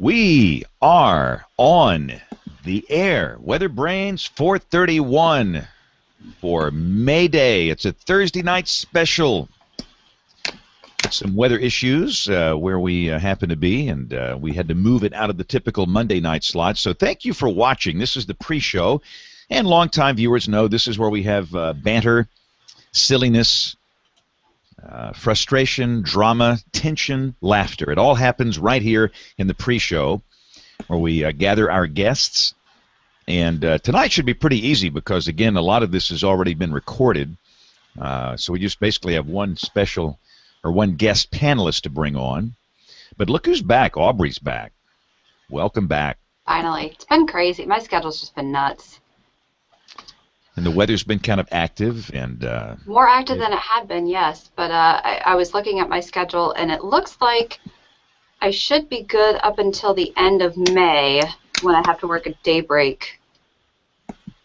We are on the air. Weather Brains 431 for May Day. It's a Thursday night special. Some weather issues where we happen to be, and we had to move it out of the typical Monday night slot. So thank you for watching. This is the pre-show, and longtime viewers know this is where we have banter, silliness, frustration, drama, tension, laughter. It all happens right here in the pre-show where we gather our guests. And tonight should be pretty easy because, again, a lot of this has already been recorded. So we just basically have one guest panelist to bring on. But look who's back. Aubrey's back. Welcome back. Finally. It's been crazy. My schedule's just been nuts. And the weather's been kind of active and more active than it had been, yes. But I was looking at my schedule, and it looks like I should be good up until the end of May when I have to work a daybreak,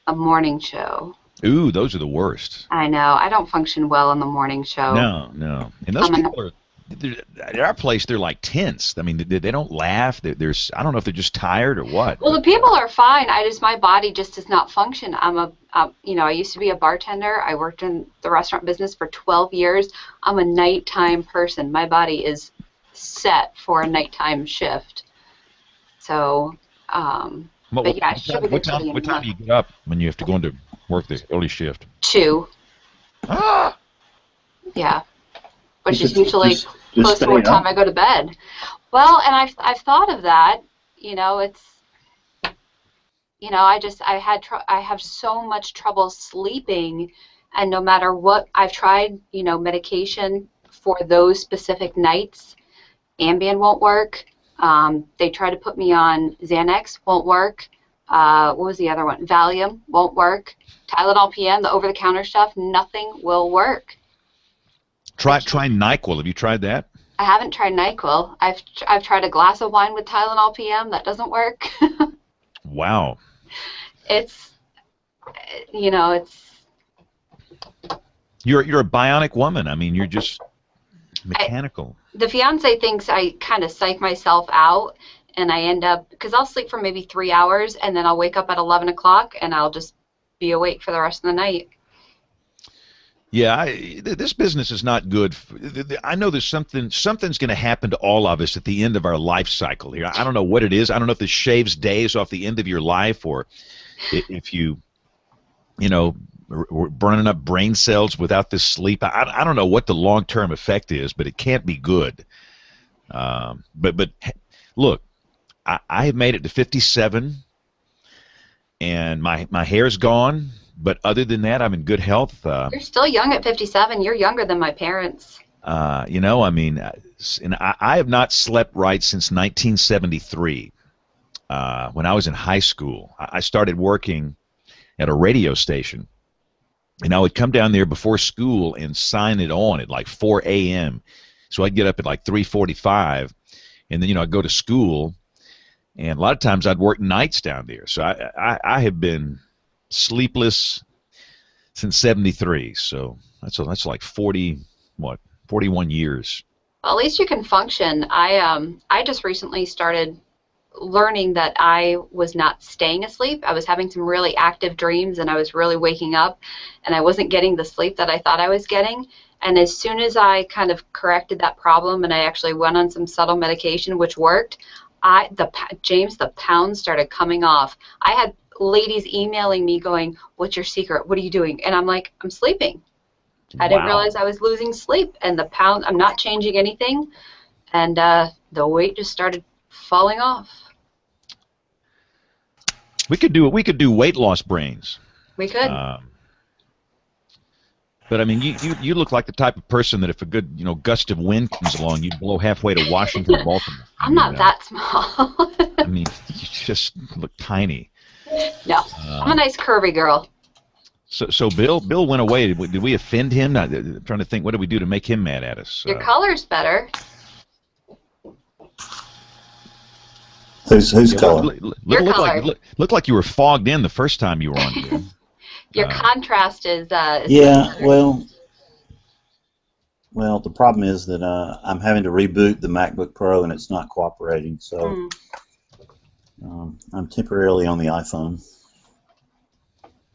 a morning show. Ooh, those are the worst. I know. I don't function well in the morning show. No. And those people are, at our place, they're like tense. I mean, they don't laugh. I don't know if they're just tired or what. Well, the people are fine. My body just does not function. I used to be a bartender. I worked in the restaurant business for 12 years. I'm a nighttime person. My body is set for a nighttime shift. So, but yeah, what time do you get up when you have to go into work the early shift? 2. Ah! Yeah. Which is usually close to what time I go to bed. Well, and I've thought of that. I have so much trouble sleeping, and no matter what I've tried, medication for those specific nights, Ambien won't work. They try to put me on Xanax, won't work. What was the other one? Valium won't work. Tylenol PM, the over-the-counter stuff, nothing will work. Try NyQuil. Have you tried that? I haven't tried NyQuil. I've tried a glass of wine with Tylenol PM. That doesn't work. Wow. It's. You're a bionic woman. I mean, you're just mechanical. The fiance thinks I kind of psych myself out, and I end up, because I'll sleep for maybe 3 hours, and then I'll wake up at 11 o'clock, and I'll just be awake for the rest of the night. Yeah, this business is not good. I know there's something's going to happen to all of us at the end of our life cycle here. I don't know what it is. I don't know if this shaves days off the end of your life, or if we're burning up brain cells without this sleep. I don't know what the long-term effect is, but it can't be good. But look, I have made it to 57, and my hair's gone. But other than that, I'm in good health. You're still young at 57. You're younger than my parents. I have not slept right since 1973. When I was in high school, I started working at a radio station, and I would come down there before school and sign it on at like 4 a.m. So I'd get up at like 3:45, and then I'd go to school, and a lot of times I'd work nights down there. So I have been sleepless since 73, so that's like 41 years. Well, at least you can function. I just recently started learning that I was not staying asleep. I was having some really active dreams, and I was really waking up, and I wasn't getting the sleep that I thought I was getting. And as soon as I kind of corrected that problem, and I actually went on some subtle medication, which worked, the pounds started coming off. I had ladies emailing me going, "What's your secret? What are you doing?" And I'm like, "I'm sleeping." I didn't realize I was losing sleep, and the pound, I'm not changing anything, and the weight just started falling off. We could do weight loss brains. We could. But I mean, you look like the type of person that if a good gust of wind comes along, you'd blow halfway to Washington, Baltimore. I'm not that small. I mean, you just look tiny. No, I'm a nice curvy girl. So Bill went away. Did we offend him? I'm trying to think. What did we do to make him mad at us? Your color's better. Whose color? Look like you were fogged in the first time you were on here. Your contrast is. Yeah. Well, the problem is that I'm having to reboot the MacBook Pro and it's not cooperating. So I'm temporarily on the iPhone.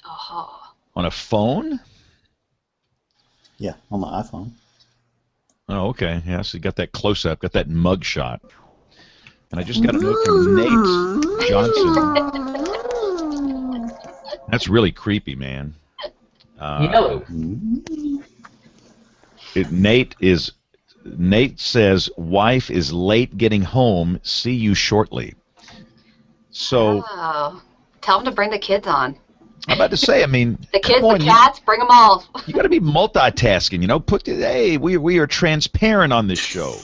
Oh. On a phone? Yeah, on my iPhone. Oh, okay. Yeah, so you got that close-up, got that mug shot. And I just got a note from Nate Johnson. That's really creepy, man. Yellow. Nate says, wife is late getting home. See you shortly. So, tell them to bring the kids on. I'm about to say, I mean, the kids, the cats, bring them all. You got to be multitasking, you know. Hey, we are transparent on this show.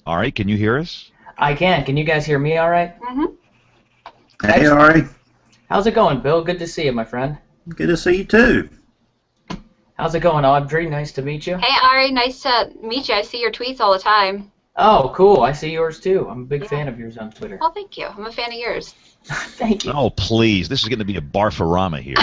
Ari, can you hear us? I can. Can you guys hear me all right? Mm-hmm. Hey, Ari. How's it going, Bill? Good to see you, my friend. Good to see you, too. How's it going, Audrey? Nice to meet you. Hey, Ari. Nice to meet you. I see your tweets all the time. Oh, cool. I see yours, too. I'm a big fan of yours on Twitter. Oh, thank you. I'm a fan of yours. Thank you. Oh, please. This is going to be a barfarama here.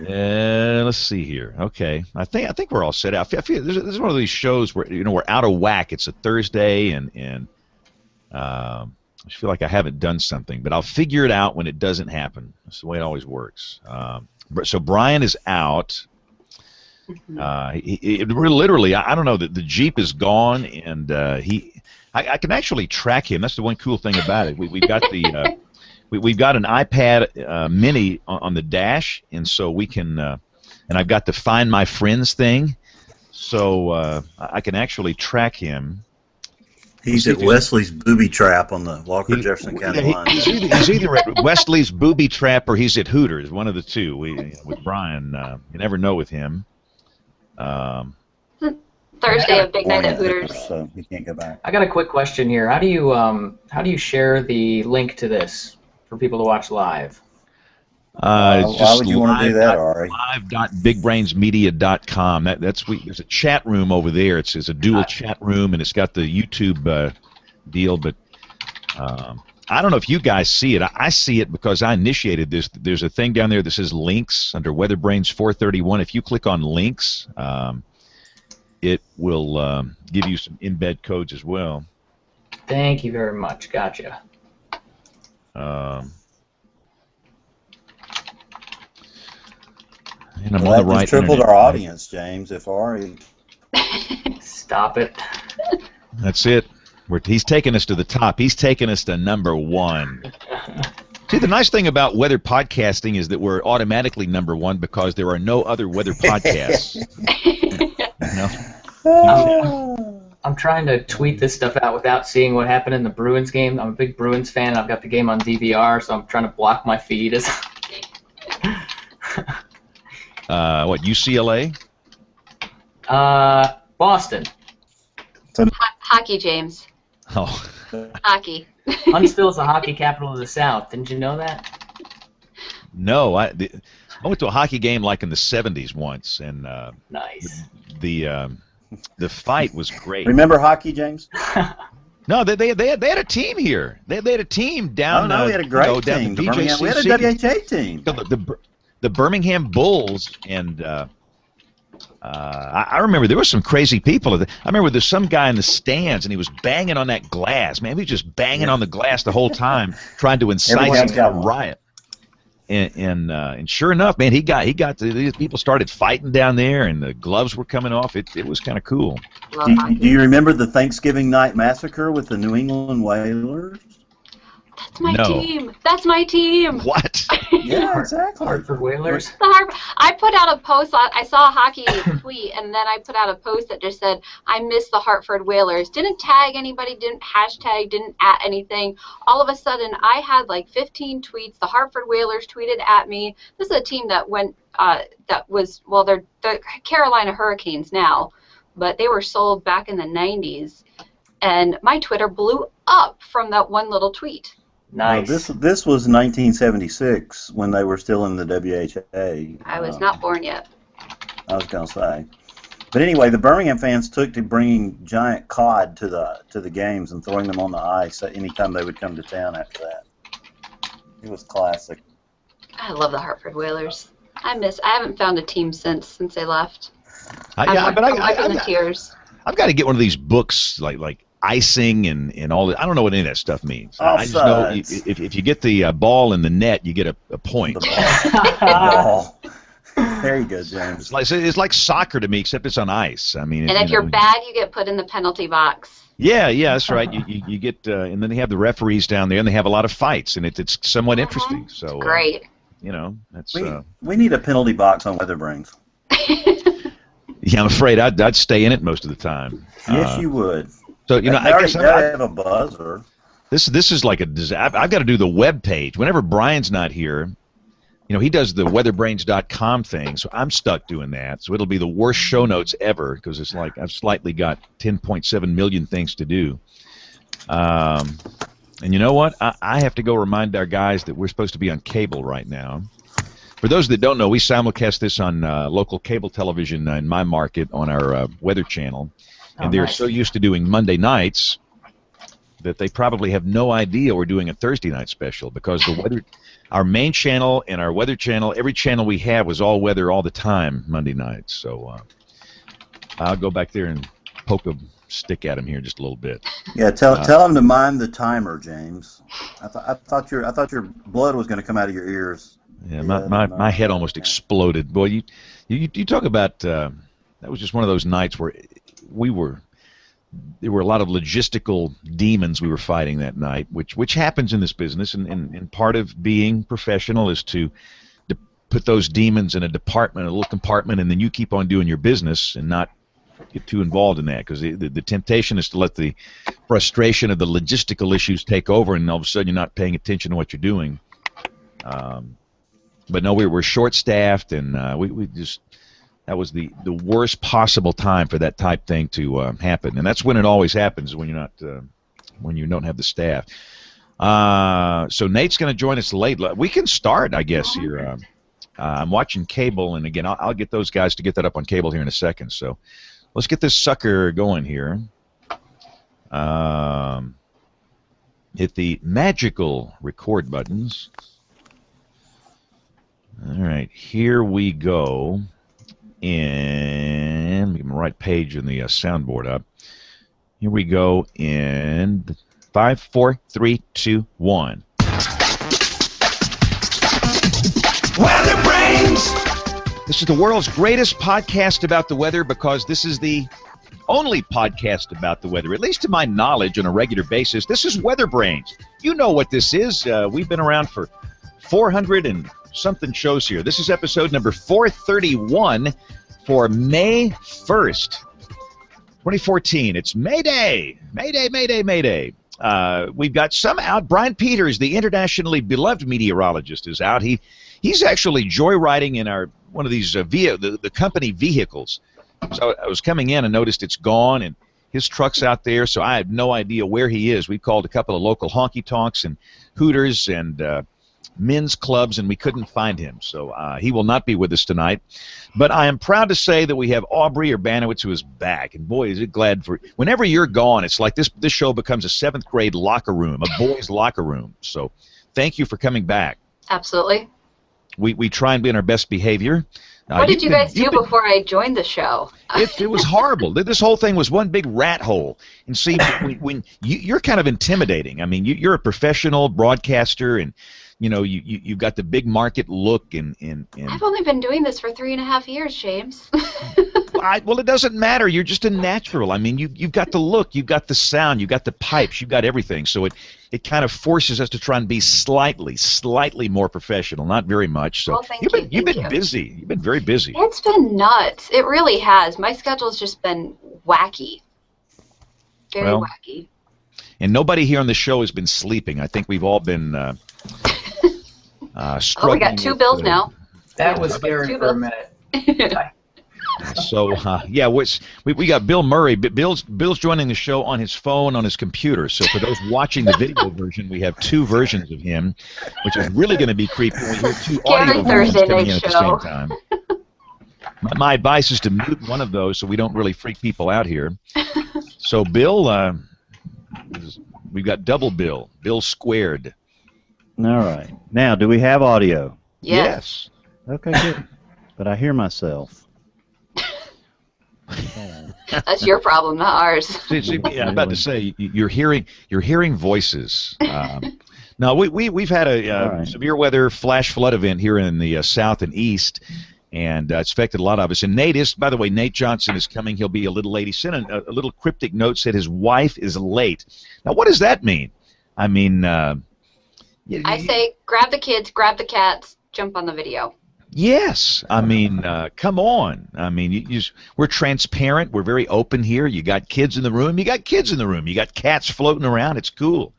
Let's see here. Okay, I think we're all set out. I feel this is one of these shows where we're out of whack. It's a Thursday, and I feel like I haven't done something, but I'll figure it out when it doesn't happen. That's the way it always works. So Brian is out. Literally, I don't know. The Jeep is gone, and I can actually track him. That's the one cool thing about it. We've got the we've got an iPad Mini on the dash, and so we can. And I've got the Find My Friends thing, so I can actually track him. He's at Wesley's Booby Trap on the Walker-Jefferson County line. He's either at Wesley's Booby Trap or he's at Hooters, one of the two. With Brian, you never know with him. Thursday, a big night at Hooters. So he can't go back. I got a quick question here. How do you share the link to this for people to watch live? Why would you want to do that, Ari? Live.bigbrainsmedia.com. There's a chat room over there. It's a dual chat room, and it's got the YouTube deal. But I don't know if you guys see it. I see it because I initiated this. There's a thing down there that says links under WeatherBrains 431. If you click on links, it will give you some embed codes as well. Thank you very much. Gotcha. And I'm on the right. Tripled our audience, James. If Ari. Stop it. That's it. He's taking us to the top. He's taking us to number one. See, the nice thing about weather podcasting is that we're automatically number one because there are no other weather podcasts. I'm trying to tweet this stuff out without seeing what happened in the Bruins game. I'm a big Bruins fan, and I've got the game on DVR, so I'm trying to block my feed. What, UCLA? Boston. Hockey, James. Oh. Hockey. Huntsville is the hockey capital of the South. Didn't you know that? No, I went to a hockey game like in the 70s once, and nice. The fight was great. Remember hockey, James? No, they had a team here. They had a team down. Oh no, we had a great team. We had a WHA team. The Birmingham Bulls, and I remember there were some crazy people. I remember there's some guy in the stands, and he was banging on that glass. Man, he was just banging on the glass the whole time, trying to incite some kind of riot. And sure enough, man, these people started fighting down there, and the gloves were coming off. It was kind of cool. Do you remember the Thanksgiving night massacre with the New England Whalers? That's my team. That's my team. What? Yeah, exactly. Hartford Whalers. I put out a post. I saw a hockey tweet, and then I put out a post that just said, "I miss the Hartford Whalers." Didn't tag anybody. Didn't hashtag. Didn't at anything. All of a sudden, I had like 15 tweets. The Hartford Whalers tweeted at me. This is a team that went. They're the Carolina Hurricanes now, but they were sold back in the 90s, and my Twitter blew up from that one little tweet. Nice. Well, this was 1976 when they were still in the WHA. I was not born yet. I was going to say. But anyway, the Birmingham fans took to bringing giant cod to the games and throwing them on the ice anytime they would come to town after that. It was classic. I love the Hartford Whalers. I haven't found a team since they left. I'm in the tears. I've got to get one of these books like icing and all that. I don't know what any of that stuff means. I just know if you get the ball in the net, you get a point. The ball. There you go, James. It's like soccer to me, except it's on ice. I mean, and if you're bad, you get put in the penalty box. Yeah, that's right. You get, and then they have the referees down there, and they have a lot of fights, and it's somewhat interesting. So great. That's we need a penalty box on Weather Brains. Yeah, I'm afraid I'd stay in it most of the time. Yes, you would. So I guess I have a buzzer. This is like a disaster. I've got to do the web page whenever Brian's not here. He does the weatherbrains.com thing, so I'm stuck doing that. So it'll be the worst show notes ever because it's like I've slightly got 10.7 million things to do. And you know what? I have to go remind our guys that we're supposed to be on cable right now. For those that don't know, we simulcast this on local cable television in my market on our Weather Channel. And they're so used to doing Monday nights that they probably have no idea we're doing a Thursday night special because our main channel and our Weather Channel, every channel we have was all weather all the time Monday nights. So I'll go back there and poke a stick at him here just a little bit. Yeah, tell him to mind the timer, James. I thought your blood was going to come out of your ears. Yeah, my head almost exploded. Boy, you talk about that was just one of those nights where there were a lot of logistical demons we were fighting that night, which happens in this business, and part of being professional is to put those demons in a little compartment, and then you keep on doing your business and not get too involved in that, because the temptation is to let the frustration of the logistical issues take over, and all of a sudden you're not paying attention to what you're doing. But no, we were short-staffed, and we just... That was the worst possible time for that type thing to happen, and that's when it always happens when you're not when you don't have the staff. So Nate's going to join us late. We can start, I guess. Here, I'm watching cable, and again, I'll get those guys to get that up on cable here in a second. So let's get this sucker going here. Hit the magical record buttons. All right, here we go. And get my right page in the soundboard up. Here we go in 5, 4, 3, 2, 1. Weather Brains! This is the world's greatest podcast about the weather because this is the only podcast about the weather, at least to my knowledge, on a regular basis. This is Weather Brains. You know what this is. We've been around for 400 and something shows here. This is episode number 431 for May 1st, 2014. It's May Day. May Day. We've got some out. Brian Peters, the internationally beloved meteorologist, is out. He's actually joyriding in one of these the company vehicles. So I was coming in and noticed it's gone, and his truck's out there, so I have no idea where he is. We called a couple of local honky-tonks and Hooters and men's clubs, and we couldn't find him. So he will not be with us tonight. But I am proud to say that we have Aubrey Urbanowitz, who is back. And boy, is it glad for... Whenever you're gone, it's like this show becomes a 7th grade locker room, a boys' locker room. So thank you for coming back. Absolutely. We try and be in our best behavior. What did you guys do before I joined the show? It was horrible. This whole thing was one big rat hole. And see, when you're kind of intimidating. I mean, you're a professional broadcaster, and you've got the big market look. And I've only been doing this for 3.5 years, James. Well, it doesn't matter. You're just a natural. I mean, you've got the look, you've got the sound, you've got the pipes, you've got everything. So it kind of forces us to try and be slightly more professional. Not very much. So well, you've been busy. You've been very busy. It's been nuts. It really has. My schedule's just been wacky. Very wacky. And nobody here on the show has been sleeping. I think we've all been struggling. We got 2 bills now. That was scary for a minute. So yeah, we got Bill Murray. Bill's joining the show on his phone, on his computer. So for those watching the video version, we have 2 versions of him, which is really going to be creepy when we hear 2 audio versions coming in at the same time. My advice is to mute one of those so we don't really freak people out here. So Bill, we've got double Bill squared. All right. Now, do we have audio? Yes. Okay, good. But I hear myself. That's your problem, not ours. See, I'm about to say you're hearing voices. Now we've had a severe weather flash flood event here in the south and east, and it's affected a lot of us. And by the way, Nate Johnson is coming. He'll be a little late. He sent a little cryptic note, said his wife is late. Now, what does that mean? I mean, I say grab the kids, grab the cats, jump on the video. Yes, I mean, come on. I mean, we're transparent. We're very open here. You got kids in the room. You got kids in the room. You got cats floating around. It's cool.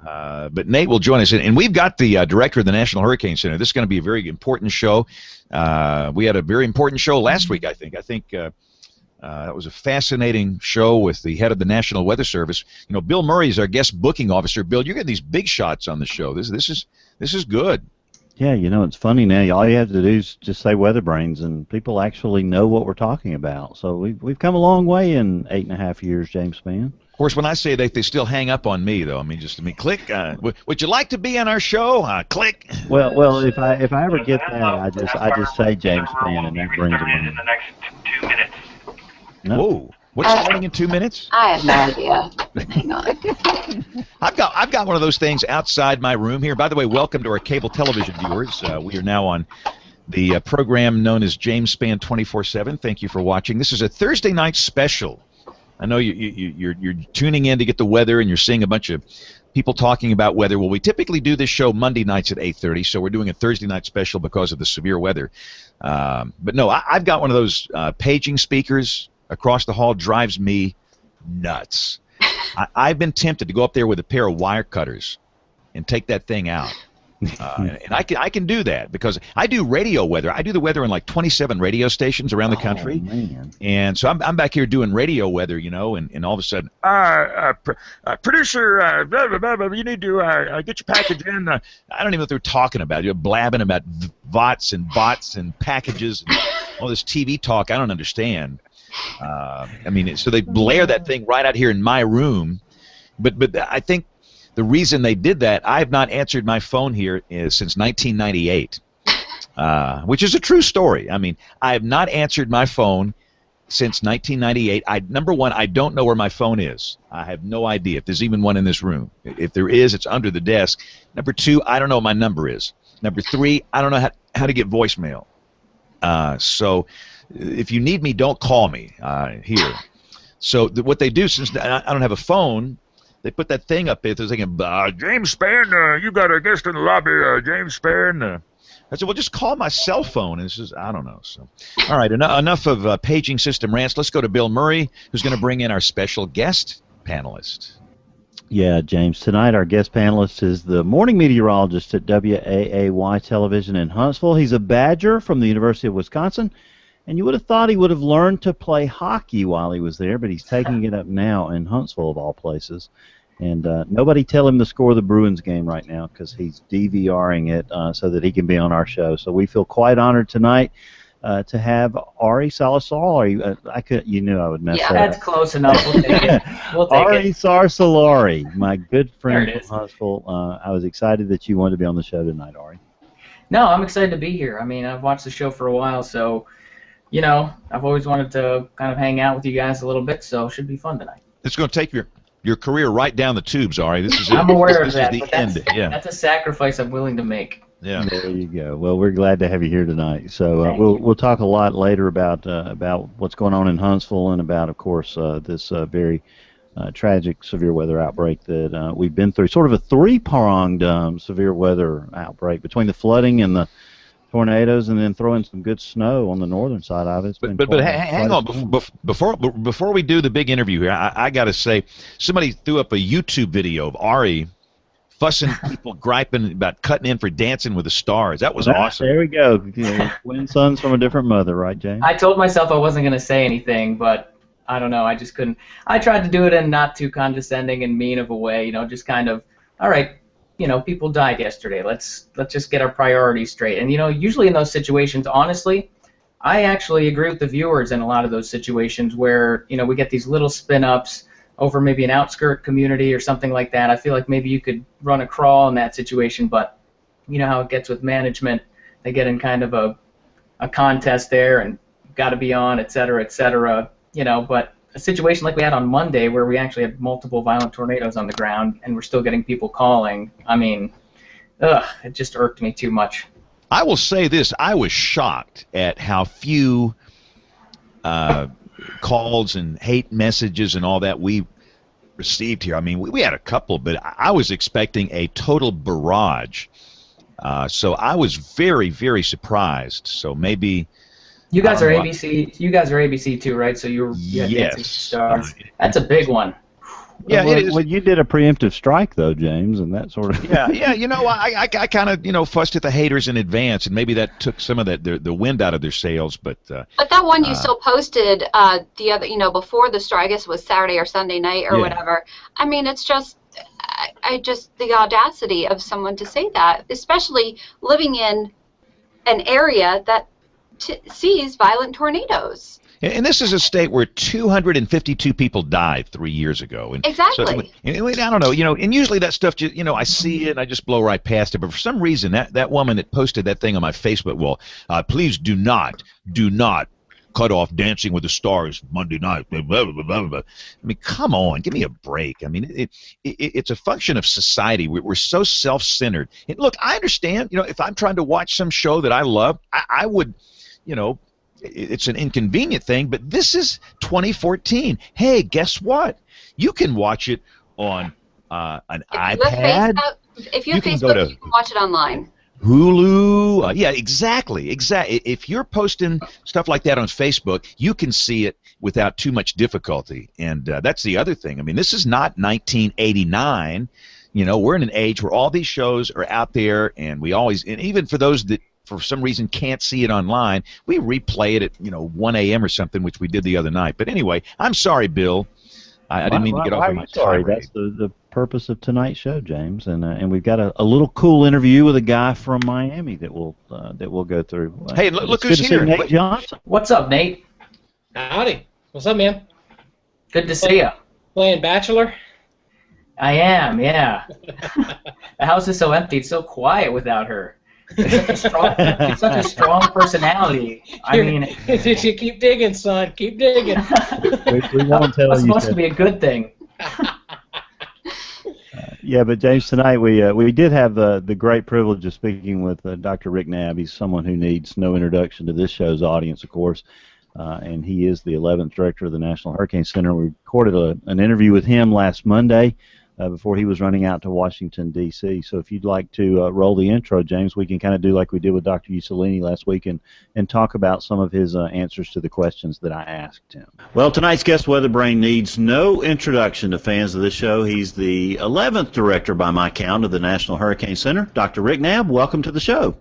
But Nate will join us, and we've got the director of the National Hurricane Center. This is going to be a very important show. We had a very important show last week, I think. That was a fascinating show with the head of the National Weather Service. You know, Bill Murray is our guest booking officer. Bill, you're getting these big shots on the show. This is good. Yeah, you know, it's funny now. All you have to do is just say Weather Brains, and people actually know what we're talking about. So we've come a long way in 8.5 years, James Spann. Of course, when I say that, they still hang up on me, though. I mean, click. Would you like to be on our show? Click. Well, if I ever get that, I just say James Spann, and that brings them in. In the next 2 minutes. No. Whoa. What's starting in 2 minutes? I have no idea. Hang on. I've got one of those things outside my room here. By the way, welcome to our cable television viewers. We are now on the program known as James Spann 24/7. Thank you for watching. This is a Thursday night special. I know you're tuning in to get the weather, and you're seeing a bunch of people talking about weather. Well, we typically do this show Monday nights at 8:30, so we're doing a Thursday night special because of the severe weather. But no, I've got one of those paging speakers across the hall. Drives me nuts. I've been tempted to go up there with a pair of wire cutters and take that thing out. And I can do that because I do radio weather. I do the weather in like 27 radio stations around the country. Man. And so I'm back here doing radio weather, you know, and all of a sudden, producer, blah, blah, blah, blah, you need to get your package in. I don't even know what they're talking about. You're blabbing about VOTs and bots and packages and all this TV talk I don't understand. I mean, so they blare that thing right out here in my room. But I think the reason they did that, I have not answered my phone here since 1998, which is a true story. I mean, I have not answered my phone since 1998. Number one, I don't know where my phone is. I have no idea if there's even one in this room. If there is, it's under the desk. Number two, I don't know what my number is. Number three, I don't know how to get voicemail. So if you need me, don't call me here. So what they do, since I don't have a phone, they put that thing up there. They're thinking, James Spann, you got a guest in the lobby, James Spann. I said, well, just call my cell phone. And this is, I don't know. So, all right, enough of paging system rants. Let's go to Bill Murray, who's going to bring in our special guest panelist. Yeah, James. Tonight our guest panelist is the morning meteorologist at WAAY Television in Huntsville. He's a Badger from the University of Wisconsin. And you would have thought he would have learned to play hockey while he was there, but he's taking it up now in Huntsville, of all places. And nobody tell him the score of the Bruins game right now because he's DVRing it so that he can be on our show. So we feel quite honored tonight to have Ari Salazar. You knew I would mess that up. Yeah, that's close enough. We'll take it. Ari Salazar, my good friend from Huntsville. I was excited that you wanted to be on the show tonight, Ari. No, I'm excited to be here. I mean, I've watched the show for a while, so... You know, I've always wanted to kind of hang out with you guys a little bit, so it should be fun tonight. It's going to take your career right down the tubes, Ari. This is I'm aware of that, this is but the end. Yeah. That's a sacrifice I'm willing to make. Yeah. There you go. Well, we're glad to have you here tonight. So we'll talk a lot later about what's going on in Huntsville and about, of course, this very tragic severe weather outbreak that we've been through. Sort of a three-pronged severe weather outbreak between the flooding and the tornadoes, and then throwing some good snow on the northern side of it. But hang on, before we do the big interview here, I got to say, somebody threw up a YouTube video of Ari fussing people, griping about cutting in for Dancing with the Stars. That was awesome. There we go. Twin sons from a different mother, right, James? I told myself I wasn't going to say anything, but I don't know. I just couldn't. I tried to do it in not too condescending and mean of a way, you know, just kind of, all right. You know, people died yesterday. Let's just get our priorities straight. And, you know, usually in those situations, honestly, I actually agree with the viewers in a lot of those situations where, you know, we get these little spin-ups over maybe an outskirt community or something like that. I feel like maybe you could run a crawl in that situation, but you know how it gets with management. they get in kind of a contest there and got to be on, et cetera, et cetera. You know, but a situation like we had on Monday where we actually had multiple violent tornadoes on the ground and we're still getting people calling, I mean, it just irked me too much. I will say this, I was shocked at how few calls and hate messages and all that we received here. I mean, we had a couple, but I was expecting a total barrage. So I was very, very surprised. So maybe... You guys are ABC. You guys are ABC too, right? So you had yes. Stars. That's a big one. Yeah, well, it is. Well, you did a preemptive strike, though, James, and that sort of... Yeah, you know, I kind of, fussed at the haters in advance, and maybe that took some of the wind out of their sails, but... But that one you still posted the other, before the strike, I guess it was Saturday or Sunday night or whatever. I mean, it's just, the audacity of someone to say that, especially living in an area that sees violent tornadoes. And this is a state where 252 people died 3 years ago. And exactly. So, I don't know, and usually that stuff, just, I see it and I just blow right past it. But for some reason, that woman that posted that thing on my Facebook wall, please do not cut off Dancing with the Stars Monday night. Blah, blah, blah, blah, blah. I mean, come on, give me a break. I mean, it's a function of society. We're so self-centered. And look, I understand, if I'm trying to watch some show that I love, I would, it's an inconvenient thing, but this is 2014. Hey, guess what? You can watch it on an iPad. If you have Facebook, you can watch it online. Hulu. Yeah, exactly. If you're posting stuff like that on Facebook, you can see it without too much difficulty. And that's the other thing. I mean, this is not 1989. We're in an age where all these shows are out there, and and even for those that for some reason can't see it online, we replay it at 1 a.m. or something, which we did the other night. But anyway, I'm sorry, Bill. I didn't mean to get off on my sorry. That's the purpose of tonight's show, James, and we've got a little cool interview with a guy from Miami that we'll go through. Hey, look who's here, Nate Johnson. What's up, Nate? Howdy. What's up, man? Good to see you. Playing Bachelor? I am, yeah. The house is so empty. It's so quiet without her. She's such a strong personality. I mean, you keep digging, son. Keep digging. we won't tell you. It's supposed to be a good thing. Yeah, but James, tonight we did have the great privilege of speaking with Dr. Rick Knabb. He's someone who needs no introduction to this show's audience, of course, and he is the 11th director of the National Hurricane Center. We recorded an interview with him last Monday before he was running out to Washington, D.C. So if you'd like to roll the intro, James, we can kind of do like we did with Dr. Usolini last week and talk about some of his answers to the questions that I asked him. Well, tonight's guest, Weatherbrain, needs no introduction to fans of this show. He's the 11th director, by my count, of the National Hurricane Center. Dr. Rick Knabb, welcome to the show.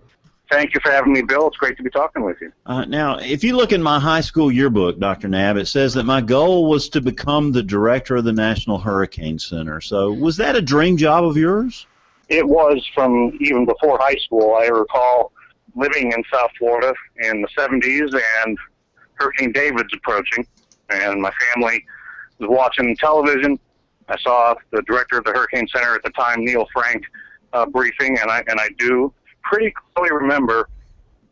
Thank you for having me, Bill. It's great to be talking with you. Now, if you look in my high school yearbook, Dr. Knabb, it says that my goal was to become the director of the National Hurricane Center. So was that a dream job of yours? It was from even before high school. I recall living in South Florida in the 70s and Hurricane David's approaching, and my family was watching television. I saw the director of the Hurricane Center at the time, Neil Frank, briefing, and I do pretty clearly remember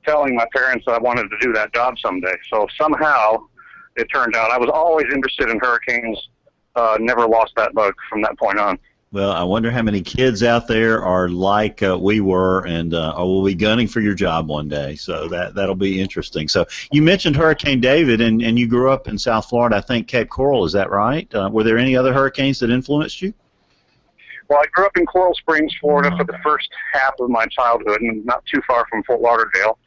telling my parents that I wanted to do that job someday. So somehow it turned out I was always interested in hurricanes, never lost that bug from that point on. Well, I wonder how many kids out there are like we were and will be gunning for your job one day. So that'll be interesting. So you mentioned Hurricane David, and you grew up in South Florida, I think Cape Coral, is that right? Were there any other hurricanes that influenced you? Well, I grew up in Coral Springs, Florida for the first half of my childhood, and not too far from Fort Lauderdale.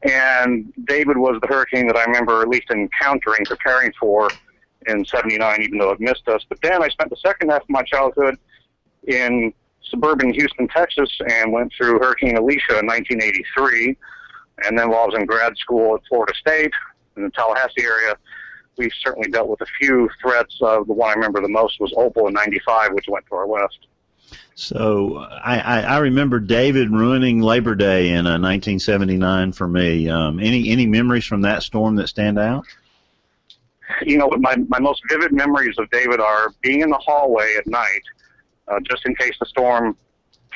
And David was the hurricane that I remember at least encountering, preparing for in '79, even though it missed us. But then I spent the second half of my childhood in suburban Houston, Texas, and went through Hurricane Alicia in 1983. And then while I was in grad school at Florida State in the Tallahassee area, we certainly dealt with a few threats. The one I remember the most was Opal in '95, which went to our west. So I remember David ruining Labor Day in 1979 for me. Any memories from that storm that stand out? You know, my most vivid memories of David are being in the hallway at night, just in case the storm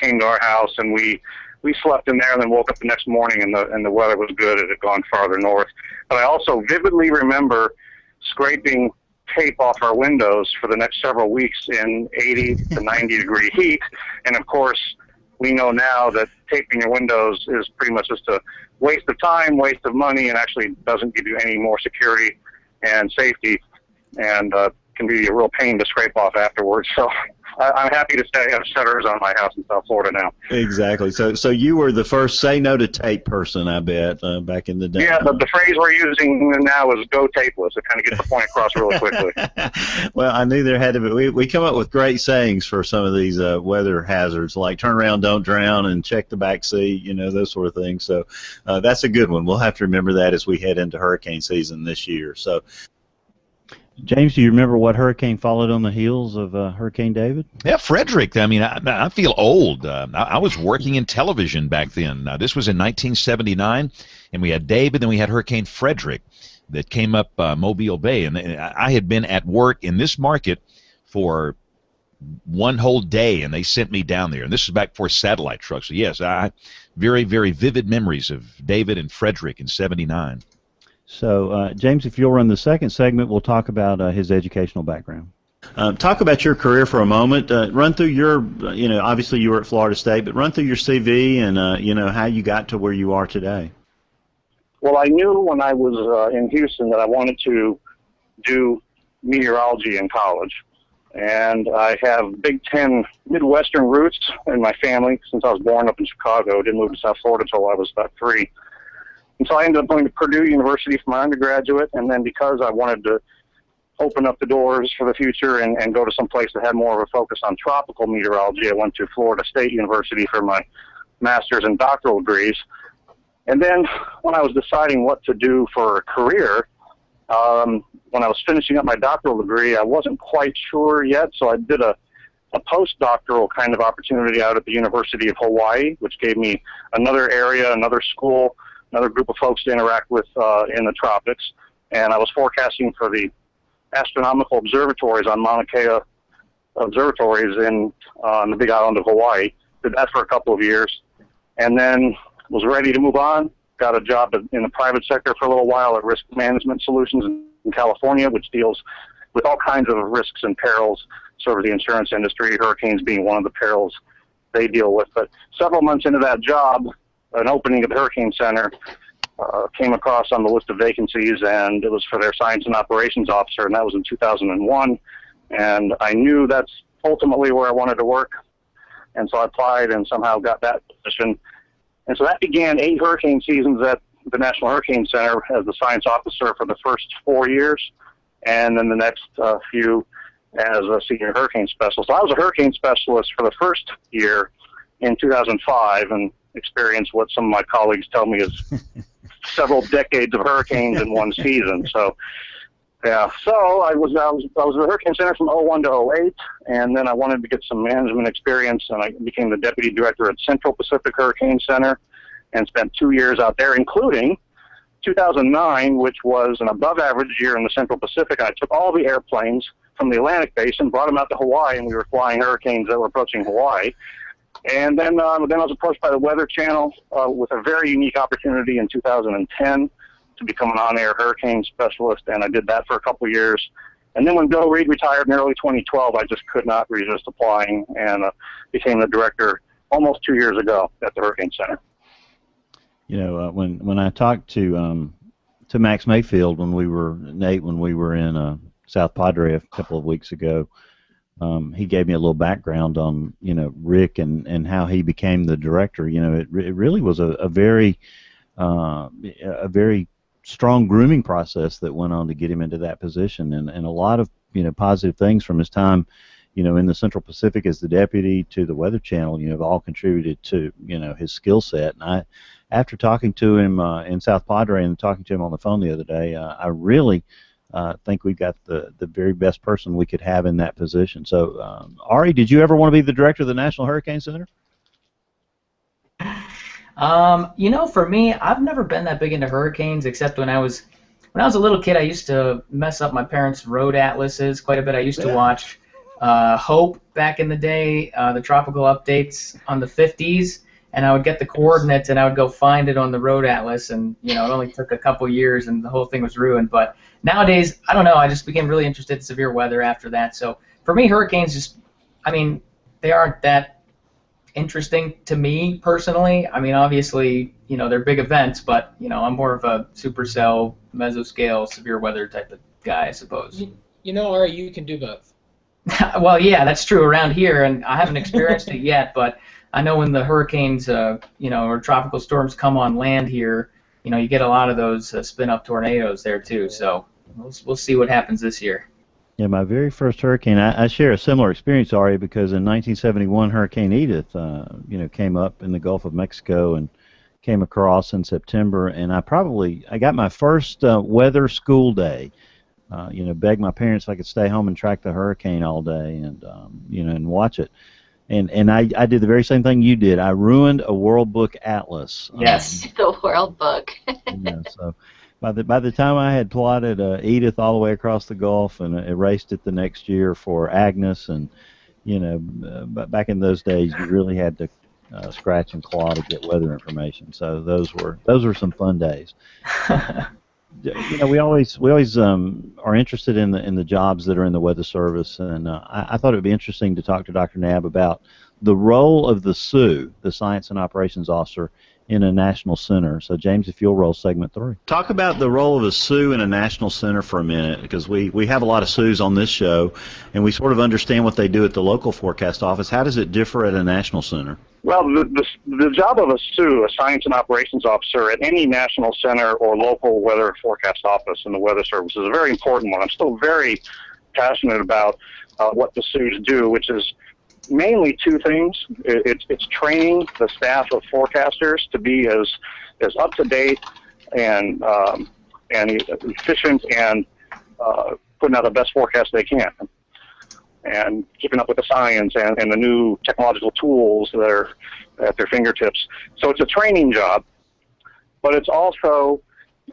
came to our house, and we we slept in there and then woke up the next morning and the weather was good. It had gone farther north. But I also vividly remember scraping tape off our windows for the next several weeks in 80 to 90 degree heat. And of course, we know now that taping your windows is pretty much just a waste of time, waste of money, and actually doesn't give you any more security and safety, and can be a real pain to scrape off afterwards. So I'm happy to say I have shutters on my house in South Florida now. Exactly. So you were the first say no to tape person, I bet, back in the day. Yeah, but the phrase we're using now is go tapeless. It kind of gets the point across really quickly. Well, I knew there had to be. We come up with great sayings for some of these weather hazards, like turn around, don't drown, and check the back seat, those sort of things. So that's a good one. We'll have to remember that as we head into hurricane season this year. So, James, do you remember what hurricane followed on the heels of Hurricane David? Yeah, Frederick. I mean, I feel old. I was working in television back then. This was in 1979, and we had David, and we had Hurricane Frederick that came up Mobile Bay. And I had been at work in this market for one whole day, and they sent me down there. And this is back before satellite trucks. So, yes, very, very vivid memories of David and Frederick in 79. So, James, if you'll run the second segment, we'll talk about his educational background. Talk about your career for a moment. Run through your, obviously you were at Florida State, but run through your CV and, how you got to where you are today. Well, I knew when I was in Houston that I wanted to do meteorology in college. And I have Big Ten Midwestern roots in my family since I was born up in Chicago. Didn't move to South Florida until I was about 3. And so I ended up going to Purdue University for my undergraduate, and then because I wanted to open up the doors for the future and go to some place that had more of a focus on tropical meteorology, I went to Florida State University for my master's and doctoral degrees. And then when I was deciding what to do for a career, when I was finishing up my doctoral degree, I wasn't quite sure yet, so I did a postdoctoral kind of opportunity out at the University of Hawaii, which gave me another area, another school, another group of folks to interact with in the tropics. And I was forecasting for the astronomical observatories on Mauna Kea observatories on the Big Island of Hawaii. Did that for a couple of years. And then was ready to move on. Got a job in the private sector for a little while at Risk Management Solutions in California, which deals with all kinds of risks and perils, sort of the insurance industry, hurricanes being one of the perils they deal with. But several months into that job, an opening at the Hurricane Center came across on the list of vacancies, and it was for their science and operations officer, and that was in 2001. And I knew that's ultimately where I wanted to work, and so I applied and somehow got that position. And so that began 8 hurricane seasons at the National Hurricane Center as the science officer for the first 4 years, and then the next few as a senior hurricane specialist. So I was a hurricane specialist for the first year in 2005, and experienced what some of my colleagues tell me is several decades of hurricanes in one season. So, yeah. So I was at the Hurricane Center from 01 to 08, and then I wanted to get some management experience, and I became the deputy director at Central Pacific Hurricane Center, and spent 2 years out there, including 2009, which was an above-average year in the Central Pacific. I took all the airplanes from the Atlantic Basin, brought them out to Hawaii, and we were flying hurricanes that were approaching Hawaii. And then I was approached by the Weather Channel with a very unique opportunity in 2010 to become an on-air hurricane specialist, and I did that for a couple of years. And then when Bill Reed retired in early 2012, I just could not resist applying and became the director almost 2 years ago at the Hurricane Center. When I talked to Max Mayfield when we were in South Padre a couple of weeks ago, he gave me a little background on Rick and how he became the director. It really was a very strong grooming process that went on to get him into that position, and a lot of positive things from his time in the Central Pacific as the deputy to the Weather Channel have all contributed to his skill set. And after talking to him in South Padre and talking to him on the phone the other day, I really think we've got the very best person we could have in that position. So, Ari, did you ever want to be the director of the National Hurricane Center? For me, I've never been that big into hurricanes, except when I was a little kid. I used to mess up my parents' road atlases quite a bit. I used to watch Hope back in the day, the tropical updates on the 50s, and I would get the coordinates, and I would go find it on the road atlas, and it only took a couple years, and the whole thing was ruined. But nowadays, I don't know, I just became really interested in severe weather after that. So for me, hurricanes they aren't that interesting to me personally. I mean, obviously, they're big events, but I'm more of a supercell, mesoscale, severe weather type of guy, I suppose. Ari, you can do both. Well, yeah, that's true around here, and I haven't experienced it yet, but I know when the hurricanes, or tropical storms come on land here, you get a lot of those spin-up tornadoes there too. So we'll see what happens this year. Yeah, my very first hurricane, I share a similar experience, Ari, because in 1971, Hurricane Edith, came up in the Gulf of Mexico and came across in September, and I got my first weather school day. Begged my parents if I could stay home and track the hurricane all day, and and watch it. And I did the very same thing you did. I ruined a World Book atlas. Yes, the World Book. So by the time I had plotted Edith all the way across the Gulf and erased it the next year for Agnes, and but back in those days you really had to scratch and claw to get weather information. So those were some fun days. We always are interested in the jobs that are in the Weather Service, and I thought it would be interesting to talk to Dr. Knabb about the role of the SOO, the Science and Operations Officer, in a national center. So, James, if you'll roll segment 3. Talk about the role of a SOO in a national center for a minute, because we have a lot of SOOs on this show, and we sort of understand what they do at the local forecast office. How does it differ at a national center? Well, the job of a SOO, a Science and Operations Officer, at any national center or local weather forecast office in the Weather Service is a very important one. I'm still very passionate about what the SOOs do, which is mainly two things. It's training the staff of forecasters to be as up to date and efficient and putting out the best forecast they can, and keeping up with the science and the new technological tools that are at their fingertips. So it's a training job, but it's also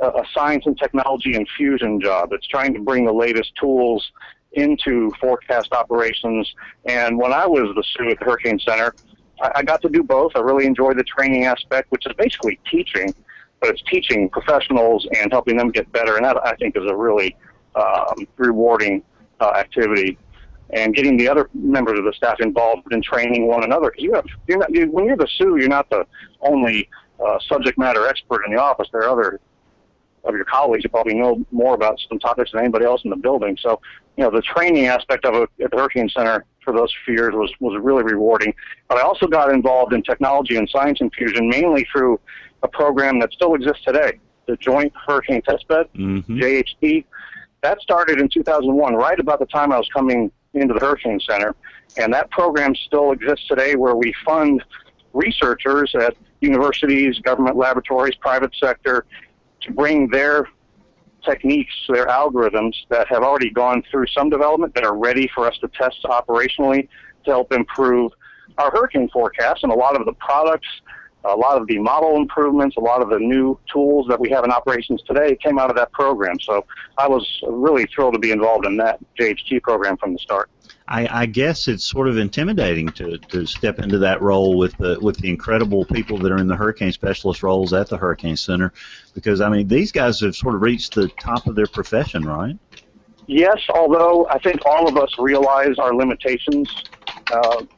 a science and technology infusion job. It's trying to bring the latest tools into forecast operations. And when I was the SOO at the Hurricane Center, I got to do both. I really enjoyed the training aspect, which is basically teaching, but it's teaching professionals and helping them get better, and that, I think, is a really rewarding activity. And getting the other members of the staff involved in training one another. Because when you're the SOO, you're not the only subject matter expert in the office. There are other of your colleagues who probably know more about some topics than anybody else in the building. So, the training aspect of it at the Hurricane Center for those few years was really rewarding. But I also got involved in technology and science infusion, mainly through a program that still exists today, the Joint Hurricane Testbed, JHT. That started in 2001, right about the time I was coming into the Hurricane Center. And that program still exists today, where we fund researchers at universities, government laboratories, private sector, to bring their techniques, their algorithms that have already gone through some development that are ready for us to test operationally to help improve our hurricane forecasts. And a lot of the products, a lot of the model improvements, a lot of the new tools that we have in operations today came out of that program. So I was really thrilled to be involved in that JHT program from the start. I guess it's sort of intimidating to step into that role with the incredible people that are in the hurricane specialist roles at the Hurricane Center, because, I mean, these guys have sort of reached the top of their profession, right? Yes, although I think all of us realize our limitations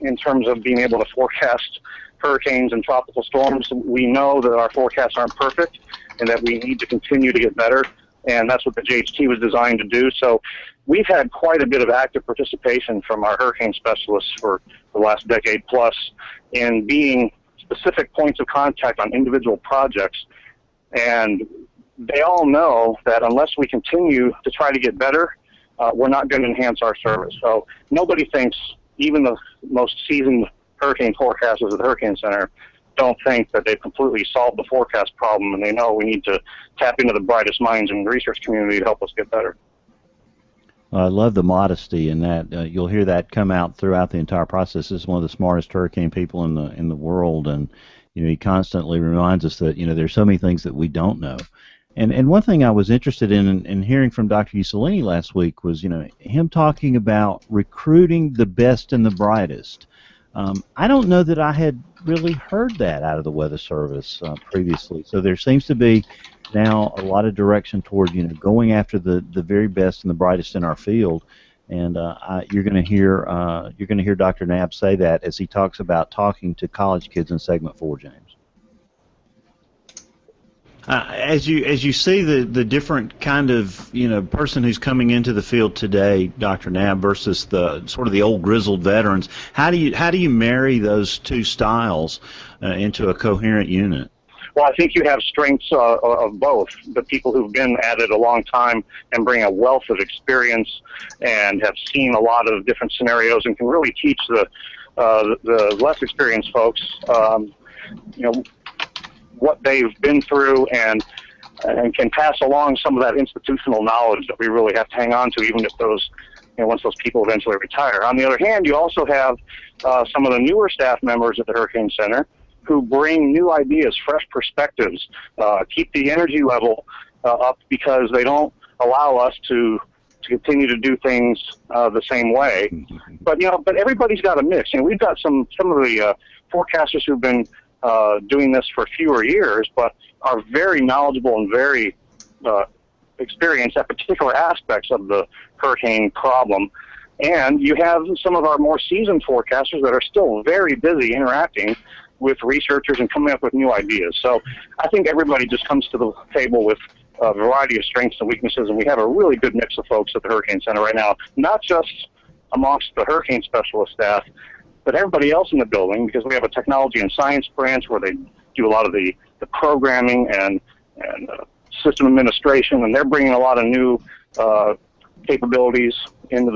in terms of being able to forecast hurricanes and tropical storms. We know that our forecasts aren't perfect and that we need to continue to get better, and that's what the JHT was designed to do. So we've had quite a bit of active participation from our hurricane specialists for the last decade plus in being specific points of contact on individual projects. And they all know that unless we continue to try to get better, we're not going to enhance our service. So nobody thinks, even the most seasoned hurricane forecasters at the Hurricane Center don't think that they've completely solved the forecast problem, and they know we need to tap into the brightest minds in the research community to help us get better. I love the modesty in that. You'll hear that come out throughout the entire process. This is one of the smartest hurricane people in the world, and he constantly reminds us that there's so many things that we don't know. And one thing I was interested in hearing from Dr. Usolini last week was him talking about recruiting the best and the brightest. I don't know that I had really heard that out of the Weather Service previously. So there seems to be now a lot of direction toward going after the very best and the brightest in our field. And you're going to hear Dr. Knabb say that as he talks about talking to college kids in segment 4, James. As you see the different kind of person who's coming into the field today, Dr. Knabb, versus the sort of the old grizzled veterans, how do you marry those two styles into a coherent unit? Well, I think you have strengths of both. The people who've been at it a long time and bring a wealth of experience and have seen a lot of different scenarios and can really teach the less experienced folks, what they've been through and can pass along some of that institutional knowledge that we really have to hang on to, even if those, once those people eventually retire. On the other hand, you also have some of the newer staff members at the Hurricane Center who bring new ideas, fresh perspectives, keep the energy level up because they don't allow us to continue to do things the same way. But everybody's got a mix. We've got some of the forecasters who've been doing this for fewer years, but are very knowledgeable and very experienced at particular aspects of the hurricane problem. And you have some of our more seasoned forecasters that are still very busy interacting with researchers and coming up with new ideas. So I think everybody just comes to the table with a variety of strengths and weaknesses, and we have a really good mix of folks at the Hurricane Center right now, not just amongst the hurricane specialist staff, but everybody else in the building, because we have a technology and science branch where they do a lot of the programming and system administration, and they're bringing a lot of new capabilities into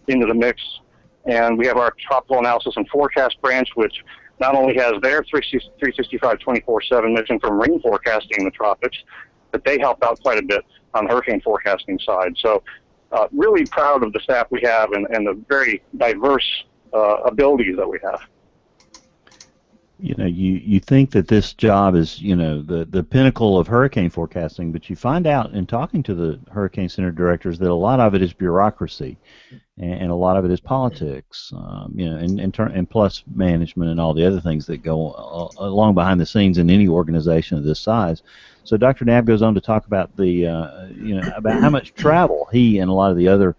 the mix. And we have our tropical analysis and forecast branch, which not only has their 365 24/7 mission for marine forecasting in the tropics, but they help out quite a bit on the hurricane forecasting side. So really proud of the staff we have and the very diverse abilities that we have. You think that this job is, the pinnacle of hurricane forecasting, but you find out in talking to the Hurricane Center directors that a lot of it is bureaucracy, and a lot of it is politics, and plus management and all the other things that go along behind the scenes in any organization of this size. So Dr. Knabb goes on to talk about about how much travel he and a lot of the other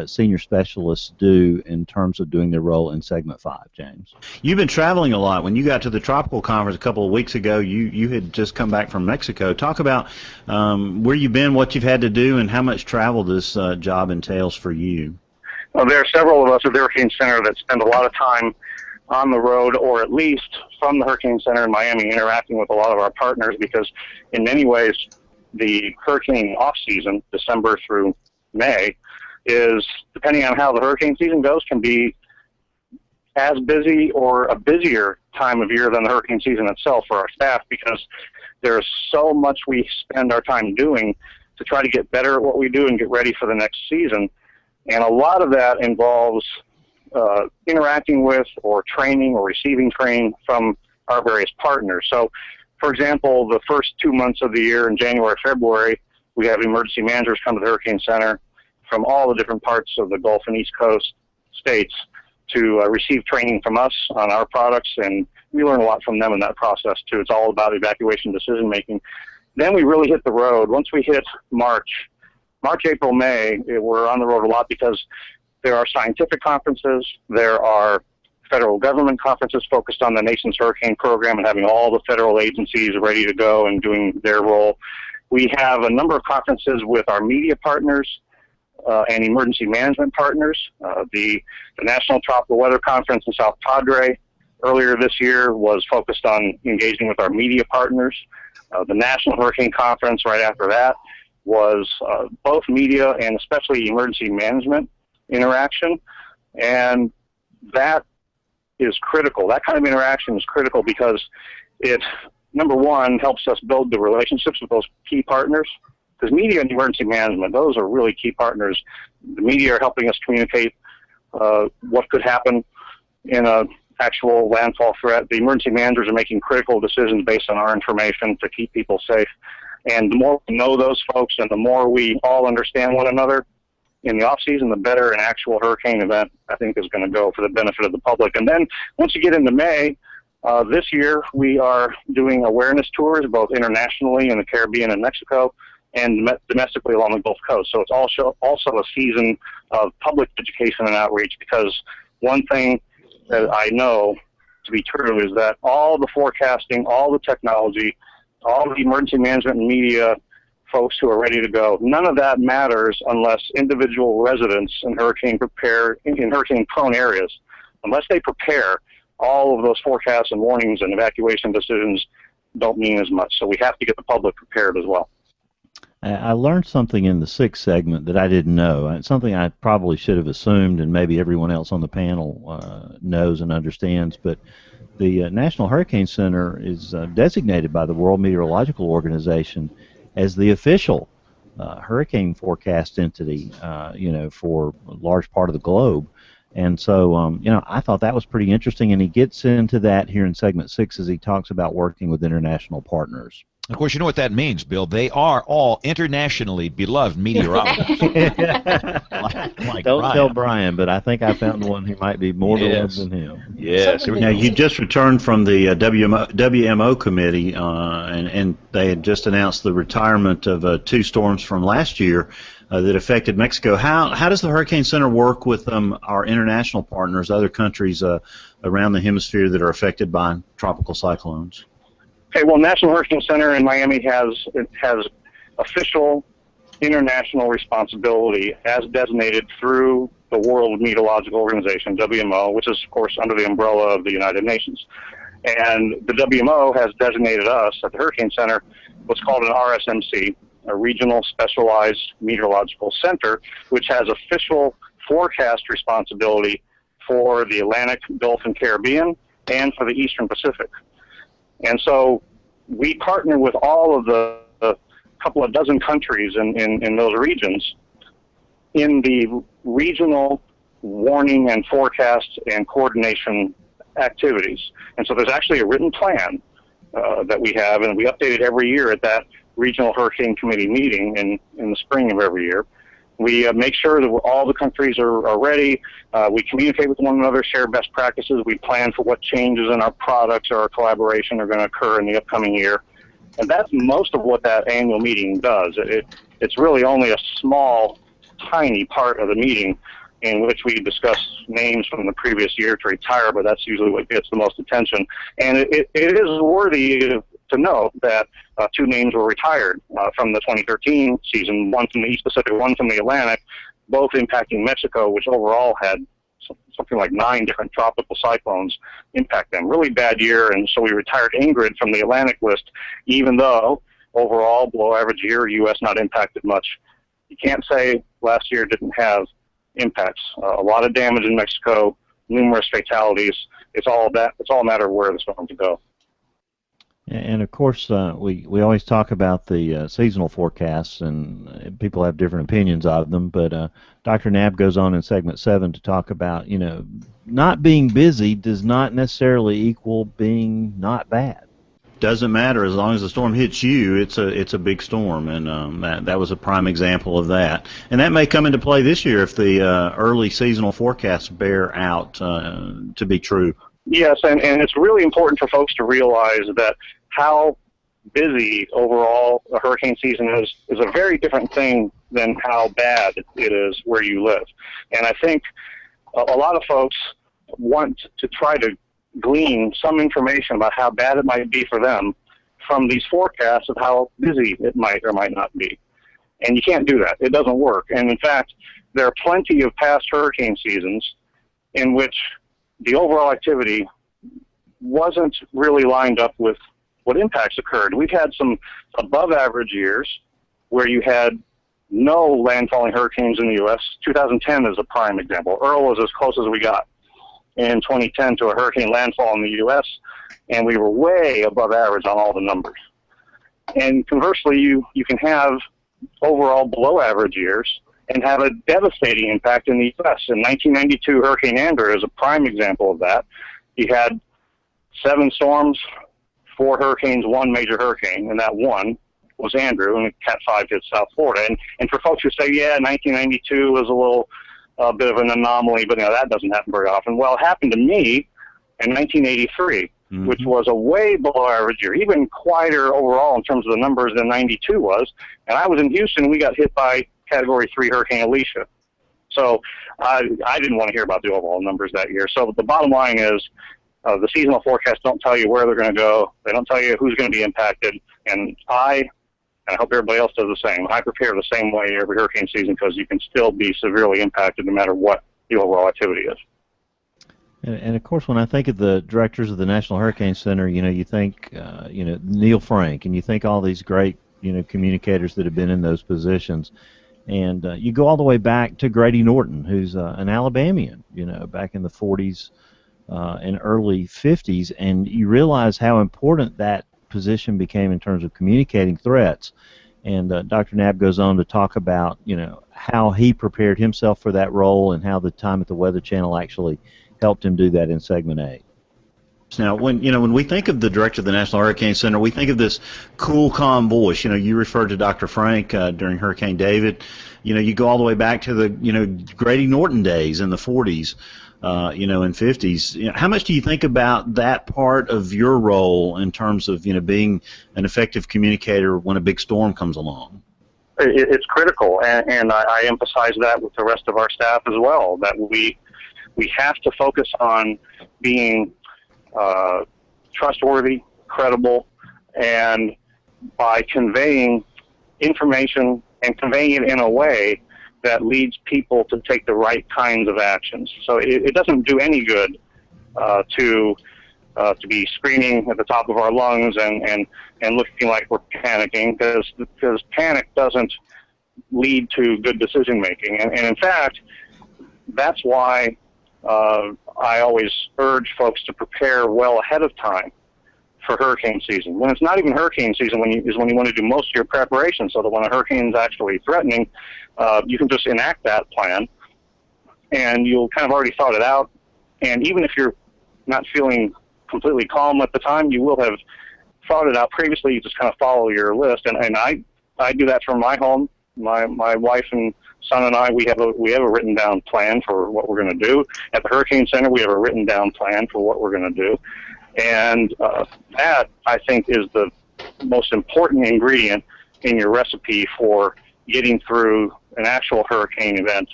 senior specialists do in terms of doing their role in segment 5, James. You've been traveling a lot. When you got to the tropical conference a couple of weeks ago, you had just come back from Mexico. Talk about where you've been, what you've had to do, and how much travel this job entails for you. Well, there are several of us at the Hurricane Center that spend a lot of time on the road, or at least from the Hurricane Center in Miami, interacting with a lot of our partners, because in many ways the hurricane off-season, December through May, is, depending on how the hurricane season goes, can be as busy or a busier time of year than the hurricane season itself for our staff, because there's so much we spend our time doing to try to get better at what we do and get ready for the next season. And a lot of that involves interacting with or training or receiving training from our various partners. So, for example, the first 2 months of the year in January, February, we have emergency managers come to the Hurricane Center from all the different parts of the Gulf and East Coast states to receive training from us on our products, and we learn a lot from them in that process too. It's all about evacuation decision making. Then we really hit the road. Once we hit March, April, May, we're on the road a lot because there are scientific conferences, there are federal government conferences focused on the nation's hurricane program and having all the federal agencies ready to go and doing their role. We have a number of conferences with our media partners and emergency management partners. The National Tropical Weather Conference in South Padre earlier this year was focused on engaging with our media partners. The National Hurricane Conference right after that was both media and especially emergency management interaction, and that is critical. That kind of interaction is critical because it, number one, helps us build the relationships with those key partners. Because media and emergency management, those are really key partners. The media are helping us communicate what could happen in an actual landfall threat. The emergency managers are making critical decisions based on our information to keep people safe. And the more we know those folks and the more we all understand one another, in the off season, the better an actual hurricane event I think is going to go for the benefit of the public. And then once you get into May, this year we are doing awareness tours both internationally in the Caribbean and Mexico, and domestically along the Gulf Coast. So it's also a season of public education and outreach, because one thing that I know to be true is that all the forecasting, all the technology, all the emergency management and media folks who are ready to go, none of that matters unless individual residents in hurricane-prone areas, unless they prepare, all of those forecasts and warnings and evacuation decisions don't mean as much. So we have to get the public prepared as well. I learned something in the sixth segment that I didn't know. It's something I probably should have assumed, and maybe everyone else on the panel knows and understands, but the National Hurricane Center is designated by the World Meteorological Organization as the official hurricane forecast entity, for a large part of the globe. And so, I thought that was pretty interesting, and he gets into that here in segment 6 as he talks about working with international partners. Of course, you know what that means, Bill. They are all internationally beloved meteorologists. like Don't Brian. tell Brian, but I think I found one who might be more beloved than him. Yes. Now, you just returned from the WMO committee, and they had just announced the retirement of 2 storms from last year that affected Mexico. How does the Hurricane Center work with our international partners, other countries around the hemisphere that are affected by tropical cyclones? Okay, well, National Hurricane Center in Miami has official international responsibility as designated through the World Meteorological Organization, WMO, which is, of course, under the umbrella of the United Nations. And the WMO has designated us at the Hurricane Center what's called an RSMC, a Regional Specialized Meteorological Center, which has official forecast responsibility for the Atlantic, Gulf, and Caribbean, and for the Eastern Pacific. And so we partner with all of the couple of dozen countries in those regions in the regional warning and forecast and coordination activities. And so there's actually a written plan that we have, and we update it every year at that Regional Hurricane Committee meeting in the spring of every year. We make sure that all the countries are ready. We communicate with one another, share best practices. We plan for what changes in our products or our collaboration are going to occur in the upcoming year. And that's most of what that annual meeting does. It's really only a small, tiny part of the meeting in which we discuss names from the previous year to retire, but that's usually what gets the most attention. And it is worthy to note that 2 names were retired from the 2013 season, one from the East Pacific, one from the Atlantic, both impacting Mexico, which overall had something like 9 different tropical cyclones impact them. Really bad year, and so we retired Ingrid from the Atlantic list, even though overall, below average year, U.S. not impacted much. You can't say last year didn't have impacts. A lot of damage in Mexico, numerous fatalities. It's all a matter of where the storms go. And of course, we always talk about the seasonal forecasts, and people have different opinions of them. But Dr. Knabb goes on in segment 7 to talk about, not being busy does not necessarily equal being not bad. Doesn't matter as long as the storm hits you. It's a big storm, and that was a prime example of that. And that may come into play this year if the early seasonal forecasts bear out to be true. Yes, and it's really important for folks to realize that how busy overall a hurricane season is a very different thing than how bad it is where you live. And I think a lot of folks want to try to glean some information about how bad it might be for them from these forecasts of how busy it might or might not be. And you can't do that. It doesn't work. And in fact, there are plenty of past hurricane seasons in which the overall activity wasn't really lined up with what impacts occurred. We've had some above average years where you had no landfalling hurricanes in the U.S. 2010 is a prime example. Earl was as close as we got in 2010 to a hurricane landfall in the U.S., and we were way above average on all the numbers. And conversely, you can have overall below average years and have a devastating impact in the U.S. In 1992, Hurricane Andrew is a prime example of that. You had 7 storms, 4 hurricanes, 1 major hurricane, and that one was Andrew, and Cat 5 hit South Florida. And for folks who say, yeah, 1992 was a little bit of an anomaly, but that doesn't happen very often. Well, it happened to me in 1983, which was a way below average year, even quieter overall in terms of the numbers than 92 was. And I was in Houston, we got hit by Category 3 Hurricane Alicia. So I didn't want to hear about the overall numbers that year. So the bottom line is the seasonal forecasts don't tell you where they're going to go. They don't tell you who's going to be impacted. And I hope everybody else does the same. I prepare the same way every hurricane season because you can still be severely impacted no matter what the overall activity is. And of course, when I think of the directors of the National Hurricane Center, you think, Neil Frank, and you think all these great, communicators that have been in those positions. And you go all the way back to Grady Norton, who's an Alabamian, back in the 40s and early 50s, and you realize how important that position became in terms of communicating threats. And Dr. Knapp goes on to talk about, how he prepared himself for that role and how the time at the Weather Channel actually helped him do that in segment 8. Now, when we think of the director of the National Hurricane Center, we think of this cool, calm voice. You referred to Dr. Frank during Hurricane David. You go all the way back to the Grady Norton days in the 40s, and 50s. How much do you think about that part of your role in terms of being an effective communicator when a big storm comes along? It's critical, and I emphasize that with the rest of our staff as well. That we have to focus on being trustworthy, credible, and by conveying information and conveying it in a way that leads people to take the right kinds of actions. So it doesn't do any good to be screaming at the top of our lungs and looking like we're panicking, because panic doesn't lead to good decision making. And in fact, that's why I always urge folks to prepare well ahead of time for hurricane season. When it's not even hurricane season, when you want to do most of your preparation, so that when a hurricane is actually threatening, you can just enact that plan, and you'll kind of already thought it out. And even if you're not feeling completely calm at the time, you will have thought it out previously. You just kind of follow your list, and I do that from my home. My wife and son and I, we have a written down plan for what we're going to do. At the Hurricane Center, we have a written down plan for what we're going to do. And that, I think, is the most important ingredient in your recipe for getting through an actual hurricane event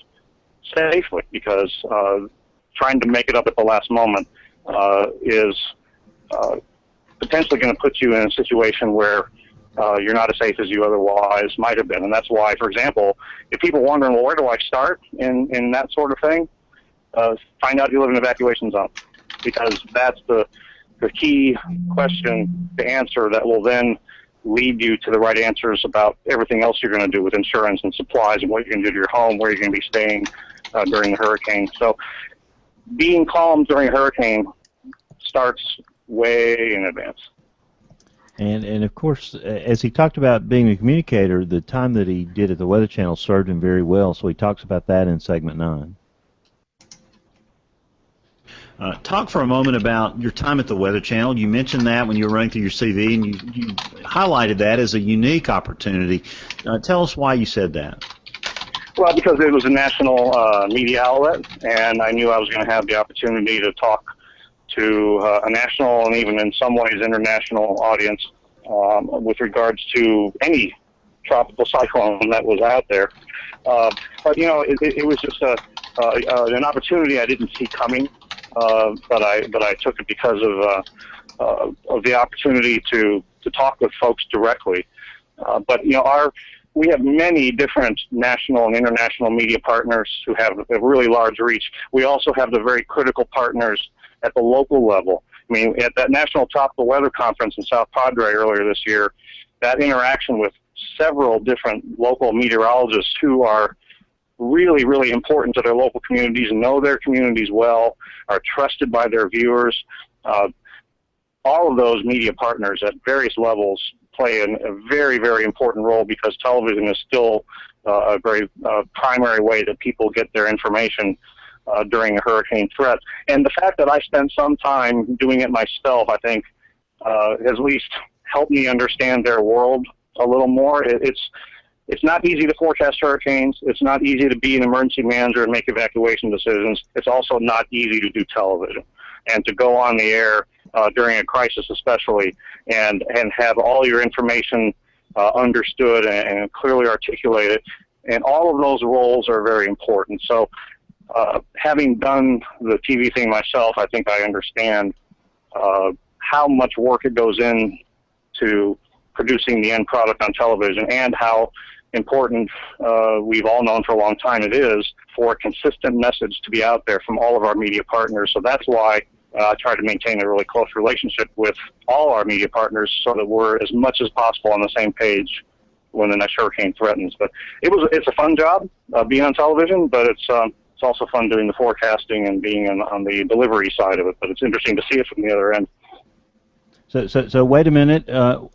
safely, because trying to make it up at the last moment is potentially going to put you in a situation where you're not as safe as you otherwise might have been. And that's why, for example, if people are wondering, well, where do I start in that sort of thing, find out you live in an evacuation zone, because that's the key question to answer that will then lead you to the right answers about everything else you're going to do with insurance and supplies and what you're going to do to your home, where you're going to be staying during the hurricane. So being calm during a hurricane starts way in advance. And of course, as he talked about being a communicator, the time that he did at the Weather Channel served him very well, so he talks about that in segment 9. Talk for a moment about your time at the Weather Channel. You mentioned that when you were running through your CV, and you highlighted that as a unique opportunity. Tell us why you said that. Well, because it was a national media outlet, and I knew I was going to have the opportunity to talk to a national and even in some ways international audience with regards to any tropical cyclone that was out there. But it was just an opportunity I didn't see coming, but I took it because of the opportunity to talk with folks directly. But we have many different national and international media partners who have a really large reach. We also have the very critical partners at the local level. I mean, at that National Tropical Weather Conference in South Padre earlier this year, that interaction with several different local meteorologists who are really, really important to their local communities, know their communities well, are trusted by their viewers. All of those media partners at various levels play a very, very important role, because television is still a very primary way that people get their information during a hurricane threat. And the fact that I spent some time doing it myself, I think, has at least helped me understand their world a little more. It's not easy to forecast hurricanes. It's not easy to be an emergency manager and make evacuation decisions. It's also not easy to do television and to go on the air during a crisis especially and have all your information understood and clearly articulated. And all of those roles are very important. So having done the TV thing myself, I think I understand how much work it goes in to producing the end product on television and how important we've all known for a long time it is for a consistent message to be out there from all of our media partners. So that's why I try to maintain a really close relationship with all our media partners so that we're as much as possible on the same page when the next hurricane threatens. But it's a fun job being on television, but it's also fun doing the forecasting and being on the delivery side of it. But it's interesting to see it from the other end. So wait a minute.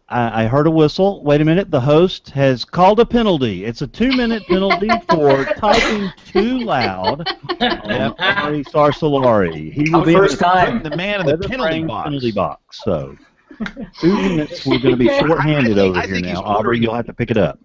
I heard a whistle. Wait a minute. The host has called a penalty. It's a 2-minute penalty for typing too loud. Ari Sarsolari. He will be first time the man in the penalty box. So 2 minutes. We're going to be short-handed over here now. Aubrey, you'll have to pick it up.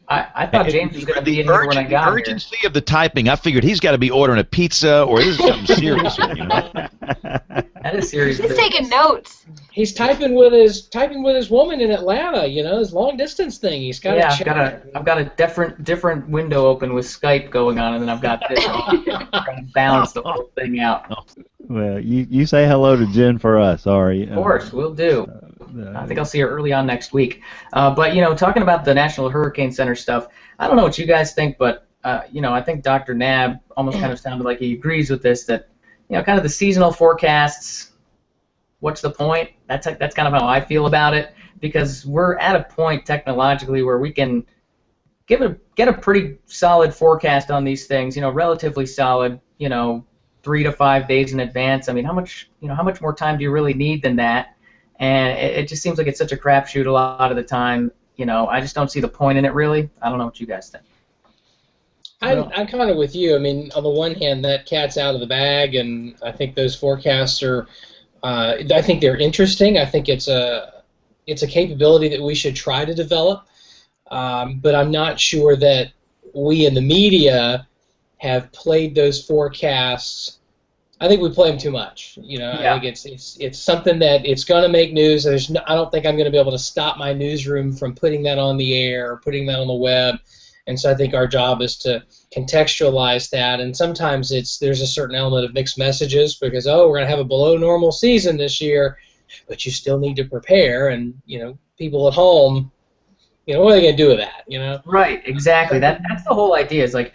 I thought James was going to be in here when I got here. The urgency of the typing, I figured he's got to be ordering a pizza or this is something serious here, you know? That is serious. He's taking notes. He's typing with his woman in Atlanta. You know, his long distance thing. He's got. Yeah, I've got a different window open with Skype going on, and then I've got this trying to balance the whole thing out. Well, you say hello to Jen for us, Ari. Of course, we'll do. I think I'll see her early on next week. But, you know, talking about the National Hurricane Center stuff, I don't know what you guys think, but, you know, I think Dr. Knabb almost kind of sounded like he agrees with this, that, you know, kind of the seasonal forecasts, what's the point? That's kind of how I feel about it, because we're at a point technologically where we can get a pretty solid forecast on these things, you know, relatively solid, you know, 3 to 5 days in advance. I mean, how much more time do you really need than that? And it just seems like it's such a crapshoot a lot of the time. You know, I just don't see the point in it, really. I don't know what you guys think. I'm kind of with you. I mean, on the one hand, that cat's out of the bag, and I think those forecasts are, I think they're interesting. I think it's a capability that we should try to develop, but I'm not sure that we in the media have played those forecasts. I think we play them too much. You know, yeah. I think it's something that it's going to make news. I don't think I'm going to be able to stop my newsroom from putting that on the air or putting that on the web. And so I think our job is to contextualize that. And sometimes there's a certain element of mixed messages because, we're going to have a below normal season this year, but you still need to prepare. And, you know, people at home, you know, what are they going to do with that, you know? Right, exactly. That's the whole idea. Is like,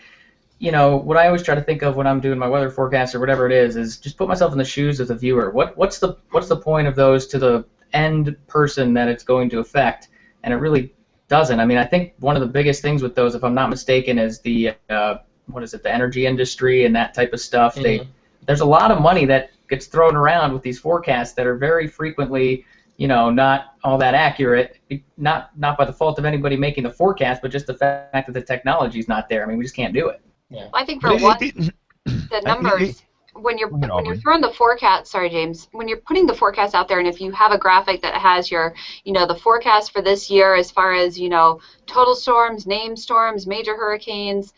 you know, what I always try to think of when I'm doing my weather forecast or whatever it is just put myself in the shoes of the viewer. What's the point of those to the end person that it's going to affect? And it really doesn't. I mean, I think one of the biggest things with those, if I'm not mistaken, is the the energy industry and that type of stuff. Mm-hmm. There's a lot of money that gets thrown around with these forecasts that are very frequently, you know, not all that accurate. Not by the fault of anybody making the forecast, but just the fact that the technology is not there. I mean, we just can't do it. Yeah. I think for one, the numbers, when you're throwing the forecast, sorry James, when you're putting the forecast out there, and if you have a graphic that has your, you know, the forecast for this year as far as, you know, total storms, named storms, major hurricanes,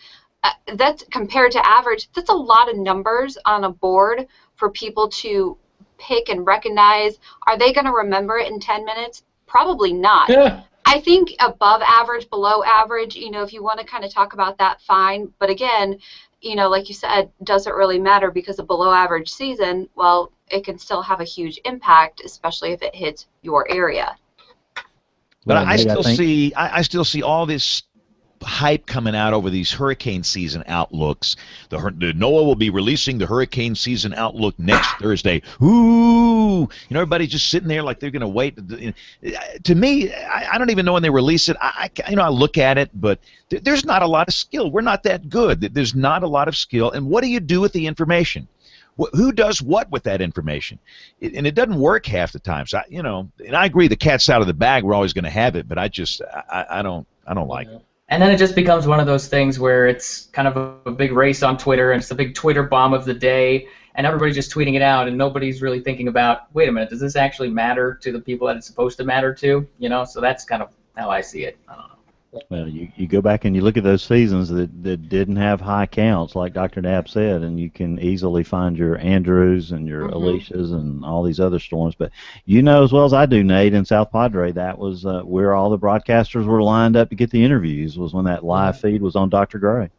that's compared to average, that's a lot of numbers on a board for people to pick and recognize. Are they going to remember it in 10 minutes? Probably not. Yeah. I think above average, below average, you know, if you want to kind of talk about that, fine. But again, you know, like you said, doesn't really matter because a below average season, well, it can still have a huge impact, especially if it hits your area. But I still see all this hype coming out over these hurricane season outlooks. The NOAA will be releasing the hurricane season outlook next Thursday. Ooh, you know, everybody's just sitting there like they're going to wait. To me, I don't even know when they release it. I look at it, but there's not a lot of skill. We're not that good. There's not a lot of skill. And what do you do with the information? Who does what with that information? And it doesn't work half the time. So, you know, and I agree the cat's out of the bag. We're always going to have it, but I don't like it. And then it just becomes one of those things where it's kind of a big race on Twitter, and it's the big Twitter bomb of the day, and everybody's just tweeting it out, and nobody's really thinking about, wait a minute, does this actually matter to the people that it's supposed to matter to? You know, so that's kind of how I see it. I don't know. Well, you go back and you look at those seasons that didn't have high counts, like Dr. Knapp said, and you can easily find your Andrews and your Alicias and all these other storms. But you know as well as I do, Nate, in South Padre, that was where all the broadcasters were lined up to get the interviews, was when that live feed was on Dr. Gray.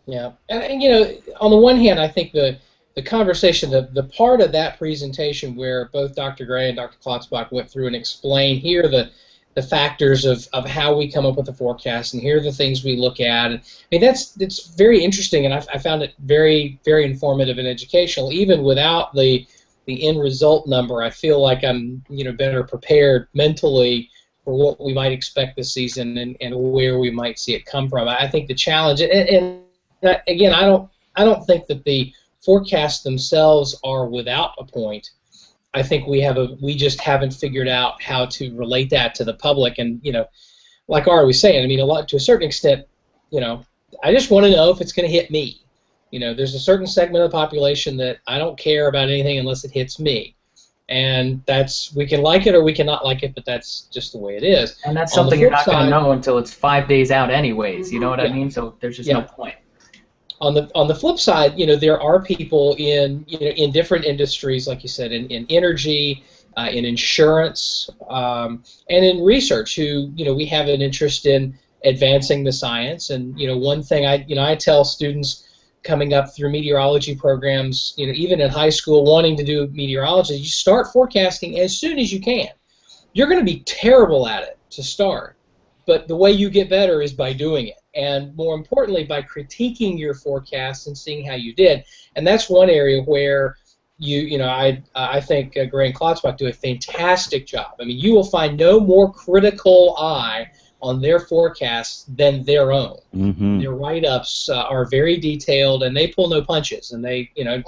Yeah, and you know, on the one hand, I think the conversation, the part of that presentation where both Dr. Gray and Dr. Klotzbach went through and explained here the factors of how we come up with the forecast, and here are the things we look at. And, I mean, it's very interesting, and I found it very, very informative and educational. Even without the end result number, I feel like I'm better prepared mentally for what we might expect this season and where we might see it come from. I think the challenge, and again, I don't think that the forecasts themselves are without a point. I think we just haven't figured out how to relate that to the public. And like Ari was saying, I mean, to a certain extent, I just want to know if it's going to hit me. There's a certain segment of the population that I don't care about anything unless it hits me. And we can like it or we cannot like it, but that's just the way it is. And that's something you're not going to know until it's 5 days out anyways, you know what I mean? So there's just no point. On the flip side, there are people in different industries, like you said, in energy, in insurance, and in research, who we have an interest in advancing the science. And one thing I tell students coming up through meteorology programs, even in high school, wanting to do meteorology, you start forecasting as soon as you can. You're going to be terrible at it to start, but the way you get better is by doing it. And more importantly, by critiquing your forecasts and seeing how you did. And that's one area where I think Gray and Klotzbach do a fantastic job. I mean, you will find no more critical eye on their forecasts than their own. Their write-ups are very detailed, and they pull no punches. And they they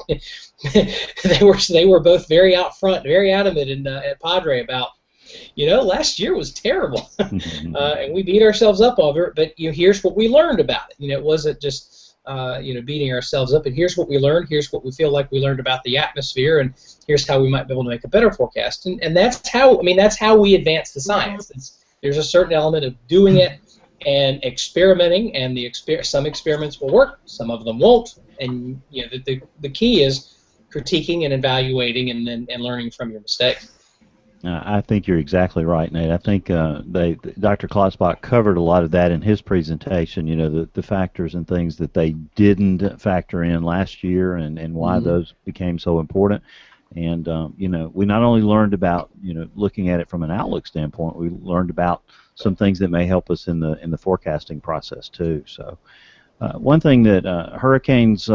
were both very out front, very adamant at Padre about, last year was terrible, and we beat ourselves up over it. But here's what we learned about it. It wasn't just beating ourselves up. And here's what we learned. Here's what we feel like we learned about the atmosphere, and here's how we might be able to make a better forecast. And that's how we advance the science. There's a certain element of doing it and experimenting, and some experiments will work, some of them won't. And the key is critiquing and evaluating, and learning from your mistakes. I think you're exactly right, Nate. I think Dr. Klotzbach covered a lot of that in his presentation, the factors and things that they didn't factor in last year, and why those became so important. And, we not only learned about, looking at it from an outlook standpoint, we learned about some things that may help us in the forecasting process, too. So one thing that hurricanes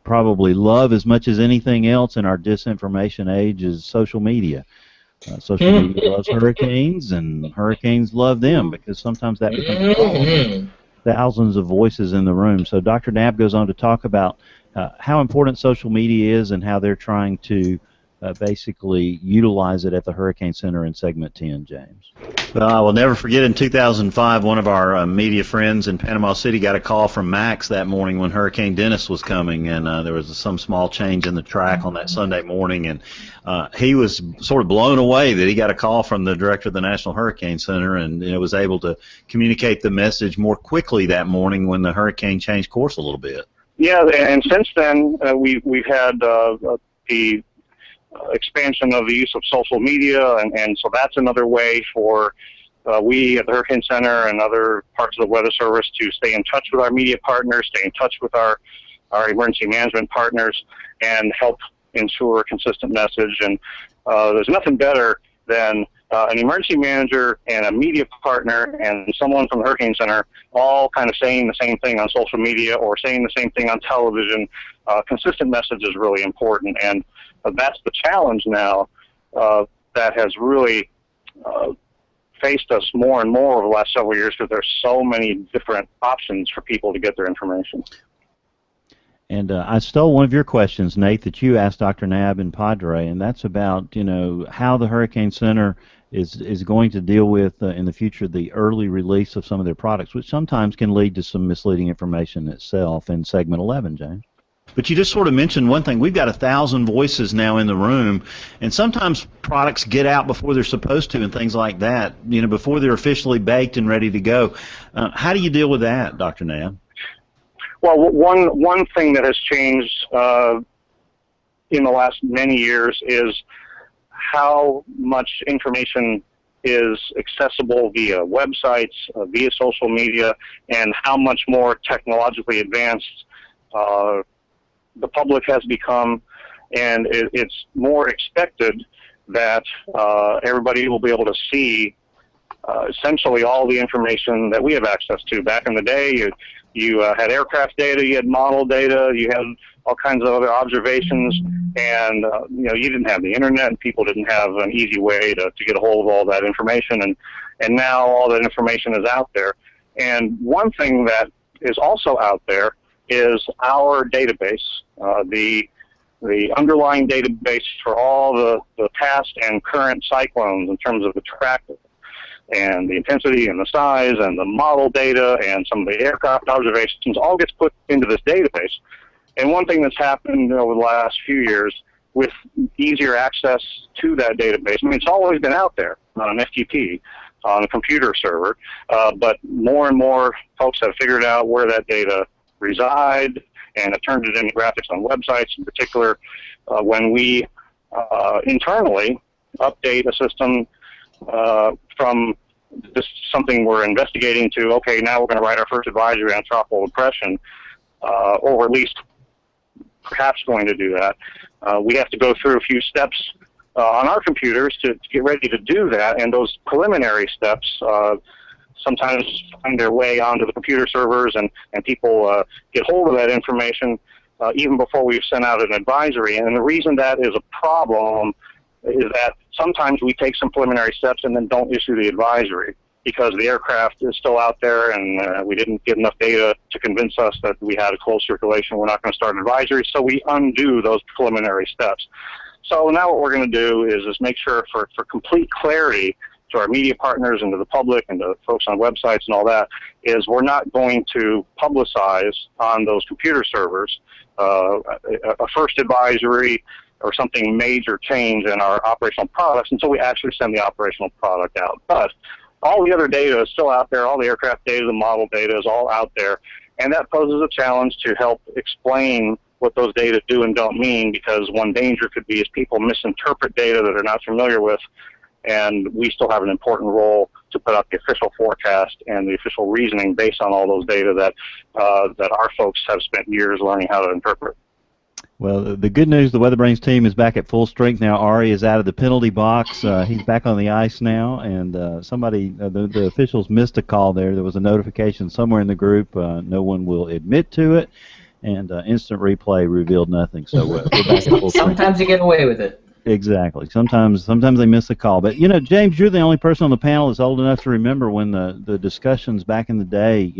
probably love as much as anything else in our disinformation age is social media. Social media loves hurricanes, and hurricanes love them, because sometimes that becomes thousands of voices in the room. So Dr. Knapp goes on to talk about how important social media is and how they're trying to basically utilize it at the Hurricane Center in Segment 10, James. Well, I will never forget, in 2005, one of our media friends in Panama City got a call from Max that morning when Hurricane Dennis was coming, and there was some small change in the track on that Sunday morning, and he was sort of blown away that he got a call from the director of the National Hurricane Center, and was able to communicate the message more quickly that morning when the hurricane changed course a little bit. Yeah, and since then we've had the expansion of the use of social media, and so that's another way for we at the Hurricane Center and other parts of the Weather Service to stay in touch with our media partners, stay in touch with our emergency management partners, and help ensure a consistent message. And there's nothing better than an emergency manager and a media partner and someone from the Hurricane Center all kind of saying the same thing on social media or saying the same thing on television. Consistent message is really important, and that's the challenge now that has really faced us more and more over the last several years, because there's so many different options for people to get their information. And I stole one of your questions, Nate, that you asked Dr. Knapp and Padre, and that's about how the Hurricane Center is going to deal with in the future the early release of some of their products, which sometimes can lead to some misleading information itself in Segment 11, James. But you just sort of mentioned one thing. We've got 1,000 voices now in the room, and sometimes products get out before they're supposed to and things like that, before they're officially baked and ready to go. How do you deal with that, Dr. Knabb? Well, one thing that has changed in the last many years is how much information is accessible via websites, via social media, and how much more technologically advanced the public has become, and it's more expected that everybody will be able to see essentially all the information that we have access to. Back in the day, you had aircraft data, you had model data, you had all kinds of other observations, and you didn't have the internet, and people didn't have an easy way to get a hold of all that information, and now all that information is out there. And one thing that is also out there is our database, the underlying database for all the past and current cyclones in terms of the track and the intensity and the size and the model data and some of the aircraft observations all gets put into this database. And one thing that's happened over the last few years with easier access to that database, it's always been out there on an FTP, on a computer server, but more and more folks have figured out where that data reside and have turned it into graphics on websites. In particular, when we internally update a system from just something we're investigating to, okay, now we're going to write our first advisory on tropical depression, or at least perhaps going to do that. We have to go through a few steps on our computers to get ready to do that, and those preliminary steps sometimes find their way onto the computer servers, and people get hold of that information even before we've sent out an advisory. And the reason that is a problem is that sometimes we take some preliminary steps and then don't issue the advisory because the aircraft is still out there and we didn't get enough data to convince us that we had a closed circulation. We're not going to start an advisory, so we undo those preliminary steps. So now what we're going to do is just make sure for complete clarity to our media partners and to the public and to folks on websites and all that, is we're not going to publicize on those computer servers a first advisory or something major change in our operational products until we actually send the operational product out. But all the other data is still out there. All the aircraft data, the model data is all out there. And that poses a challenge to help explain what those data do and don't mean, because one danger could be is people misinterpret data that they're not familiar with, and we still have an important role to put out the official forecast and the official reasoning based on all those data that our folks have spent years learning how to interpret. Well, the good news, the WeatherBrains team is back at full strength now. Ari is out of the penalty box. He's back on the ice now, and somebody, the officials missed a call there. There was a notification somewhere in the group. No one will admit to it, and instant replay revealed nothing. So we're back at full strength. Sometimes you get away with it. Exactly. Sometimes they miss a call. But, James, you're the only person on the panel that's old enough to remember when the discussions back in the day,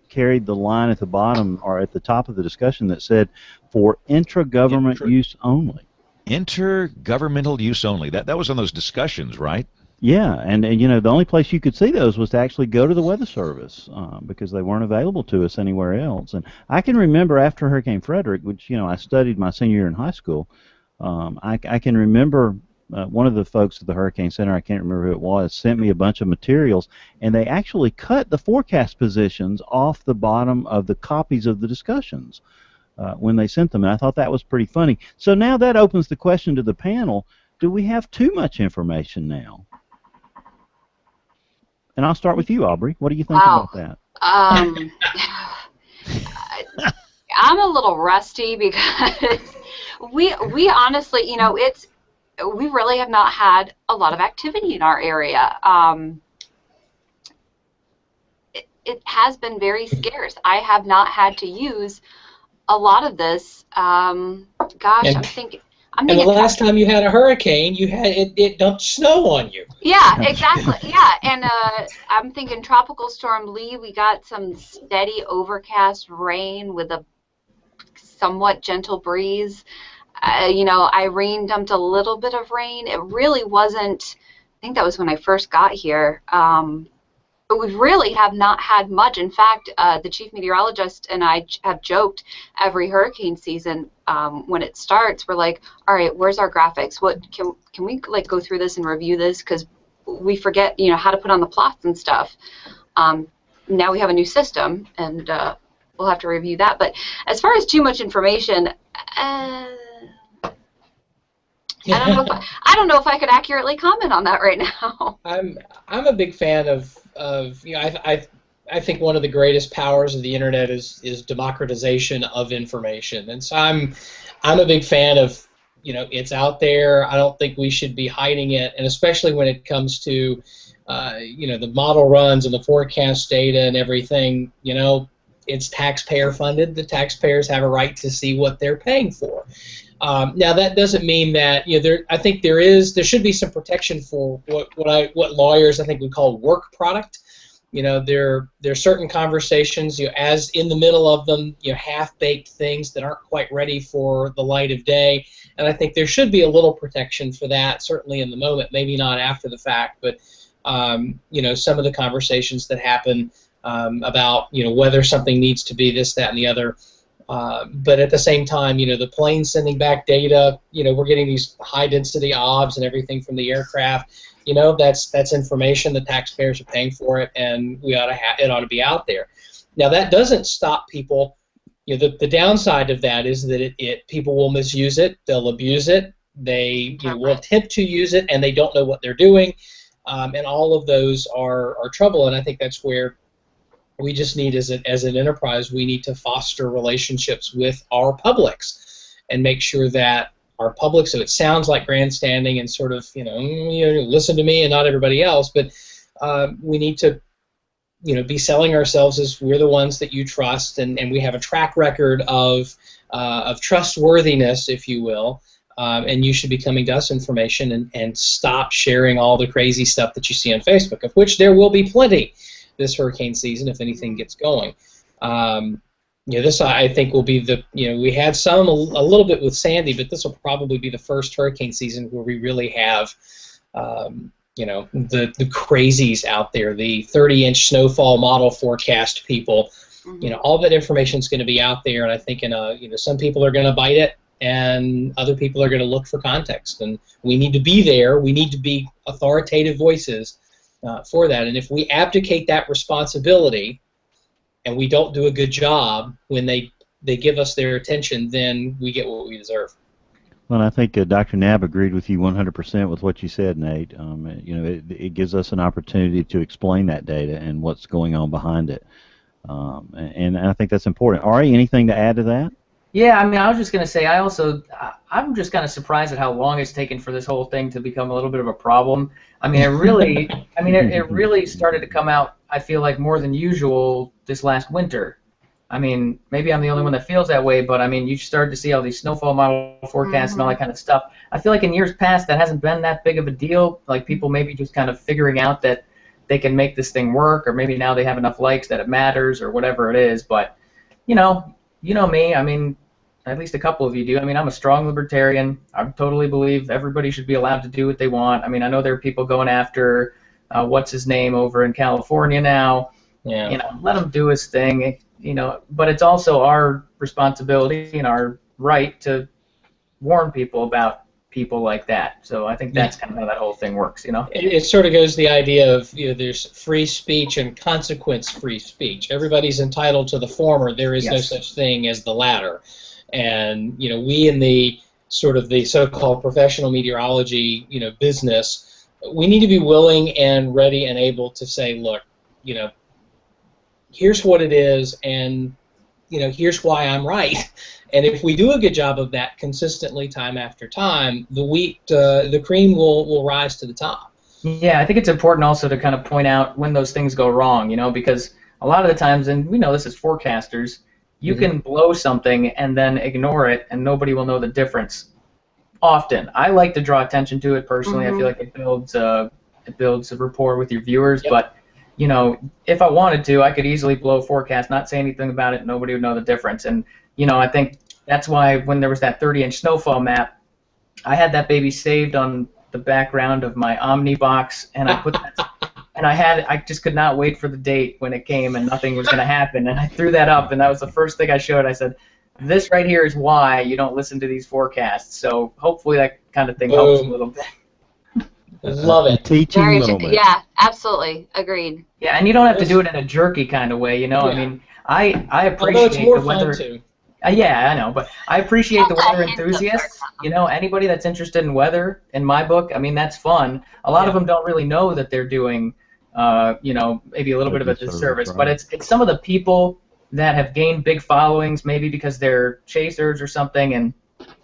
carried the line at the bottom or at the top of the discussion that said, for intra-government use only. Intergovernmental use only. That was on those discussions, right? Yeah, and the only place you could see those was to actually go to the Weather Service because they weren't available to us anywhere else. And I can remember after Hurricane Frederick, which, I studied my senior year in high school, I can remember one of the folks at the Hurricane Center, I can't remember who it was, sent me a bunch of materials, and they actually cut the forecast positions off the bottom of the copies of the discussions when they sent them, and I thought that was pretty funny. So now that opens the question to the panel, do we have too much information now? And I'll start with you, Aubrey. What do you think about that? I'm a little rusty because we honestly, we really have not had a lot of activity in our area. It has been very scarce. I have not had to use a lot of this. I'm thinking. And the last time you had a hurricane, you had it dumped snow on you. Yeah, exactly. Yeah, and I'm thinking Tropical Storm Lee. We got some steady overcast rain with a somewhat gentle breeze. Irene dumped a little bit of rain. It really wasn't. I think that was when I first got here. It but we really have not had much. In fact, the chief meteorologist and I have joked every hurricane season when it starts, we're like, all right, where's our graphics? What can we like go through this and review this, because we forget, you know, how to put on the plots and stuff. Now we have a new system, and we'll have to review that. But as far as too much information, I don't know if I could accurately comment on that right now. I'm a big fan of you know, I think one of the greatest powers of the internet is democratization of information, and so I'm a big fan of, you know, it's out there. I don't think we should be hiding it, and especially when it comes to you know, the model runs and the forecast data and everything. You know, it's taxpayer funded. The taxpayers have a right to see what they're paying for. Now that doesn't mean that, you know, I think there should be some protection for what lawyers I think we call work product. You know, there are certain conversations, you know, as in the middle of them, you know, half-baked things that aren't quite ready for the light of day, and I think there should be a little protection for that, certainly in the moment, maybe not after the fact, but you know, some of the conversations that happen about, you know, whether something needs to be this, that, and the other. But at the same time, you know, the plane sending back data, you know, we're getting these high-density OBS and everything from the aircraft. You know, that's information. The taxpayers are paying for it, and it ought to be out there. Now, that doesn't stop people. You know, the downside of that is that people will misuse it. They'll abuse it. They will attempt to use it, and they don't know what they're doing. And all of those are trouble. And I think that's where we just need, as an enterprise, we need to foster relationships with our publics and make sure that our public, so it sounds like grandstanding and sort of, you know, listen to me and not everybody else, but we need to, you know, be selling ourselves as we're the ones that you trust, and we have a track record of trustworthiness, if you will, and you should be coming to us information and stop sharing all the crazy stuff that you see on Facebook, of which there will be plenty this hurricane season if anything gets going. You know, this I think will be the, you know, we had some a little bit with Sandy, but this will probably be the first hurricane season where we really have, you know, the crazies out there, the 30-inch snowfall model forecast people. You know, all that information is going to be out there, and I think you know, some people are going to bite it, and other people are going to look for context, and we need to be there. We need to be authoritative voices for that, and if we abdicate that responsibility and we don't do a good job when they give us their attention, then we get what we deserve. Well, I think Dr. Knabb agreed with you 100% with what you said, Nate. You know, it gives us an opportunity to explain that data and what's going on behind it, and I think that's important. Ari, anything to add to that? Yeah, I mean, I was just going to say, I'm just kind of surprised at how long it's taken for this whole thing to become a little bit of a problem. I mean, it really started to come out, I feel like, more than usual this last winter. I mean, maybe I'm the only one that feels that way, but I mean, you started to see all these snowfall model forecasts and all that kind of stuff. I feel like in years past that hasn't been that big of a deal. Like, people maybe just kind of figuring out that they can make this thing work, or maybe now they have enough likes that it matters, or whatever it is. But, you know me, I mean, at least a couple of you do. I mean, I'm a strong libertarian. I totally believe everybody should be allowed to do what they want. I mean, I know there are people going after what's his name over in California now. Yeah. You know, let him do his thing. You know, but it's also our responsibility and our right to warn people about people like that. So I think that's kind of how that whole thing works. You know, it sort of goes the idea of, you know, there's free speech and consequence-free speech. Everybody's entitled to the former. There is no such thing as the latter. And, you know, we in the sort of the so-called professional meteorology, you know, business, we need to be willing and ready and able to say, look, you know, here's what it is, and, you know, here's why I'm right. And if we do a good job of that consistently, time after time, the cream will rise to the top. Yeah, I think it's important also to kind of point out when those things go wrong, you know, because a lot of the times, and we know this as forecasters, you can blow something and then ignore it, and nobody will know the difference. Often, I like to draw attention to it personally. I feel like it builds a rapport with your viewers. But, you know, if I wanted to, I could easily blow a forecast, not say anything about it, and nobody would know the difference. And, you know, I think that's why when there was that 30-inch snowfall map, I had that baby saved on the background of my Omnibox, and I put that and I just could not wait for the date when it came and nothing was going to happen, and I threw that up, and that was the first thing I showed. I said, this right here is why you don't listen to these forecasts. So hopefully that kind of thing helps a little bit. Love it. Teaching moment. Yeah, absolutely. Agreed. Yeah, and you don't have to do it in a jerky kind of way, you know. Yeah. I mean, I appreciate Although it's more the weather. fun too. Yeah, I know, but I appreciate the weather enthusiasts. You know, anybody that's interested in weather, in my book, I mean, that's fun. A lot of them don't really know that they're doing, you know, maybe a little bit of a disservice. Right. But it's some of the people that have gained big followings, maybe because they're chasers or something, and,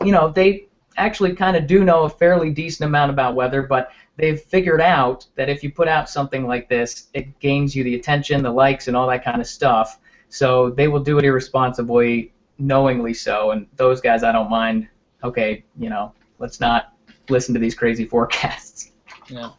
you know, they actually kind of do know a fairly decent amount about weather, but they've figured out that if you put out something like this, it gains you the attention, the likes, and all that kind of stuff. So they will do it irresponsibly, knowingly so, and those guys I don't mind. Okay, you know, let's not listen to these crazy forecasts. Yeah.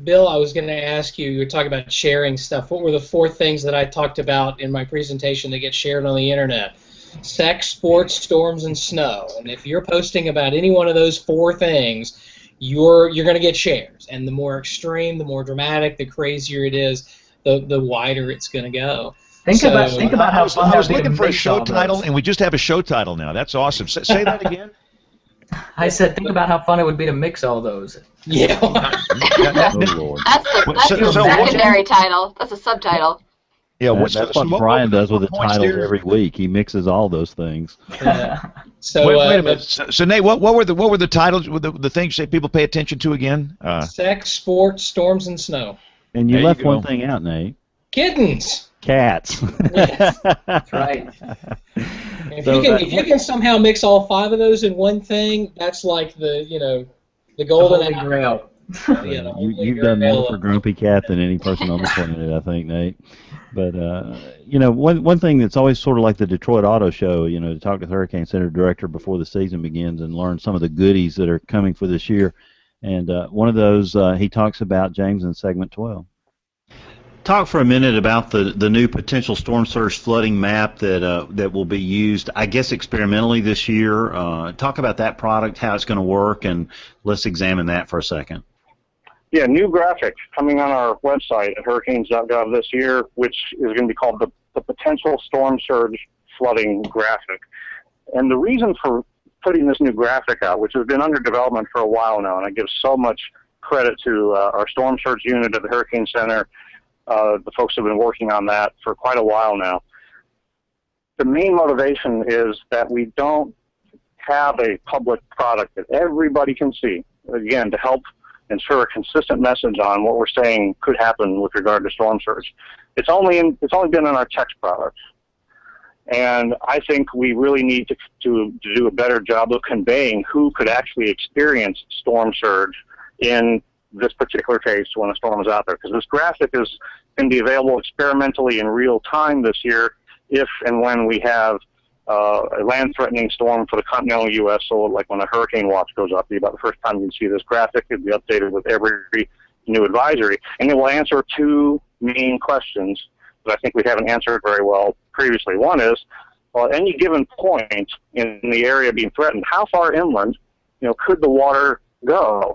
Bill, I was going to ask you, you were talking about sharing stuff. What were the 4 things that I talked about in my presentation that get shared on the internet? Sex, sports, storms, and snow. And if you're posting about any one of those 4 things, you're going to get shares. And the more extreme, the more dramatic, the crazier it is, the wider it's going to go. Think about how fun I was that would be looking to for a mix show all title, those. and we just have a show title now. That's awesome. Say that again. I said, think about how fun it would be to mix all those. Yeah. Oh, Lord. That's So- the so what- secondary title. That's a subtitle. Yeah, That's what Brian does with the points titles there? every week. He mixes all those things. So Wait a minute. So Nate, what were the titles? The things that people pay attention to again? sex, sports, storms, and snow. And you There you left one go. thing out, Nate. Kittens. Cats. Yes. That's right. If you can somehow mix all 5 of those in one thing, that's like the The golden Holy hour. Grail. Yeah, the You've holy done more grail. for Grumpy Cat than any person on the planet, I think, Nate. But you know, one thing that's always sort of like the Detroit Auto Show, you know, to talk to the Hurricane Center director before the season begins and learn some of the goodies that are coming for this year. And one of those he talks about, James, in segment 12. Talk for a minute about the new potential storm surge flooding map that will be used, I guess, experimentally this year. Talk about that product, how it's going to work, and let's examine that for a second. Yeah, new graphic coming on our website at hurricanes.gov this year, which is going to be called the Potential Storm Surge Flooding Graphic. And the reason for putting this new graphic out, which has been under development for a while now, and I give so much credit to our Storm Surge unit at the Hurricane Center, the folks have been working on that for quite a while now. The main motivation is that we don't have a public product that everybody can see, again, to help ensure a consistent message on what we're saying could happen with regard to storm surge. It's only been in our text product. And I think we really need to do a better job of conveying who could actually experience storm surge in this particular case when a storm is out there. Because this graphic is going to be available experimentally in real time this year if and when we have a land-threatening storm for the continental U.S. So like when a hurricane watch goes up, it'll be about the first time you can see this graphic. It'll be updated with every new advisory. And it will answer 2 main questions that I think we haven't answered very well previously. One is, well, at any given point in the area being threatened, how far inland, could the water go?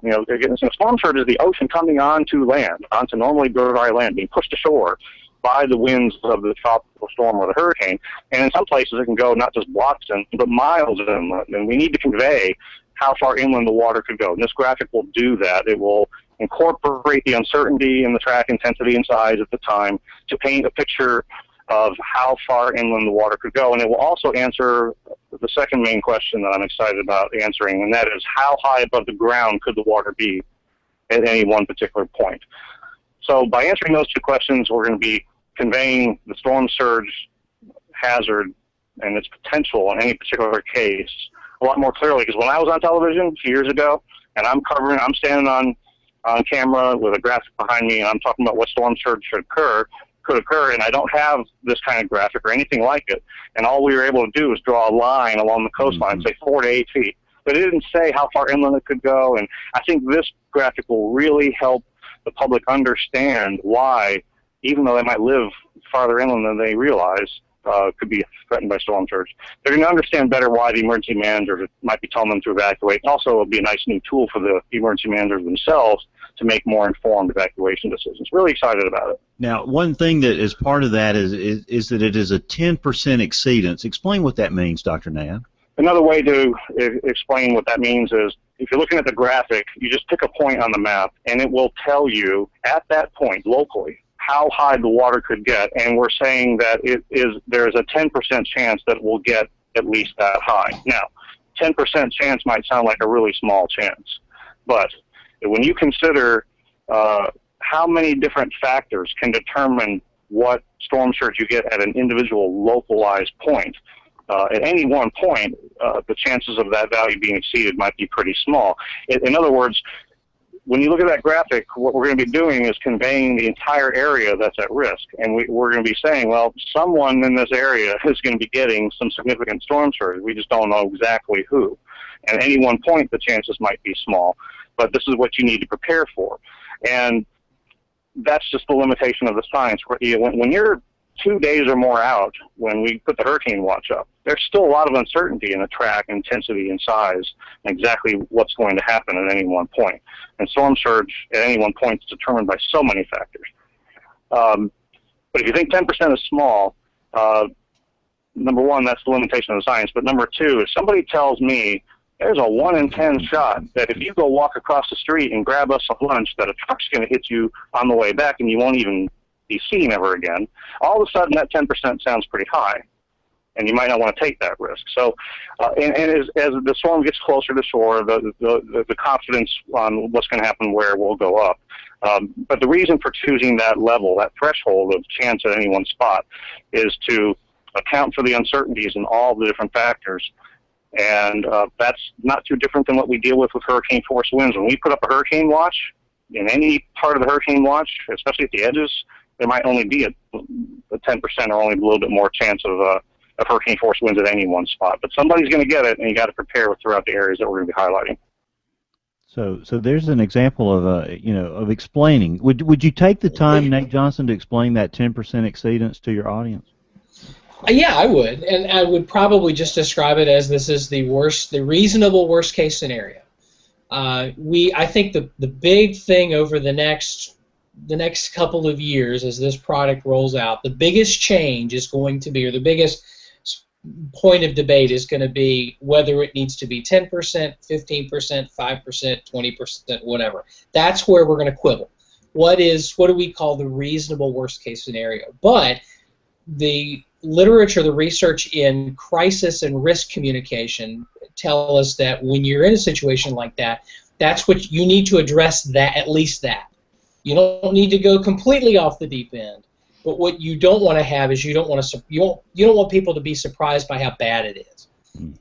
Storm surge is the ocean coming onto land, onto normally dry land, being pushed ashore by the winds of the tropical storm or the hurricane. And in some places it can go not just blocks in, but miles inland. And we need to convey how far inland the water could go. And this graphic will do that. It will incorporate the uncertainty in the track intensity and size at the time to paint a picture of how far inland the water could go. And it will also answer the second main question that I'm excited about answering, and that is how high above the ground could the water be at any one particular point. So by answering those 2 questions, we're going to be conveying the storm surge hazard and its potential in any particular case a lot more clearly. Because when I was on television a few years ago, and I'm standing on camera with a graphic behind me, and I'm talking about what storm surge could occur, and I don't have this kind of graphic or anything like it. And all we were able to do is draw a line along the coastline, say 4 to 8 feet. But it didn't say how far inland it could go. And I think this graphic will really help the public understand why, even though they might live farther inland than they realize, could be threatened by storm surge. They're going to understand better why the emergency managers might be telling them to evacuate. Also, it'll be a nice new tool for the emergency managers themselves to make more informed evacuation decisions. Really excited about it. Now, one thing that is part of that is that it is a 10% exceedance. Explain what that means, Dr. Nab. Another way to explain what that means is if you're looking at the graphic, you just pick a point on the map, and it will tell you at that point locally how high the water could get, and we're saying that there's a 10% chance that it will get at least that high. Now, 10% chance might sound like a really small chance, but when you consider how many different factors can determine what storm surge you get at an individual localized point, at any one point, the chances of that value being exceeded might be pretty small. In other words, when you look at that graphic, what we're going to be doing is conveying the entire area that's at risk. And we're going to be saying, well, someone in this area is going to be getting some significant storm surge. We just don't know exactly who. And at any one point, the chances might be small. But this is what you need to prepare for. And that's just the limitation of the science. When you're 2 days or more out, when we put the hurricane watch up, there's still a lot of uncertainty in the track, intensity, and size, and exactly what's going to happen at any one point. And storm surge at any one point is determined by so many factors. But if you think 10% is small, number one, that's the limitation of the science. But number two, if somebody tells me there's a 1 in 10 shot that if you go walk across the street and grab us some lunch, that a truck's going to hit you on the way back and you won't even be seen ever again, all of a sudden that 10% sounds pretty high, and you might not want to take that risk. So, and as the storm gets closer to shore, the confidence on what's going to happen where will go up. But the reason for choosing that level, that threshold of chance at any one spot, is to account for the uncertainties in all the different factors. And that's not too different than what we deal with hurricane force winds. When we put up a hurricane watch, in any part of the hurricane watch, especially at the edges, there might only be a 10% or only a little bit more chance of hurricane force winds at any one spot. But somebody's going to get it, and you got to prepare throughout the areas that we're going to be highlighting. So there's an example of of explaining. Would you take the time, Nate Johnson, to explain that 10% exceedance to your audience? Yeah, I would, and I would probably just describe it as this is the reasonable worst case scenario. I think the big thing over the next couple of years as this product rolls out, the biggest change is going to be, or the biggest point of debate is going to be whether it needs to be 10%, 15%, 5%, 20%, whatever. That's where we're going to quibble. What do we call the reasonable worst case scenario? But the literature, the research in crisis and risk communication tell us that when you're in a situation like that, that's what you need to address, that at least that. You don't need to go completely off the deep end, but what you don't want to have is you don't want people to be surprised by how bad it is.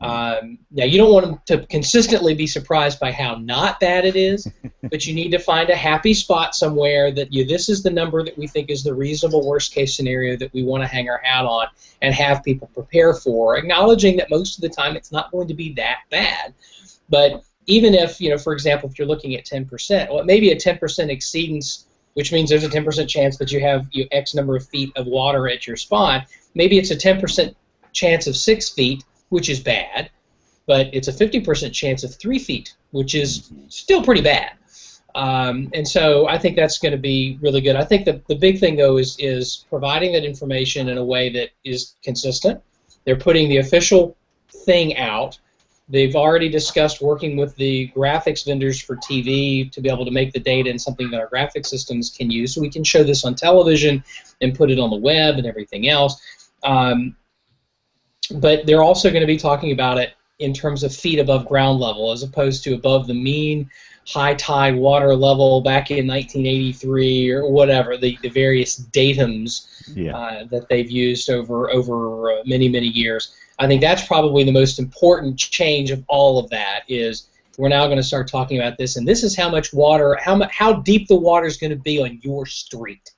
Now you don't want them to consistently be surprised by how not bad it is, but you need to find a happy spot somewhere that this is the number that we think is the reasonable worst case scenario that we want to hang our hat on and have people prepare for, acknowledging that most of the time it's not going to be that bad, but even if, for example, if you're looking at 10%, well, it may be a 10% exceedance, which means there's a 10% chance that you have X number of feet of water at your spot. Maybe it's a 10% chance of 6 feet, which is bad, but it's a 50% chance of 3 feet, which is still pretty bad. And so I think that's going to be really good. I think the big thing, though, is providing that information in a way that is consistent. They're putting the official thing out. They've already discussed working with the graphics vendors for TV to be able to make the data into something that our graphic systems can use, so we can show this on television and put it on the web and everything else. But they're also going to be talking about it in terms of feet above ground level, as opposed to above the mean high tide water level back in 1983 or whatever, the various datums that they've used over many, many years. I think that's probably the most important change of all of that, is we're now going to start talking about this, and this is how much water, how deep the water is going to be on your street.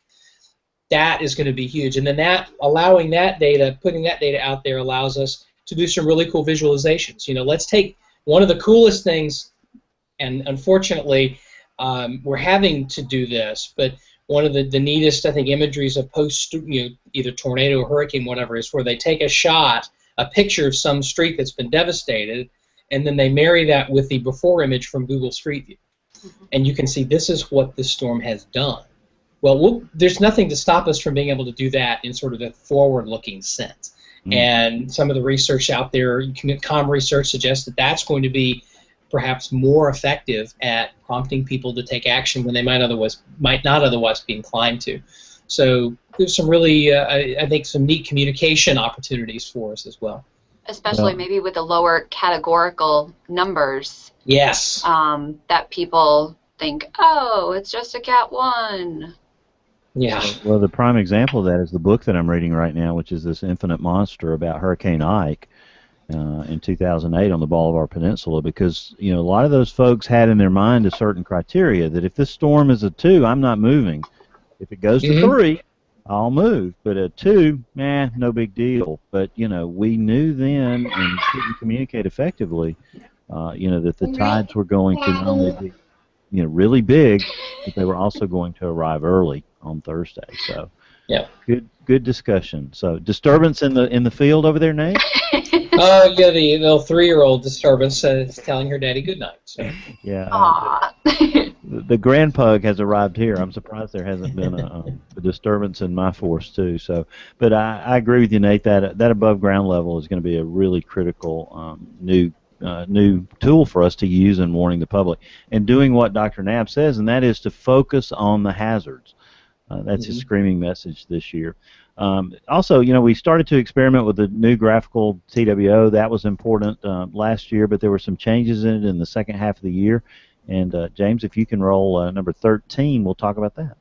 That is going to be huge, and then allowing that data, putting that data out there, allows us to do some really cool visualizations. Let's take one of the coolest things, and unfortunately we're having to do this, but one of the neatest, I think, imageries of either tornado or hurricane, whatever, is where they take a picture of some street that's been devastated, and then they marry that with the before image from Google Street View. And you can see this is what this storm has done. Well, there's nothing to stop us from being able to do that in sort of a forward-looking sense. And some of the research out there, com research, suggests that that's going to be perhaps more effective at prompting people to take action when they might not otherwise be inclined to. So there's some really, I think, some neat communication opportunities for us as well. Especially maybe with the lower categorical numbers. Yes. That people think, oh, it's just a Cat 1. Yeah. Well, the prime example of that is the book that I'm reading right now, which is this Infinite Monster about Hurricane Ike in 2008 on the Bolivar Peninsula, because a lot of those folks had in their mind a certain criteria that if this storm is a 2, I'm not moving. If it goes to 3, I'll move. But at 2, no big deal. But we knew then and couldn't communicate effectively, that the tides were going to not only be really big, but they were also going to arrive early on Thursday. So yeah, good discussion. So disturbance in the field over there, Nate? Oh yeah, the little 3-year-old disturbance is telling her daddy good night. So. Yeah. The grandpug has arrived here. I'm surprised there hasn't been a disturbance in my force too. So, but I agree with you, Nate. That above ground level is going to be a really critical new tool for us to use in warning the public and doing what Dr. Knapp says, and that is to focus on the hazards. That's his screaming message this year. Also, we started to experiment with the new graphical TWO. That was important last year, but there were some changes in it in the second half of the year. And James, if you can roll number 13, we'll talk about that.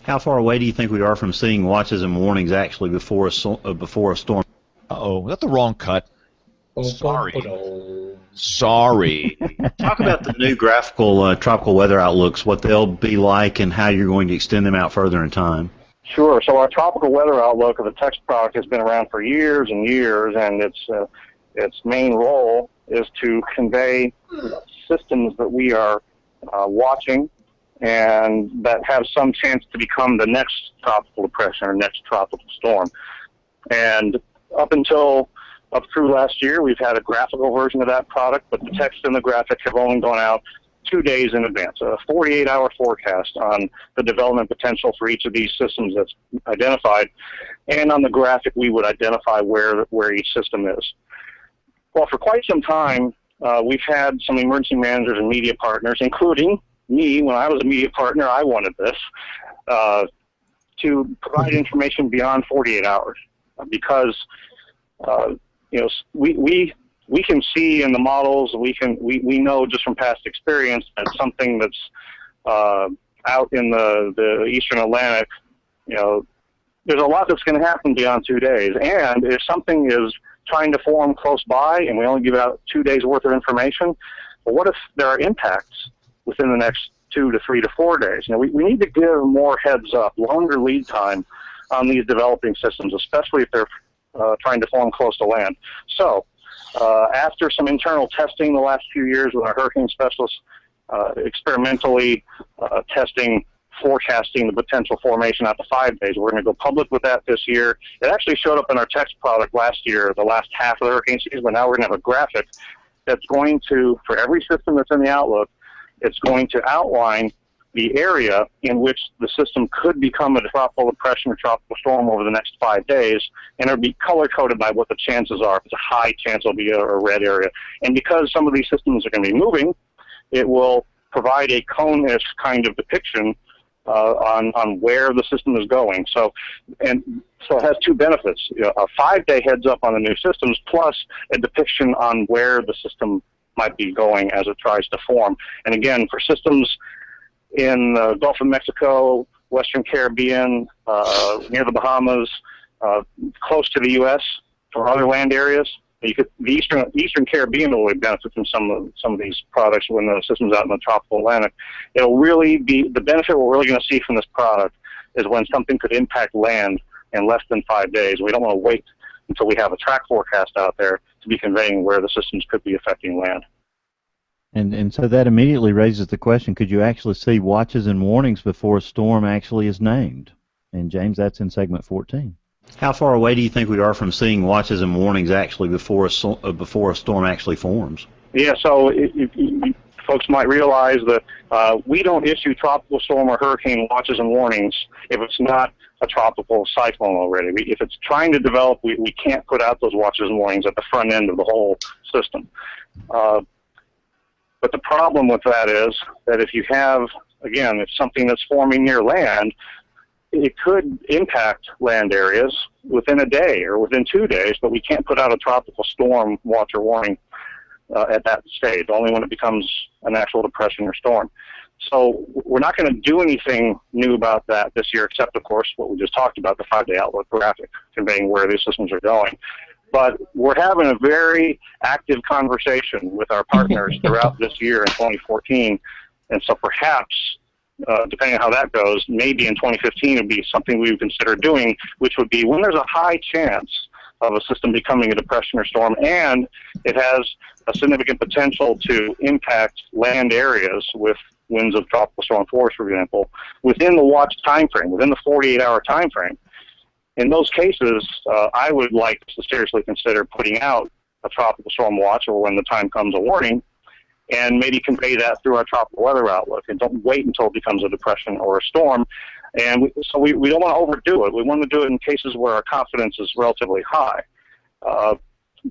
How far away do you think we are from seeing watches and warnings actually before a storm? Uh-oh, that's the wrong cut. Sorry. Talk about the new graphical tropical weather outlooks, what they'll be like, and how you're going to extend them out further in time. Sure. So our tropical weather outlook of the text product has been around for years and years, and its main role is to convey systems that we are watching and that have some chance to become the next tropical depression or next tropical storm. And up through last year, we've had a graphical version of that product, but the text and the graphic have only gone out 2 days in advance, a 48-hour forecast on the development potential for each of these systems that's identified, and on the graphic we would identify where each system is. Well, for quite some time, we've had some emergency managers and media partners, including me. When I was a media partner, I wanted this, to provide information beyond 48 hours, because we can see in the models, we know just from past experience that something that's out in the eastern Atlantic, there's a lot that's going to happen beyond 2 days. And if something is trying to form close by and we only give out 2 days worth of information, well, what if there are impacts within the next 2 to 3 to 4 days? We need to give more heads up, longer lead time on these developing systems, especially if they're trying to form close to land. So after some internal testing the last few years with our hurricane specialists, experimentally forecasting the potential formation out to 5 days. We're going to go public with that this year. It actually showed up in our text product last year, the last half of the hurricane season, but now we're going to have a graphic that's going to, for every system that's in the outlook, it's going to outline the area in which the system could become a tropical depression or tropical storm over the next 5 days, and it'll be color-coded by what the chances are. If it's a high chance, it'll be a red area. And because some of these systems are going to be moving, it will provide a cone-ish kind of depiction on where the system is going. So it has two benefits: a 5-day heads up on the new systems, plus a depiction on where the system might be going as it tries to form. And again, for systems in the Gulf of Mexico, Western Caribbean, near the Bahamas, close to the U.S., or other land areas, the Eastern Caribbean will benefit from some of these products when the system's out in the tropical Atlantic. It'll really be the benefit we're really going to see from this product is when something could impact land in less than 5 days. We don't want to wait until we have a track forecast out there to be conveying where the systems could be affecting land. And so that immediately raises the question, could you actually see watches and warnings before a storm actually is named? And James, that's in segment 14. How far away do you think we are from seeing watches and warnings actually before a storm actually forms? Yeah, so folks might realize that we don't issue tropical storm or hurricane watches and warnings if it's not a tropical cyclone already. If it's trying to develop, we can't put out those watches and warnings at the front end of the whole system. But the problem with that is that if you have, again, if something that's forming near land, it could impact land areas within a day or within 2 days, but we can't put out a tropical storm watch or warning at that stage, only when it becomes an actual depression or storm. So we're not going to do anything new about that this year, except, of course, what we just talked about, the 5-day outlook graphic conveying where these systems are going. But we're having a very active conversation with our partners throughout this year in 2014, and so perhaps, depending on how that goes, maybe in 2015 it would be something we would consider doing, which would be when there's a high chance of a system becoming a depression or storm, and it has a significant potential to impact land areas with winds of tropical storm force, for example, within the watch time frame, within the 48-hour time frame. In those cases, I would like to seriously consider putting out a tropical storm watch, or when the time comes, a warning, and maybe convey that through our tropical weather outlook, and don't wait until it becomes a depression or a storm. And we don't want to overdo it. We want to do it in cases where our confidence is relatively high.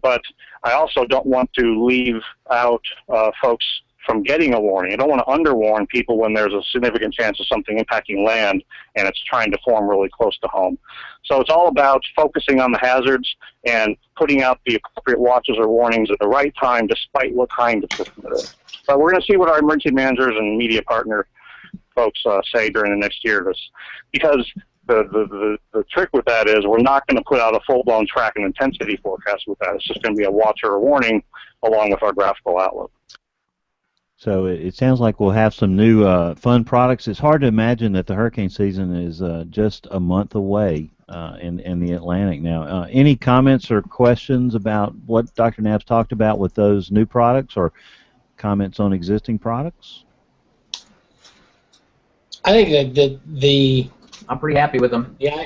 But I also don't want to leave out folks from getting a warning. I don't want to underwarn people when there's a significant chance of something impacting land and it's trying to form really close to home. So it's all about focusing on the hazards and putting out the appropriate watches or warnings at the right time, despite what kind of system it is. So we're going to see what our emergency managers and media partner folks say during the next year, because the trick with that is we're not going to put out a full-blown track and intensity forecast with that. It's just going to be a watch or a warning along with our graphical outlook. So it sounds like we'll have some new fun products. It's hard to imagine that the hurricane season is just a month away in the Atlantic now. Any comments or questions about what Dr. Knapp's talked about with those new products, or comments on existing products? I think that I'm pretty happy with them. Yeah,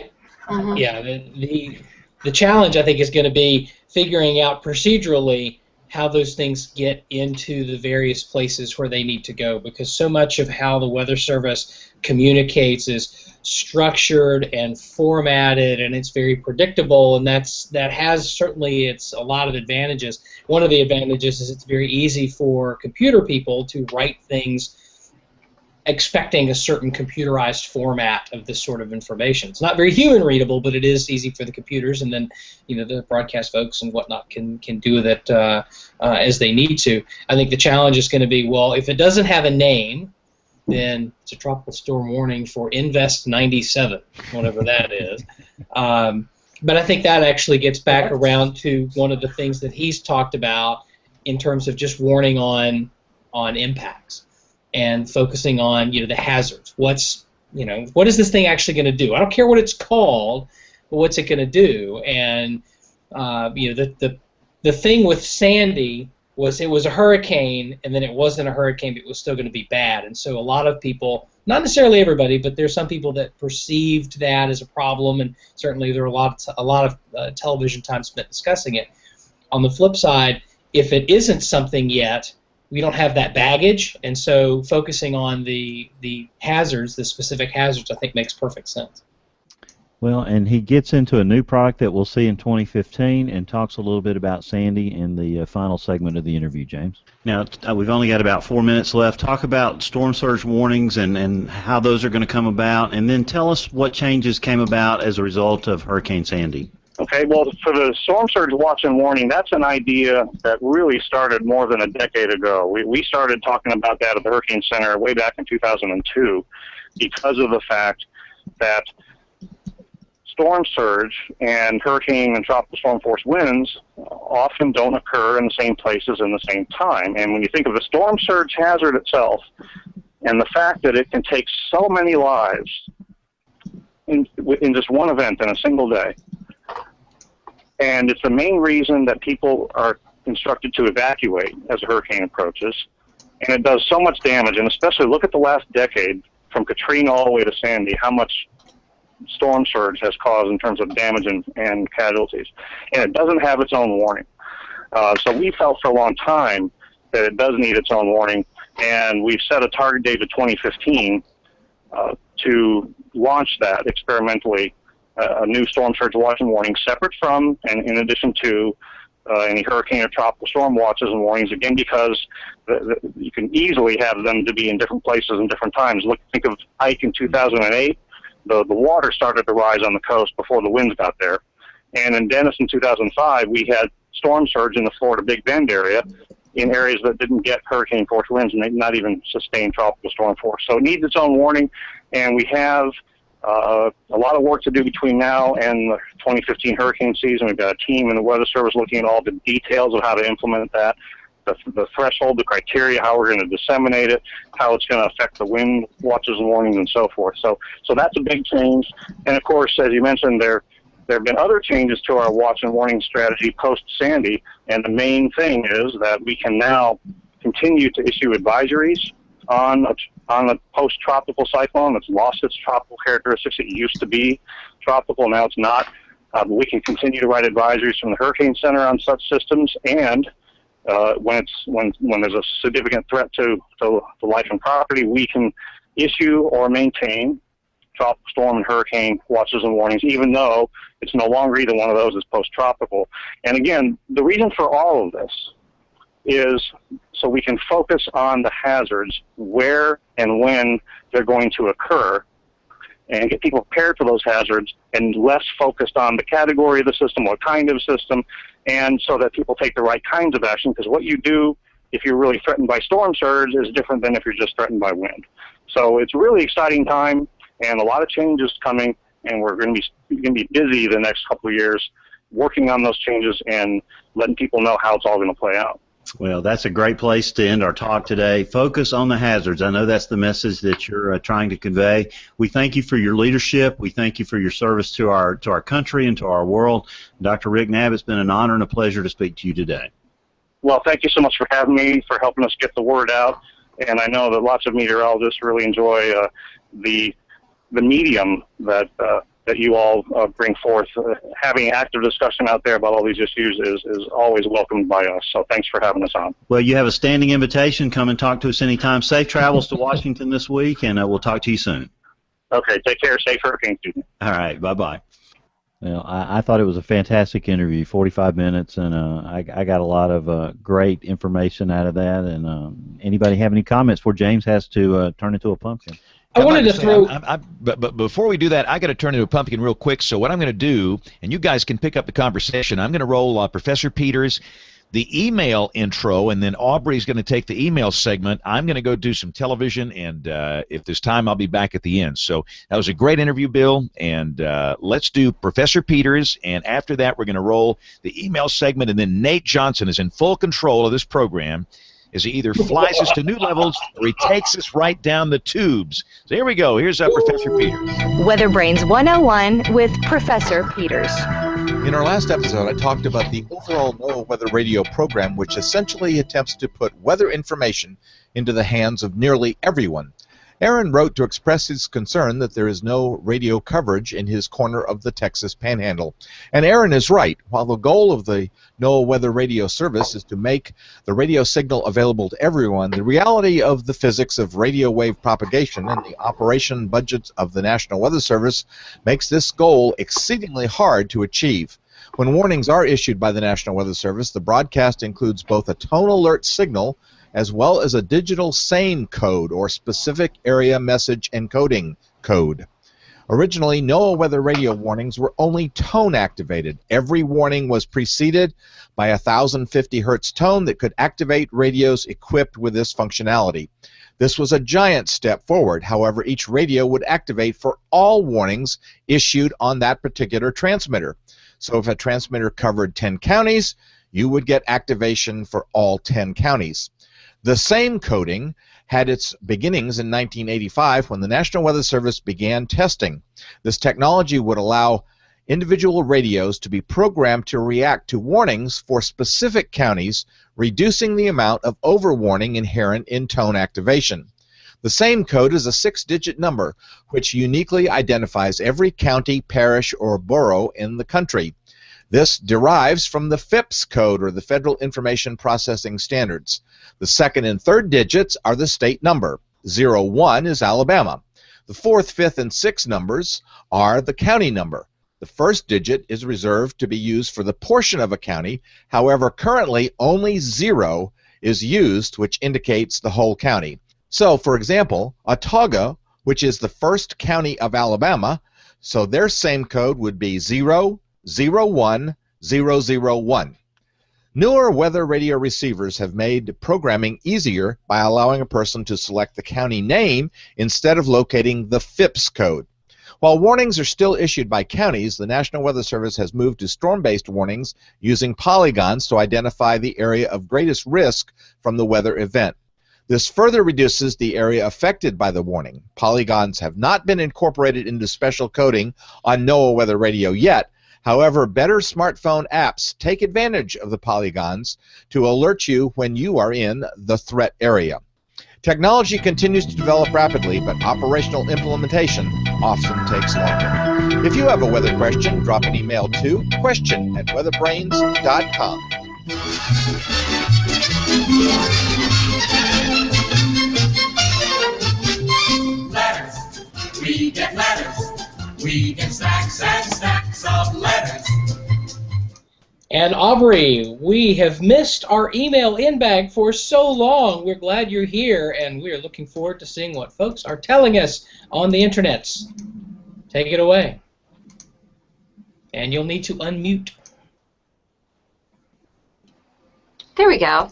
the challenge, I think, is going to be figuring out procedurally how those things get into the various places where they need to go, because so much of how the Weather Service communicates is structured and formatted, and it's very predictable, and that has certainly a lot of advantages. One of the advantages is it's very easy for computer people to write things expecting a certain computerized format of this sort of information. It's not very human readable, but it is easy for the computers, and then the broadcast folks and whatnot can do that as they need to. I think the challenge is going to be, well, if it doesn't have a name, then it's a tropical storm warning for Invest 97, whatever that is. But I think that actually gets back around to one of the things that he's talked about in terms of just warning on impacts and focusing on the hazards. What is this thing actually going to do? I don't care what it's called, but what's it going to do? And the thing with Sandy was it was a hurricane, and then it wasn't a hurricane, but it was still going to be bad. And so a lot of people, not necessarily everybody, but there's some people that perceived that as a problem, and certainly there were a lot of television time spent discussing it. On the flip side, if it isn't something yet, we don't have that baggage, and so focusing on the hazards, the specific hazards, I think makes perfect sense. Well, and he gets into a new product that we'll see in 2015 and talks a little bit about Sandy in the final segment of the interview, James. Now, we've only got about 4 minutes left. Talk about storm surge warnings and how those are going to come about, and then tell us what changes came about as a result of Hurricane Sandy. Okay, well, for the storm surge watch and warning, that's an idea that really started more than a decade ago. We started talking about that at the Hurricane Center way back in 2002 because of the fact that storm surge and hurricane and tropical storm force winds often don't occur in the same places in the same time. And when you think of the storm surge hazard itself and the fact that it can take so many lives in just one event in a single day, and it's the main reason that people are instructed to evacuate as a hurricane approaches. and it does so much damage. And especially look at the last decade, from Katrina all the way to Sandy, how much storm surge has caused in terms of damage and casualties. And it doesn't have its own warning. So we felt for a long time that it does need its own warning, and we've set a target date of 2015 to launch that experimentally, a new storm surge watch and warning, separate from and in addition to any hurricane or tropical storm watches and warnings, again, because you can easily have them to be in different places and different times. Think of Ike in 2008. The water started to rise on the coast before the winds got there. And in Dennis in 2005, we had storm surge in the Florida Big Bend area, in areas that didn't get hurricane force winds and not even sustained tropical storm force. So it needs its own warning, and we have a lot of work to do between now and the 2015 hurricane season. We've got a team in the Weather Service looking at all the details of how to implement that, the threshold, the criteria, how we're going to disseminate it, how it's going to affect the wind watches and warnings, and so forth. So that's a big change. And of course, as you mentioned, there have been other changes to our watch and warning strategy post-Sandy, and the main thing is that we can now continue to issue advisories on a post-tropical cyclone that's lost its tropical characteristics. It used to be tropical, now it's not. But we can continue to write advisories from the Hurricane Center on such systems, and when there's a significant threat to life and property, we can issue or maintain tropical storm and hurricane watches and warnings, even though it's no longer either one of those is post-tropical. And again, the reason for all of this is so we can focus on the hazards, where and when they're going to occur, and get people prepared for those hazards, and less focused on the category of the system, what kind of system, and so that people take the right kinds of action, because what you do if you're really threatened by storm surge is different than if you're just threatened by wind. So it's a really exciting time, and a lot of changes coming, and we're going to be busy the next couple of years working on those changes and letting people know how it's all going to play out. Well, that's a great place to end our talk today. Focus on the hazards. I know that's the message that you're trying to convey. We thank you for your leadership. We thank you for your service to our country and to our world. Dr. Rick Knabb, it's been an honor and a pleasure to speak to you today. Well, thank you so much for having me, for helping us get the word out. And I know that lots of meteorologists really enjoy the medium that you all bring forth. Having active discussion out there about all these issues is always welcomed by us. So thanks for having us on. Well, you have a standing invitation. Come and talk to us anytime. Safe travels to Washington this week, and we'll talk to you soon. Okay, take care. Safe hurricane season. All right, bye-bye. Well, I thought it was a fantastic interview, 45 minutes, and I got a lot of great information out of that. And anybody have any comments before James has to turn into a pumpkin? I wanted to throw. But before we do that, I got to turn into a pumpkin real quick. So what I'm going to do, and you guys can pick up the conversation, I'm going to roll Professor Peters, the email intro, and then Aubrey's going to take the email segment. I'm going to go do some television, and if there's time, I'll be back at the end. So that was a great interview, Bill, and let's do Professor Peters, and after that, we're going to roll the email segment, and then Nate Johnson is in full control of this program, as he either flies us to new levels or he takes us right down the tubes. So here we go. Here's Professor Peters. Weather Brains 101 with Professor Peters. In our last episode, I talked about the overall NOAA Weather Radio program, which essentially attempts to put weather information into the hands of nearly everyone. Aaron wrote to express his concern that there is no radio coverage in his corner of the Texas Panhandle. And Aaron is right. While the goal of the NOAA Weather Radio service is to make the radio signal available to everyone, the reality of the physics of radio wave propagation and the operation budgets of the National Weather Service makes this goal exceedingly hard to achieve. When warnings are issued by the National Weather Service, the broadcast includes both a tone alert signal as well as a digital SANE code, or specific area message encoding code. Originally, NOAA weather radio warnings were only tone activated. Every warning was preceded by a 1050 hertz tone that could activate radios equipped with this functionality. This was a giant step forward. However, each radio would activate for all warnings issued on that particular transmitter. So if a transmitter covered 10 counties, you would get activation for all 10 counties. The same coding had its beginnings in 1985 when the National Weather Service began testing. This technology would allow individual radios to be programmed to react to warnings for specific counties, reducing the amount of overwarning inherent in tone activation. The same code is a 6-digit number, which uniquely identifies every county, parish, or borough in the country. This derives from the FIPS code, or the Federal Information Processing Standards. The second and third digits are the state number. 01 is Alabama. The fourth, fifth, and sixth numbers are the county number. The first digit is reserved to be used for the portion of a county. However, currently only 0 is used, which indicates the whole county. So, for example, Autauga, which is the first county of Alabama, so their same code would be 001-001. Newer weather radio receivers have made programming easier by allowing a person to select the county name instead of locating the FIPS code. While warnings are still issued by counties, the National Weather Service has moved to storm-based warnings using polygons to identify the area of greatest risk from the weather event. This further reduces the area affected by the warning. Polygons have not been incorporated into special coding on NOAA Weather Radio yet. However, better smartphone apps take advantage of the polygons to alert you when you are in the threat area. Technology continues to develop rapidly, but operational implementation often takes longer. If you have a weather question, drop an email to question@weatherbrains.com. Letters. We get letters. We get stacks and stacks of letters. And Aubrey, we have missed our email inbag for so long. We're glad you're here, and we're looking forward to seeing what folks are telling us on the internets. Take it away. And you'll need to unmute. There we go.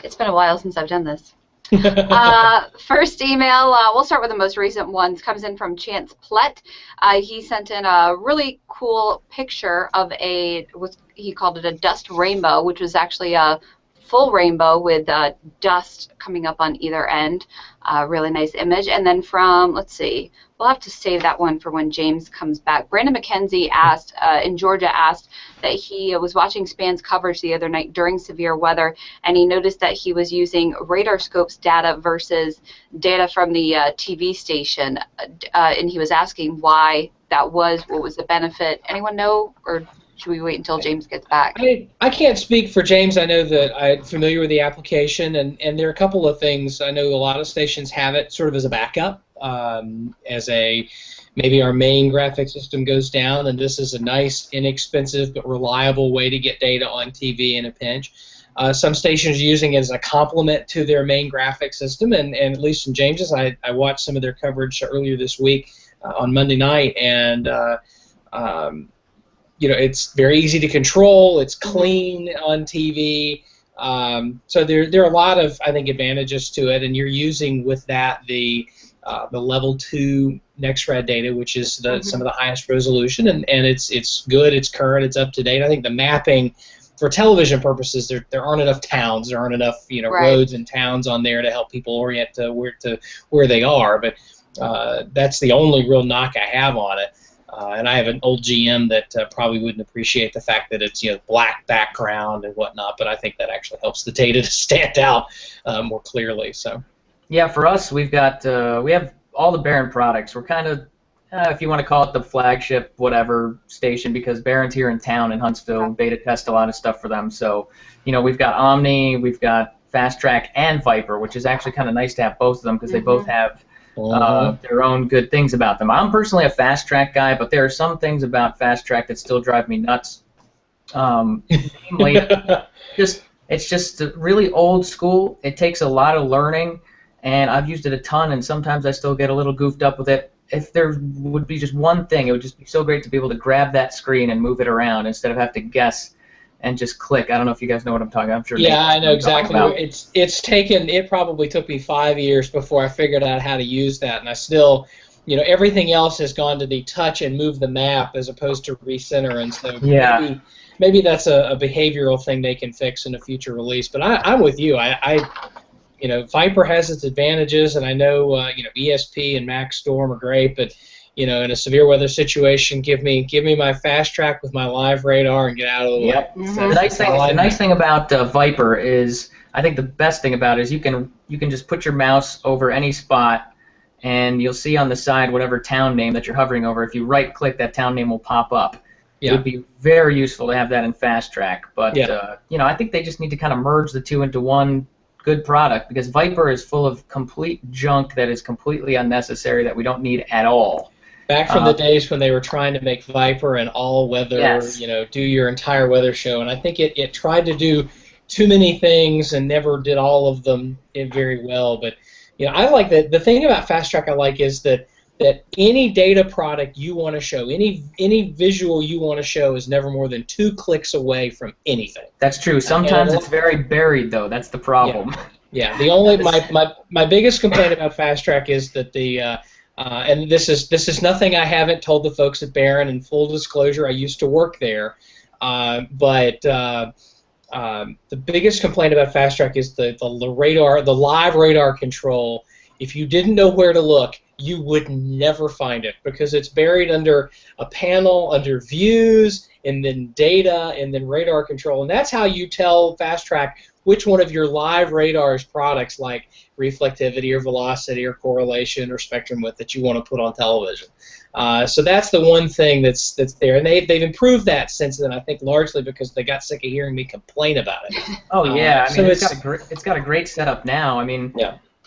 It's been a while since I've done this. First email, we'll start with the most recent ones, comes in from Chance Plett. He sent in a really cool picture of he called it a dust rainbow, which was actually a full rainbow with dust coming up on either end. Really nice image. And then from, let's see, we'll have to save that one for when James comes back. Brandon McKenzie asked, in Georgia, asked that he was watching SPAN's coverage the other night during severe weather, and he noticed that he was using RadarScope's data versus data from the TV station, and he was asking why that was, what was the benefit. Anyone know, or should we wait until James gets back? I can't speak for James. I know that I'm familiar with the application, and there are a couple of things. I know a lot of stations have it sort of as a backup, maybe our main graphic system goes down, and this is a nice, inexpensive, but reliable way to get data on TV in a pinch. Some stations are using it as a complement to their main graphic system, and at least in James's, I watched some of their coverage earlier this week on Monday night, and you know, it's very easy to control. It's clean on TV. So there are a lot of, I think, advantages to it, and you're using with that the level 2 NextRad data, which is some of the highest resolution, and it's good, it's current, it's up to date. I think the mapping for television purposes, there aren't enough towns, there aren't enough roads and towns on there to help people orient to where they are. But that's the only real knock I have on it. And I have an old GM that probably wouldn't appreciate the fact that it's black background and whatnot, but I think that actually helps the data to stand out more clearly. So. Yeah, for us, we have all the Barron products. We're kind of, if you want to call it the flagship whatever station, because Barron's here in town in Huntsville, beta test a lot of stuff for them. So, we've got Omni, we've got Fast Track, and Viper, which is actually kind of nice to have both of them because they both have their own good things about them. I'm personally a Fast Track guy, but there are some things about Fast Track that still drive me nuts. Namely, it's just really old school. It takes a lot of learning, and I've used it a ton, and sometimes I still get a little goofed up with it. If there would be just one thing, it would just be so great to be able to grab that screen and move it around instead of have to guess and just click. I don't know if you guys know what I'm talking about. I'm sure. Yeah, I know exactly. It probably took me 5 years before I figured out how to use that, and I still, everything else has gone to the touch and move the map as opposed to recenter, and so maybe that's a behavioral thing they can fix in a future release. But I'm with you. Viper has its advantages, and I know ESP and Max Storm are great, but in a severe weather situation, give me my fast track with my live radar and get out of the way. Yep. So The that's all I nice thing about Viper is, I think the best thing about it is you can just put your mouse over any spot, and you'll see on the side whatever town name that you're hovering over. If you right-click, that town name will pop up. It would be very useful to have that in Fast Track, but I think they just need to kind of merge the two into one good product, because Viper is full of complete junk that is completely unnecessary that we don't need at all. Back from the days when they were trying to make Viper an all-weather, do your entire weather show, and I think it tried to do too many things and never did all of them very well. But I like that. The thing about Fast Track I like is that any data product you want to show, any visual you want to show, is never more than 2 clicks away from anything. That's true. Sometimes it's very buried, though. That's the problem. Yeah. The only my biggest complaint about Fast Track is that and this is nothing I haven't told the folks at Barron. In full disclosure, I used to work there, but the biggest complaint about Fast Track is the radar, the live radar control. If you didn't know where to look, you would never find it, because it's buried under a panel, under views, and then data, and then radar control. And that's how you tell Fast Track which one of your live radar's products, like reflectivity or velocity or correlation or spectrum width, that you want to put on television. So that's the one thing that's there, and they've improved that since then. I think largely because they got sick of hearing me complain about it. Oh yeah, I mean, it's got a great setup now. I mean,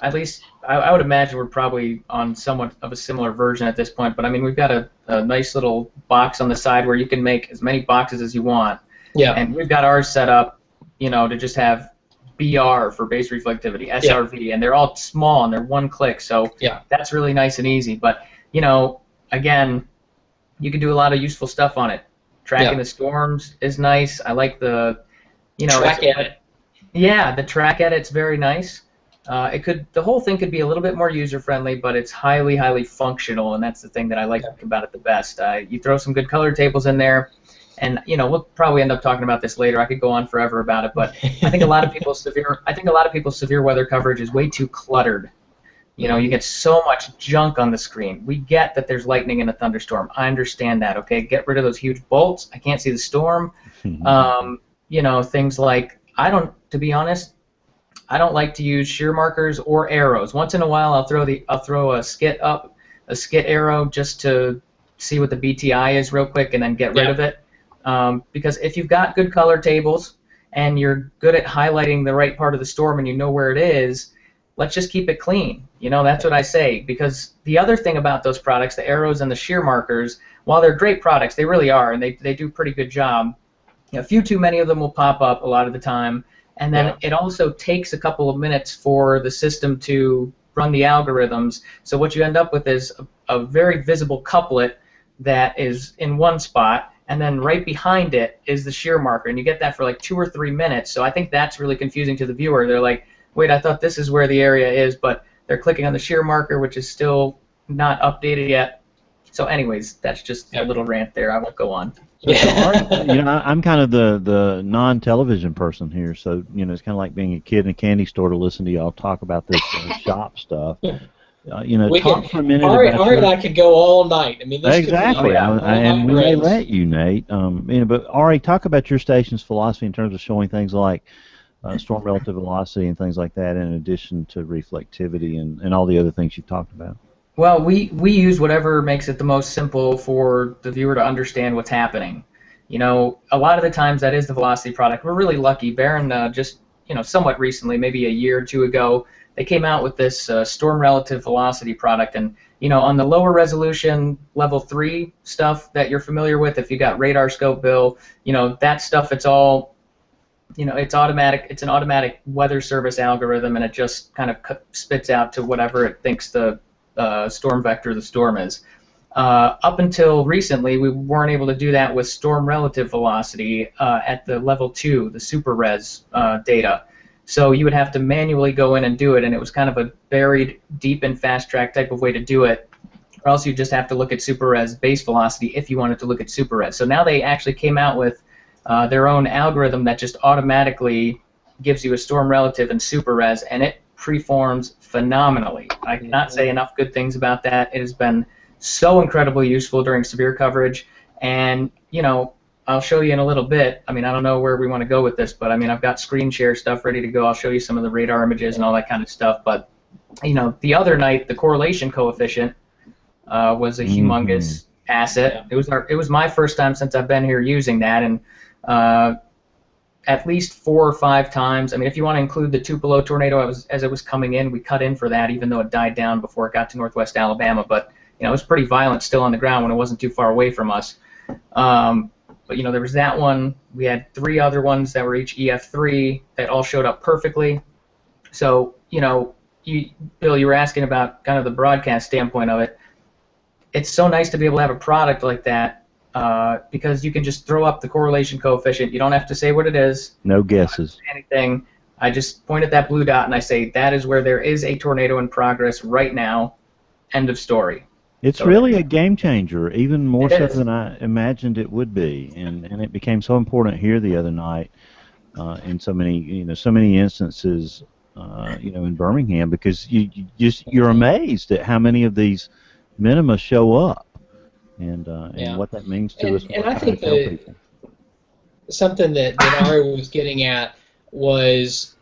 at least I would imagine we're probably on somewhat of a similar version at this point. But I mean, we've got a nice little box on the side where you can make as many boxes as you want. Yeah. And we've got ours set up, to just have BR for base reflectivity, SRV, and they're all small and they're 1 click. So that's really nice and easy. But again, you can do a lot of useful stuff on it. Tracking the storms is nice. I like the track edit. Yeah, the track edit's very nice. The whole thing could be a little bit more user-friendly, but it's highly, highly functional, and that's the thing that I like about it the best. You throw some good color tables in there, and we'll probably end up talking about this later. I could go on forever about it, but I think a lot of people's severe weather coverage is way too cluttered. You get so much junk on the screen. We get that there's lightning in a thunderstorm. I understand that. Okay, get rid of those huge bolts. I can't see the storm. Things like to be honest, I don't like to use shear markers or arrows. Once in a while, I'll throw a skit arrow just to see what the BTI is real quick, and then get rid of it. Because if you've got good color tables and you're good at highlighting the right part of the storm and you know where it is, let's just keep it clean. That's what I say. Because the other thing about those products, the arrows and the shear markers, while they're great products, they really are, and they do a pretty good job. A few too many of them will pop up a lot of the time. And then it also takes a couple of minutes for the system to run the algorithms. So what you end up with is a very visible couplet that is in one spot, and then right behind it is the shear marker. And you get that for like 2 or 3 minutes. So I think that's really confusing to the viewer. They're like, wait, I thought this is where the area is, but they're clicking on the shear marker, which is still not updated yet. So anyways, that's just a little rant there. I won't go on. I'm kind of the non-television person here, so it's kind of like being a kid in a candy store to listen to y'all talk about this shop stuff. Talk for a minute. Ari and I could go all night. I mean, this exactly, and we may let you, Nate. But Ari, talk about your station's philosophy in terms of showing things like storm relative velocity and things like that, in addition to reflectivity and all the other things you've talked about. Well, we use whatever makes it the most simple for the viewer to understand what's happening. A lot of the times that is the velocity product. We're really lucky. Barron just, somewhat recently, maybe a year or two ago, they came out with this storm relative velocity product. And, on the lower resolution level 3 stuff that you're familiar with, if you got radar scope, Bill, that stuff, it's all, it's automatic. It's an automatic weather service algorithm, and it just kind of spits out to whatever it thinks the storm vector the storm is. Up until recently, we weren't able to do that with storm relative velocity at the level 2, the super res data. So you would have to manually go in and do it, and it was kind of a buried deep in Fast Track type of way to do it. Or else you just have to look at super res base velocity if you wanted to look at super res. So now they actually came out with their own algorithm that just automatically gives you a storm relative and super res, and it preforms phenomenally. I cannot say enough good things about that. It has been so incredibly useful during severe coverage. And, you know, I'll show you in a little bit. I mean, I don't know where we want to go with this, but I mean, I've got screen share stuff ready to go. I'll show you some of the radar images and all that kind of stuff. But, you know, the other night, the correlation coefficient was a humongous asset. It was my first time since I've been here using that, and at least 4 or 5 times. I mean, if you want to include the Tupelo tornado as it was coming in, we cut in for that, even though it died down before it got to northwest Alabama. But you know, it was pretty violent still on the ground when it wasn't too far away from us. But you know, there was that one. We had 3 other ones that were each EF3 that all showed up perfectly. So you know, Bill, you were asking about kind of the broadcast standpoint of it. It's so nice to be able to have a product like that because you can just throw up the correlation coefficient. You don't have to say what it is. No guesses. Anything. I just point at that blue dot and I say that is where there is a tornado in progress right now. End of story. It's really a game changer, even more so than I imagined it would be, and it became so important here the other night in so many instances, in Birmingham, because you're amazed at how many of these minima show up, and what that means to us. And I think that something that Ari was getting at was,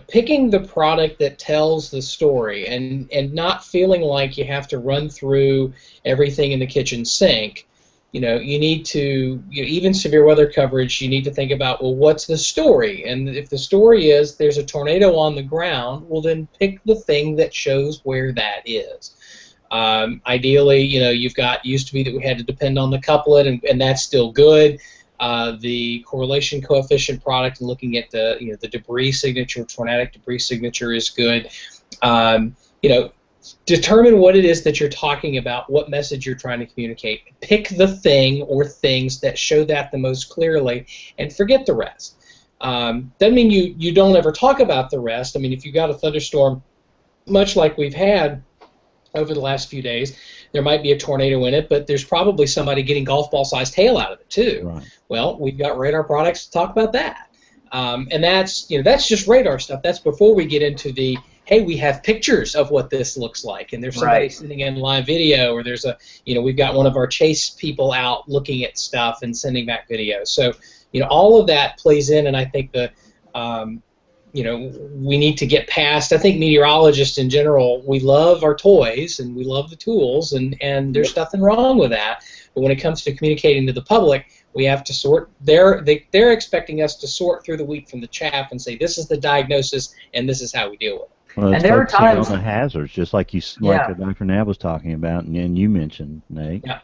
picking the product that tells the story and not feeling like you have to run through everything in the kitchen sink. You need to, even severe weather coverage, you need to think about, well, what's the story? And if the story is there's a tornado on the ground, well, then pick the thing that shows where that is. Ideally, used to be that we had to depend on the couplet, and that's still good. The correlation coefficient product and looking at the debris signature, tornadic debris signature is good. Determine what it is that you're talking about, what message you're trying to communicate. Pick the thing or things that show that the most clearly, and forget the rest. Doesn't mean you don't ever talk about the rest. I mean, if you got a thunderstorm, much like we've had over the last few days, there might be a tornado in it, but there's probably somebody getting golf ball sized hail out of it too. Right. Well, we've got radar products to talk about that, and that's just radar stuff. That's before we get into the, hey, we have pictures of what this looks like, and there's somebody sitting in live video, or there's we've got one of our chase people out looking at stuff and sending back videos. So all of that plays in, and I think we need to get past. I think meteorologists in general, we love our toys and we love the tools, and there's nothing wrong with that. But when it comes to communicating to the public, we have to sort. They're expecting us to sort through the wheat from the chaff and say, this is the diagnosis and this is how we deal with it. Well, and there are times on the hazards, just like like Dr. Knapp was talking about, and you mentioned, Nate. Yeah.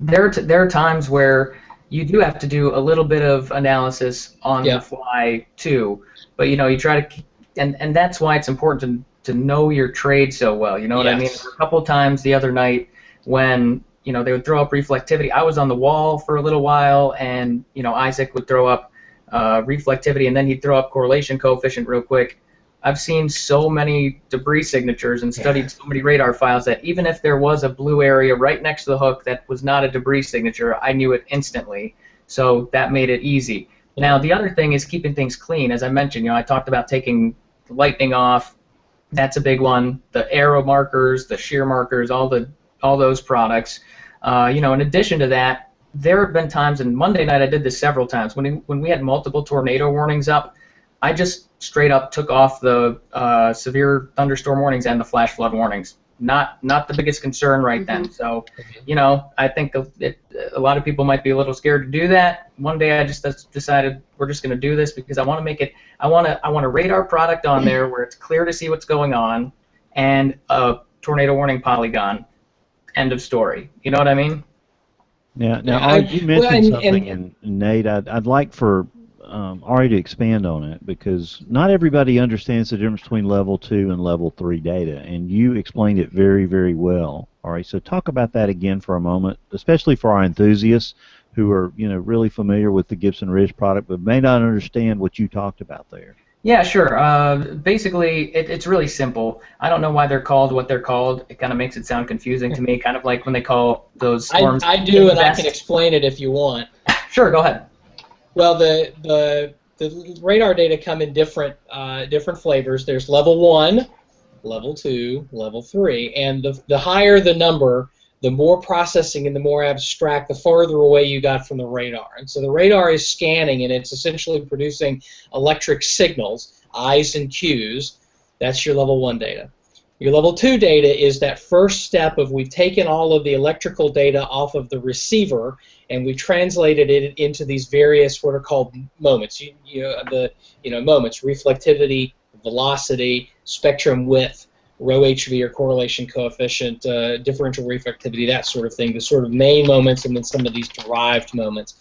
There are times where you do have to do a little bit of analysis on the fly too. But you try to, and that's why it's important to know your trade so well. You know what I mean? A couple of times the other night when they would throw up reflectivity, I was on the wall for a little while, and Isaac would throw up reflectivity, and then he'd throw up correlation coefficient real quick. I've seen so many debris signatures and studied so many radar files that even if there was a blue area right next to the hook that was not a debris signature, I knew it instantly. So that made it easy. Now, the other thing is keeping things clean. As I mentioned, I talked about taking the lightning off. That's a big one. The arrow markers, the shear markers, all those products. In addition to that, there have been times, and Monday night I did this several times, when we had multiple tornado warnings up, I just straight up took off the severe thunderstorm warnings and the flash flood warnings. Not the biggest concern right then. So, I think a lot of people might be a little scared to do that. One day I just decided we're just going to do this because I want to make it. I want a radar product on there where it's clear to see what's going on, and a tornado warning polygon. End of story. You know what I mean? Yeah. Now, you mentioned something, and Nate, I'd like for Ari to expand on it, because not everybody understands the difference between level 2 and level 3 data, and you explained it very, very well. Ari, so talk about that again for a moment, especially for our enthusiasts who are really familiar with the Gibson Ridge product but may not understand what you talked about there. Yeah, sure. Basically, it's really simple. I don't know why they're called what they're called. It kind of makes it sound confusing to me, kind of like when they call those storms. I do, and I can explain it if you want. Sure, go ahead. Well, the radar data come in different flavors. There's level 1, level 2, level 3, and the higher the number, the more processing and the more abstract, the farther away you got from the radar. And so the radar is scanning, and it's essentially producing electric signals, I's and Q's. That's your level 1 data. Your level 2 data is that first step of we've taken all of the electrical data off of the receiver and we translated it into these various what are called moments. Moments: reflectivity, velocity, spectrum width, rho HV or correlation coefficient, differential reflectivity, that sort of thing. The sort of main moments, and then some of these derived moments.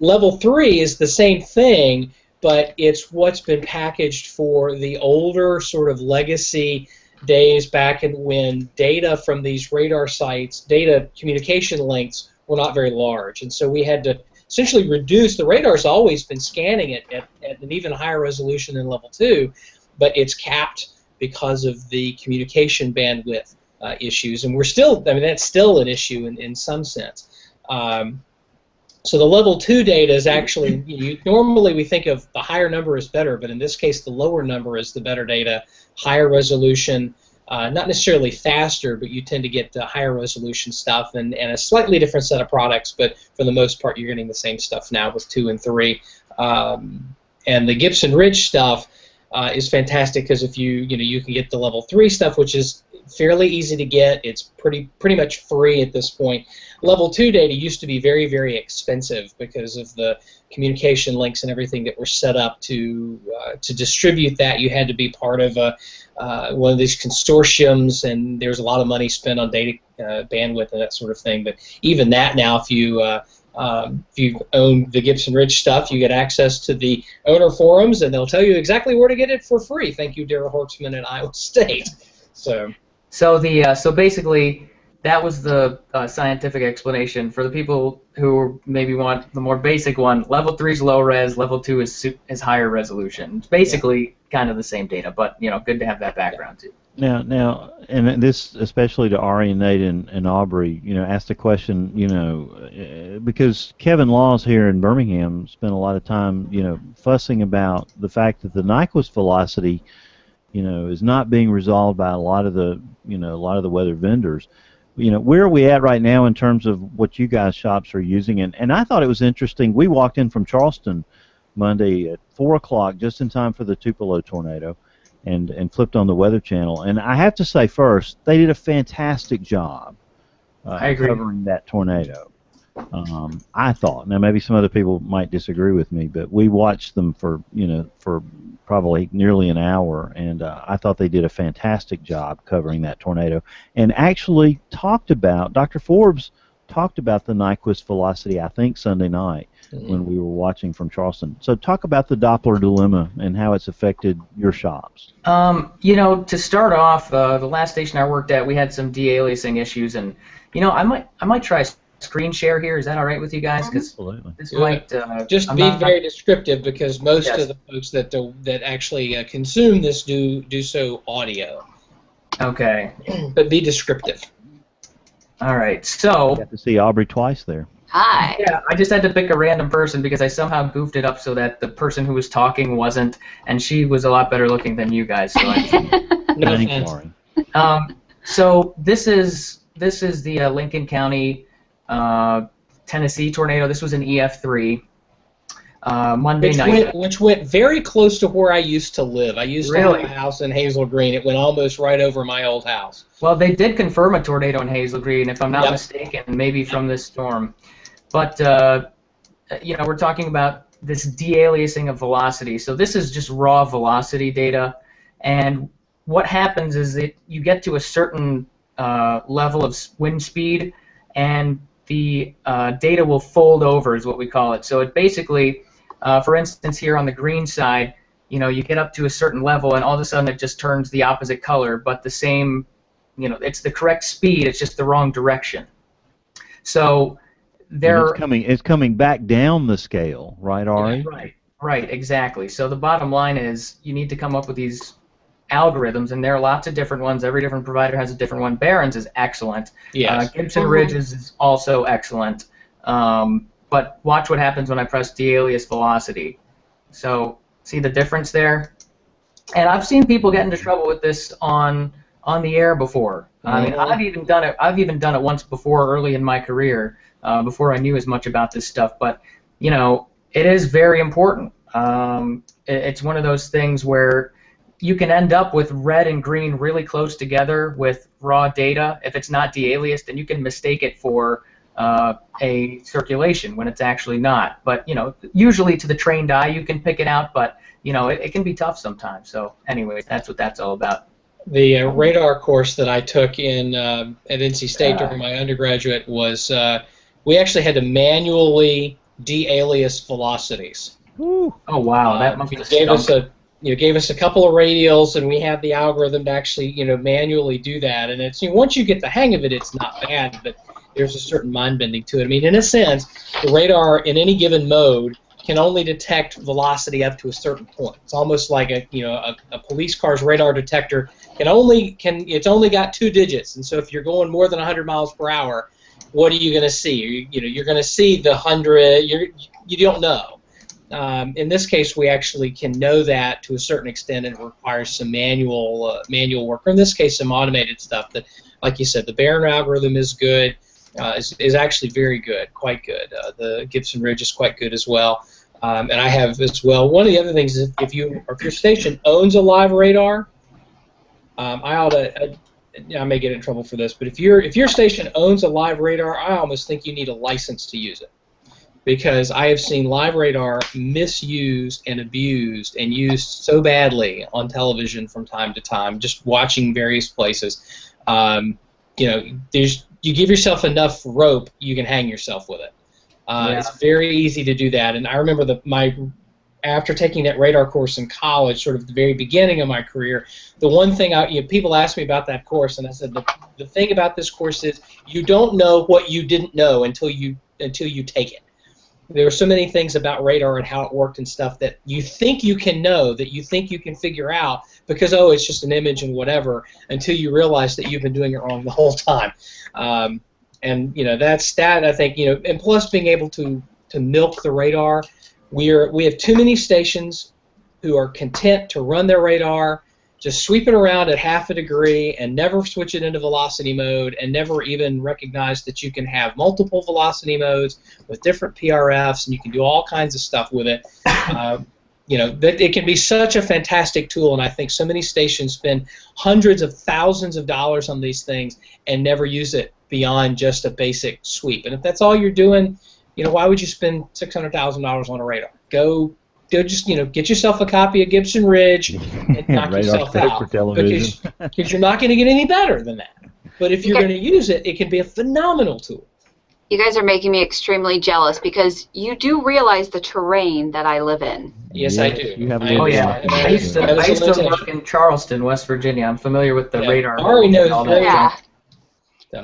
Level 3 is the same thing, but it's what's been packaged for the older sort of legacy days back when data from these radar sites, data communication lengths were not very large. And so we had to essentially reduce, the radar's always been scanning it at an even higher resolution than level 2, but it's capped because of the communication bandwidth issues. And we're still, that's still an issue in some sense. So the level 2 data is actually, normally we think of the higher number is better, but in this case the lower number is the better data, higher resolution, not necessarily faster, but you tend to get the higher resolution stuff and a slightly different set of products, but for the most part you're getting the same stuff now with 2 and 3. And the Gibson Ridge stuff is fantastic because if you can get the level 3 stuff, which is fairly easy to get. It's pretty much free at this point. Level 2 data used to be very, very expensive because of the communication links and everything that were set up to distribute that. You had to be part of one of these consortiums, and there was a lot of money spent on data bandwidth and that sort of thing. But even that now, if you own the Gibson Ridge stuff, you get access to the owner forums, and they'll tell you exactly where to get it for free. Thank you, Darrell Hortzman at Iowa State. So basically, that was the scientific explanation. For the people who maybe want the more basic one, level 3 is low res, level 2 is higher resolution. It's basically kind of the same data, but good to have that background too. Now, and this especially to Ari and Nate and Aubrey, asked a question, because Kevin Laws here in Birmingham spent a lot of time, fussing about the fact that the Nyquist velocity, is not being resolved by a lot of the weather vendors. Where are we at right now in terms of what you guys shops are using? And I thought it was interesting. We walked in from Charleston Monday at 4 o'clock, just in time for the Tupelo tornado, and flipped on the Weather Channel. And I have to say first, they did a fantastic job covering that tornado. I thought. Now maybe some other people might disagree with me, but we watched them for probably nearly an hour, and I thought they did a fantastic job covering that tornado, and actually Dr. Forbes talked about the Nyquist velocity, I think Sunday night when we were watching from Charleston. So talk about the Doppler dilemma and how it's affected your shops. To start off, the last station I worked at, we had some de-aliasing issues, and I might try screen share here. Is that all right with you guys? Absolutely. This might just be very descriptive, because most of the folks that actually consume this do so audio. Okay. But be descriptive. All right. So. You got to see Aubrey twice there. Hi. Yeah, I just had to pick a random person because I somehow goofed it up so that the person who was talking wasn't, and she was a lot better looking than you guys. So No offense. So this is the Lincoln County, Tennessee tornado. This was an EF3. Monday night. Which went very close to where I used to live. I used to have a house in Hazel Green. It went almost right over my old house. Well, they did confirm a tornado in Hazel Green, if I'm not mistaken, maybe from this storm. But, we're talking about this de-aliasing of velocity. So this is just raw velocity data. And what happens is that you get to a certain level of wind speed, and the data will fold over, is what we call it. So it basically, for instance, here on the green side, you get up to a certain level, and all of a sudden it just turns the opposite color, but the same, it's the correct speed, it's just the wrong direction. So it's coming back down the scale, right, Ari? Yeah, right, exactly. So the bottom line is you need to come up with these algorithms, and there are lots of different ones. Every different provider has a different one. Barron's is excellent. Yes. Gibson Ridge is also excellent. But watch what happens when I press de-alias velocity. So see the difference there? And I've seen people get into trouble with this on on the air before. I mean, I've even done it once before, early in my career, before I knew as much about this stuff. But you know, it is very important. It's one of those things where you can end up with red and green really close together with raw data if it's not de-aliased, and you can mistake it for a circulation when it's actually not. But you know, usually to the trained eye you can pick it out, but you know, it can be tough sometimes. So anyways, that's what that's all about. The radar course that I took in at NC State during my undergraduate was we actually had to manually de-alias velocities. Oh wow, that must have gave us a couple of radials, and we had the algorithm to actually manually do that. And it's once you get the hang of it, it's not bad, but there's a certain mind bending to it. I mean, in a sense, the radar in any given mode can only detect velocity up to a certain point. It's almost like a police car's radar detector it's only got 2 digits, and so if you're going more than 100 miles per hour, what are you going to see? You're going to see the 100. You don't know. In this case, we actually can know that to a certain extent, and it requires some manual work, or in this case, some automated stuff. That, like you said, the Barron algorithm is good. Is actually very good, quite good. The Gibson Ridge is quite good as well, and I have as well. One of the other things is if your station owns a live radar, I may get in trouble for this, but if your station owns a live radar, I almost think you need a license to use it, because I have seen live radar misused and abused and used so badly on television from time to time. Just watching various places, you give yourself enough rope, you can hang yourself with it. It's very easy to do that. And I remember after taking that radar course in college, sort of the very beginning of my career, the one thing people asked me about that course, and I said the thing about this course is you don't know what you didn't know until you take it. There are so many things about radar and how it worked and stuff that you think you can know, that you think you can figure out because, it's just an image and whatever, until you realize that you've been doing it wrong the whole time. And that's that, I think, and plus being able to milk the radar. We have too many stations who are content to run their radar, just sweep it around at half a degree and never switch it into velocity mode, and never even recognize that you can have multiple velocity modes with different PRFs, and you can do all kinds of stuff with it. That it can be such a fantastic tool, and I think so many stations spend hundreds of thousands of dollars on these things and never use it beyond just a basic sweep. And if that's all you're doing, why would you spend $600,000 on a radar? Go just get yourself a copy of Gibson Ridge and knock yourself out, because you're not going to get any better than that. But if you're going to use it, it can be a phenomenal tool. You guys are making me extremely jealous, because you do realize the terrain that I live in. Yes, I do. I used to work in Charleston, West Virginia. I'm familiar with the radar. Ari knows very well.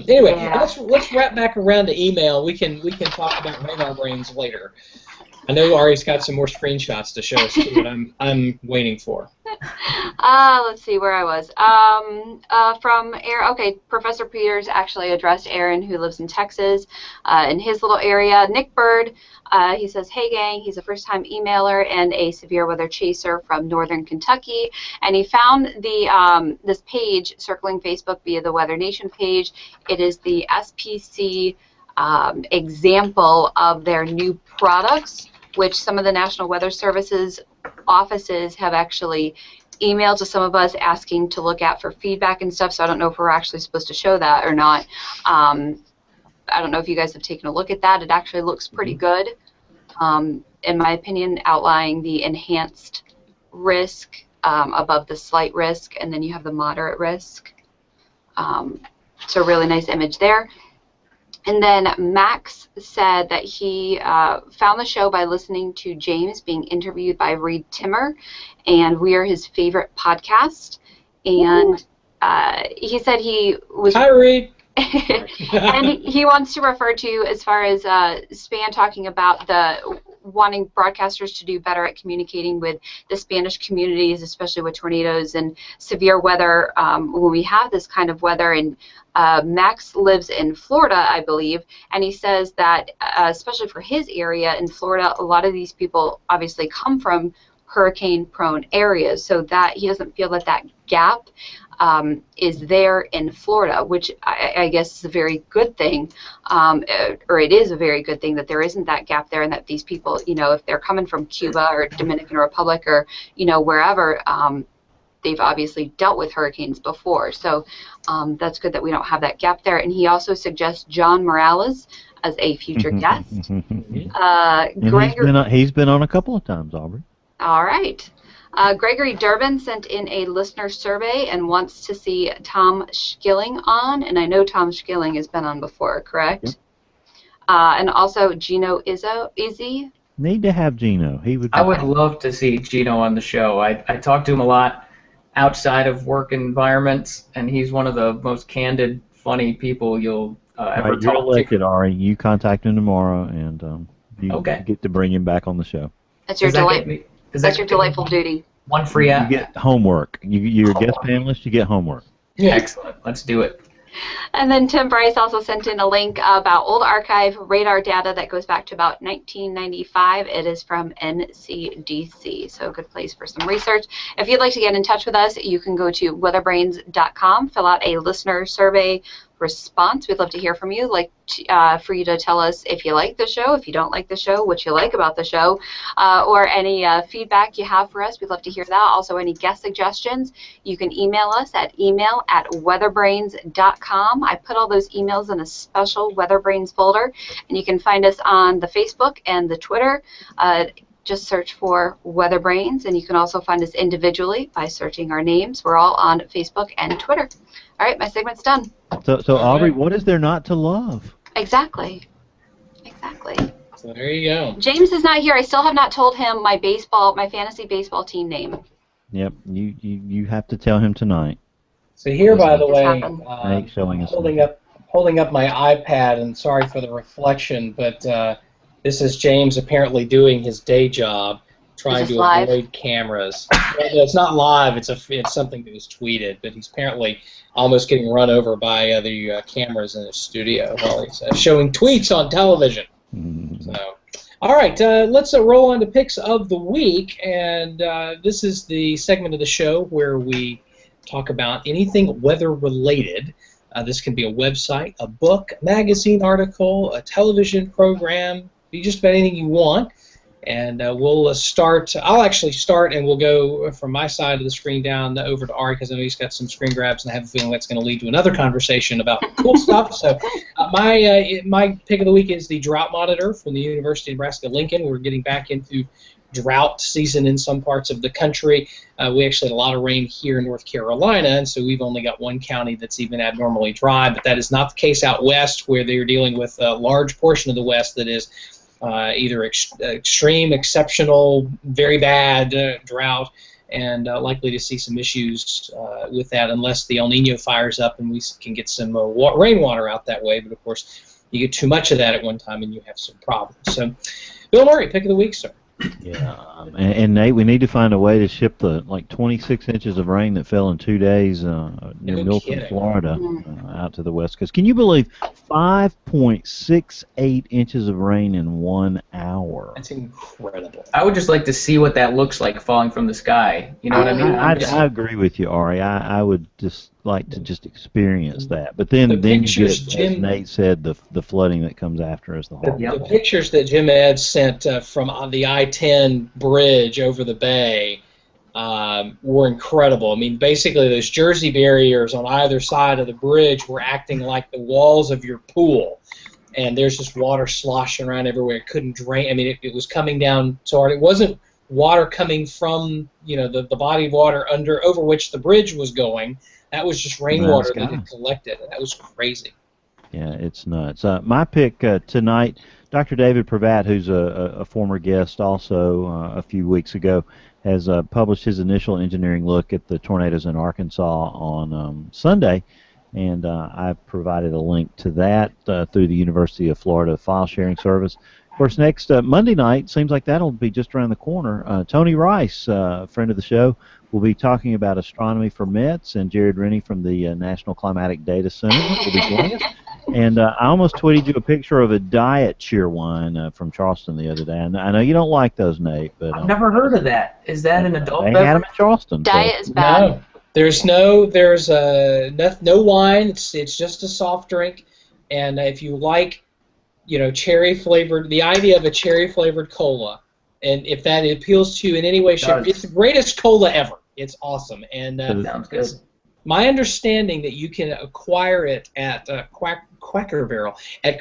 Anyway, let's wrap back around to email. We can talk about radar brains later. I know Ari's got some more screenshots to show us too, but I'm waiting for. Let's see where I was. From Aaron. Okay, Professor Peters actually addressed Aaron, who lives in Texas, in his little area. Nick Bird, he says, "Hey gang," he's a first-time emailer and a severe weather chaser from Northern Kentucky, and he found the this page circling Facebook via the Weather Nation page. It is the SPC example of their new products, which some of the National Weather Service's offices have actually emailed to some of us asking to look at for feedback and stuff, so I don't know if we're actually supposed to show that or not. I don't know if you guys have taken a look at that. It actually looks pretty good, in my opinion, outlining the enhanced risk above the slight risk, and then you have the moderate risk. So a really nice image there. And then Max said that he found the show by listening to James being interviewed by Reed Timmer, and we are his favorite podcast. And he said he was... Hi, Reed! And he wants to refer to, as far as Span talking about the wanting broadcasters to do better at communicating with the Spanish communities, especially with tornadoes and severe weather when we have this kind of weather. And Max lives in Florida, I believe, and he says that especially for his area in Florida, a lot of these people obviously come from hurricane-prone areas, so that he doesn't feel that gap is there in Florida, which I guess is a very good thing, or it is a very good thing that there isn't that gap there, and that these people, if they're coming from Cuba or Dominican Republic or, wherever, they've obviously dealt with hurricanes before. So that's good that we don't have that gap there. And he also suggests John Morales as a future guest. He's been on a couple of times, Aubrey. All right. Gregory Durbin sent in a listener survey and wants to see Tom Schilling on, and I know Tom Schilling has been on before, correct? Yep. And also Gino Izzy. Need to have Gino. I would love to see Gino on the show. I talk to him a lot outside of work environments, and he's one of the most candid, funny people you'll ever talk to. You're elected, Ari. You contact him tomorrow, and you get to bring him back on the show. That's your That's your delightful duty. One free app. You get homework. You're a guest panelist, you get homework. Yeah. Excellent. Let's do it. And then Tim Bryce also sent in a link about old archive radar data that goes back to about 1995. It is from NCDC, so a good place for some research. If you'd like to get in touch with us, you can go to weatherbrains.com, fill out a listener survey response. We'd love to hear from you, for you to tell us if you like the show, if you don't like the show, what you like about the show, or any feedback you have for us. We'd love to hear that. Also, any guest suggestions, you can email us at email@weatherbrains.com. I put all those emails in a special Weatherbrains folder, and you can find us on the Facebook and the Twitter. Just search for Weatherbrains, and you can also find us individually by searching our names. We're all on Facebook and Twitter. All right, my segment's done. So Aubrey, what is there not to love? Exactly. So there you go. James is not here. I still have not told him my fantasy baseball team name. Yep, you have to tell him tonight. So here, by the way, holding up my iPad, and sorry for the reflection, but this is James apparently doing his day job, trying to avoid cameras. It's not live. It's something that was tweeted, but he's apparently almost getting run over by the cameras in his studio while he's showing tweets on television. So, all right, let's roll on to picks of the week, and this is the segment of the show where we talk about anything weather-related. This can be a website, a book, magazine article, a television program, be just about anything you want. And we'll start. I'll actually start, and we'll go from my side of the screen down over to Ari, because I know he's got some screen grabs, and I have a feeling that's going to lead to another conversation about cool stuff. So my pick of the week is the Drought Monitor from the University of Nebraska-Lincoln. We're getting back into drought season in some parts of the country. We actually had a lot of rain here in North Carolina, and so we've only got one county that's even abnormally dry, but that is not the case out west, where they're dealing with a large portion of the west that is either extreme, exceptional, very bad drought, and likely to see some issues with that unless the El Nino fires up and we can get some rainwater out that way. But of course, you get too much of that at one time and you have some problems. So, Bill Murray, pick of the week, sir. Yeah, and Nate, we need to find a way to ship the 26 inches of rain that fell in 2 days near Milton, Florida, out to the West Coast. Can you believe 5.68 inches of rain in 1 hour? That's incredible. I would just like to see what that looks like falling from the sky. You know what I mean? I agree with you, Ari. I would just like to experience that. But then you get, as Nate said, the flooding that comes after as the whole. The pictures that Jim Ed sent from the I-10 bridge over the bay were incredible. I mean, basically those Jersey barriers on either side of the bridge were acting like the walls of your pool. And there's just water sloshing around everywhere. It couldn't drain. I mean, it was coming down so hard. It wasn't water coming from, the body of water over which the bridge was going. That was just rainwater that had collected. That was crazy. Yeah, it's nuts. My pick tonight, Dr. David Pravat, who's a former guest also a few weeks ago, has published his initial engineering look at the tornadoes in Arkansas on Sunday, and I provided a link to that through the University of Florida file sharing service. Of course, next Monday night, seems like that'll be just around the corner. Tony Rice, friend of the show, will be talking about astronomy for METS, and Jared Rennie from the National Climatic Data Center will be joining us. And I almost tweeted you a picture of a diet Cheerwine from Charleston the other day. And I know you don't like those, Nate, but I've never heard of that. Is that an adult they had them beverage? in Charleston. Diet is bad. No, there's no wine. It's just a soft drink, and if you like, cherry flavored, the idea of a cherry flavored cola, and if that appeals to you in any way, shape, it's the greatest cola ever. It's awesome, and Sounds good. my understanding that you can acquire it at Cracker Barrel in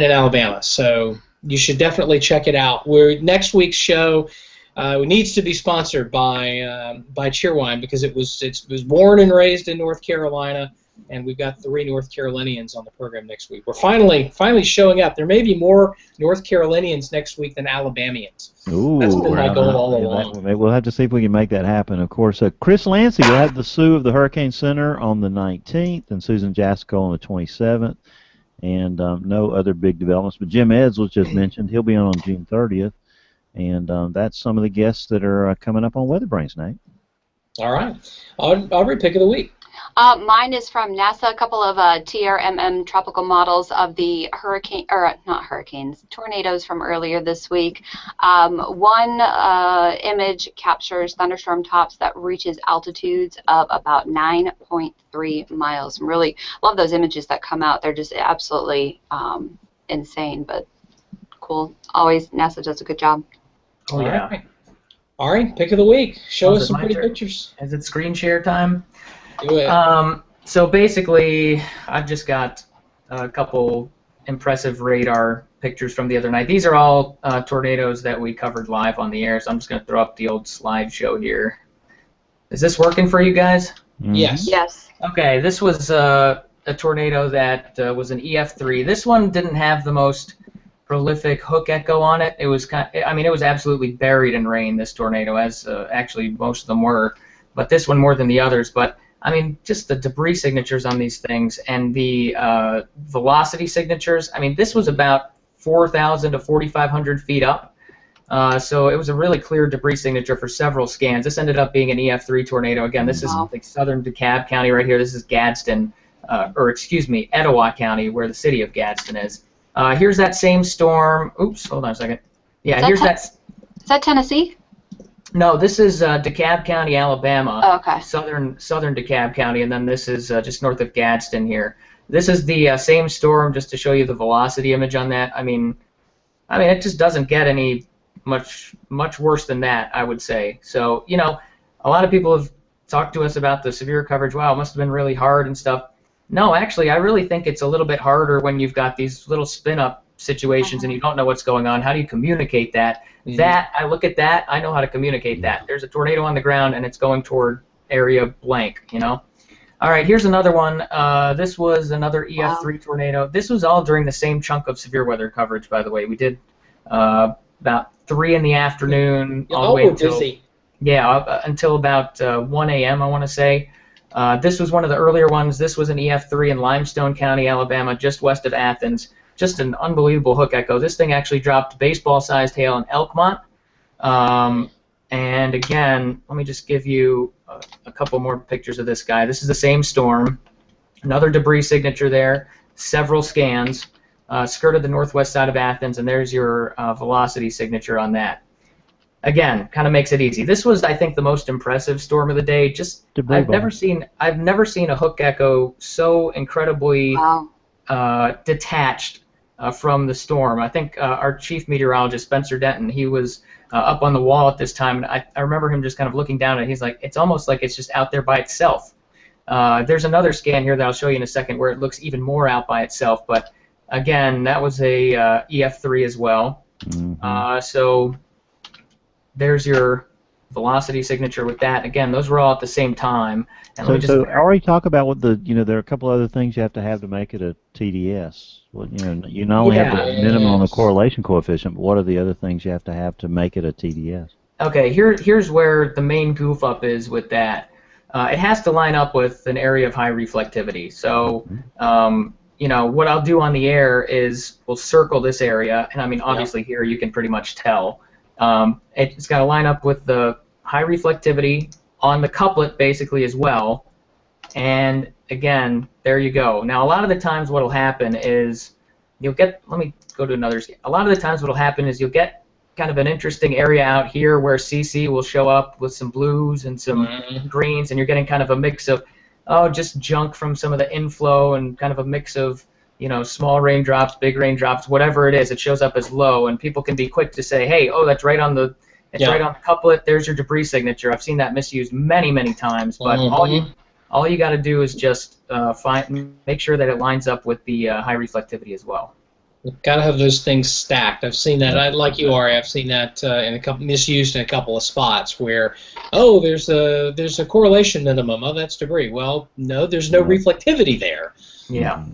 Alabama. So you should definitely check it out. Next week's show needs to be sponsored by Cheerwine because it was born and raised in North Carolina, and we've got 3 North Carolinians on the program next week. We're finally showing up. There may be more North Carolinians next week than Alabamians. Ooh, that's been my goal all along. We'll have to see if we can make that happen. Of course, Chris Lancy will have the Sue of the Hurricane Center on the 19th, and Susan Jassico on the 27th, and no other big developments. But Jim Eds was just mentioned. He'll be on June 30th, and that's some of the guests that are coming up on Weather Brains, Nate. All right. Aubrey, pick of the week. Mine is from NASA, a couple of TRMM tropical models of the tornadoes from earlier this week. One image captures thunderstorm tops that reaches altitudes of about 9.3 miles. Really love those images that come out. They're just absolutely insane, but cool. Always, NASA does a good job. Oh, yeah. All right, pick of the week. Show us some pretty pictures. Is it screen share time? Do it. So basically, I've just got a couple impressive radar pictures from the other night. These are all tornadoes that we covered live on the air, so I'm just going to throw up the old slideshow here. Is this working for you guys? Yes. Yes. Okay, this was a tornado that was an EF3. This one didn't have the most prolific hook echo on it. It was it was absolutely buried in rain, this tornado, as actually most of them were, but this one more than the others. But I mean, just the debris signatures on these things and the velocity signatures. I mean, this was about 4,000 to 4,500 feet up. So it was a really clear debris signature for several scans. This ended up being an EF3 tornado. Again, this is like southern DeKalb County right here. This is Gadsden, Etowah County, where the city of Gadsden is. Here's that same storm. Oops, hold on a second. Yeah, here's that. Is that Tennessee? No, this is DeKalb County, Alabama. Oh, okay. Southern DeKalb County, and then this is just north of Gadsden here. This is the same storm, just to show you the velocity image on that. I mean, it just doesn't get any much worse than that, I would say. So, a lot of people have talked to us about the severe coverage. Wow, it must have been really hard and stuff. No, actually, I really think it's a little bit harder when you've got these little spin-up situations and you don't know what's going on. How do you communicate that? I look at that, I know how to communicate that. There's a tornado on the ground and it's going toward area blank, All right, here's another one. This was another EF3 tornado. This was all during the same chunk of severe weather coverage, by the way. We did about 3 in the afternoon all the way until busy. Yeah, until about 1 a.m. I want to say. This was one of the earlier ones. This was an EF3 in Limestone County, Alabama, just west of Athens. Just an unbelievable hook echo. This thing actually dropped baseball-sized hail in Elkmont. And again, let me just give you a couple more pictures of this guy. This is the same storm. Another debris signature there. Several scans. Skirted the northwest side of Athens, and there's your velocity signature on that. Again, kind of makes it easy. This was, I think, the most impressive storm of the day. I've never seen a hook echo so incredibly detached from the storm. I think our chief meteorologist, Spencer Denton, he was up on the wall at this time, and I remember him just kind of looking down at it. He's like, it's almost like it's just out there by itself. There's another scan here that I'll show you in a second where it looks even more out by itself, but again, that was a EF3 as well. So there's your velocity signature with that. Again, those were all at the same time. And so already talk about what there are a couple other things you have to make it a TDS. Well, you not only have the minimum on the correlation coefficient, but what are the other things you have to make it a TDS? Okay, here's where the main goof up is with that. It has to line up with an area of high reflectivity. So, what I'll do on the air is we'll circle this area, and I mean, obviously here you can pretty much tell. It's got to line up with the high reflectivity on the couplet basically as well, and again, there you go. Now, a lot of the times what will happen is you'll get, let me go to another, a lot of the times what will happen is you'll get kind of an interesting area out here where CC will show up with some blues and some greens, and you're getting kind of a mix of, just junk from some of the inflow and kind of a mix of, small raindrops, big raindrops, whatever it is. It shows up as low, and people can be quick to say, hey, that's right on the, right on the couplet. There's your debris signature. I've seen that misused many, many times, but all you got to do is just make sure that it lines up with the high reflectivity as well. You've got to have those things stacked. I've seen that. Like you, Ari, I've seen that misused in a couple of spots where, there's a correlation minimum. Oh, that's debris. Well, no, there's no reflectivity there. Yeah.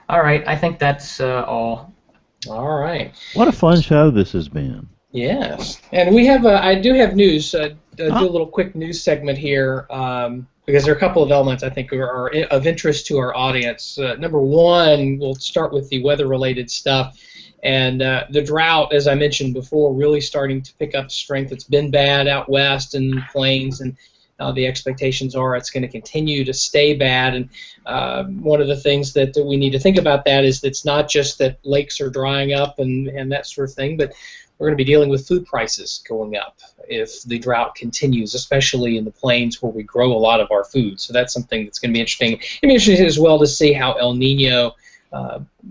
All right. I think that's all. All right. What a fun show this has been. Yes, and we have. I do have news. Do a little quick news segment here. Because there are a couple of elements I think are of interest to our audience. Number one, we'll start with the weather-related stuff. And the drought, as I mentioned before, really starting to pick up strength. It's been bad out west and plains, and the expectations are it's going to continue to stay bad. And one of the things that we need to think about that is that it's not just that lakes are drying up and that sort of thing, but we're going to be dealing with food prices going up if the drought continues, especially in the plains where we grow a lot of our food. So that's something that's going to be interesting. It'll be interesting as well to see how El Nino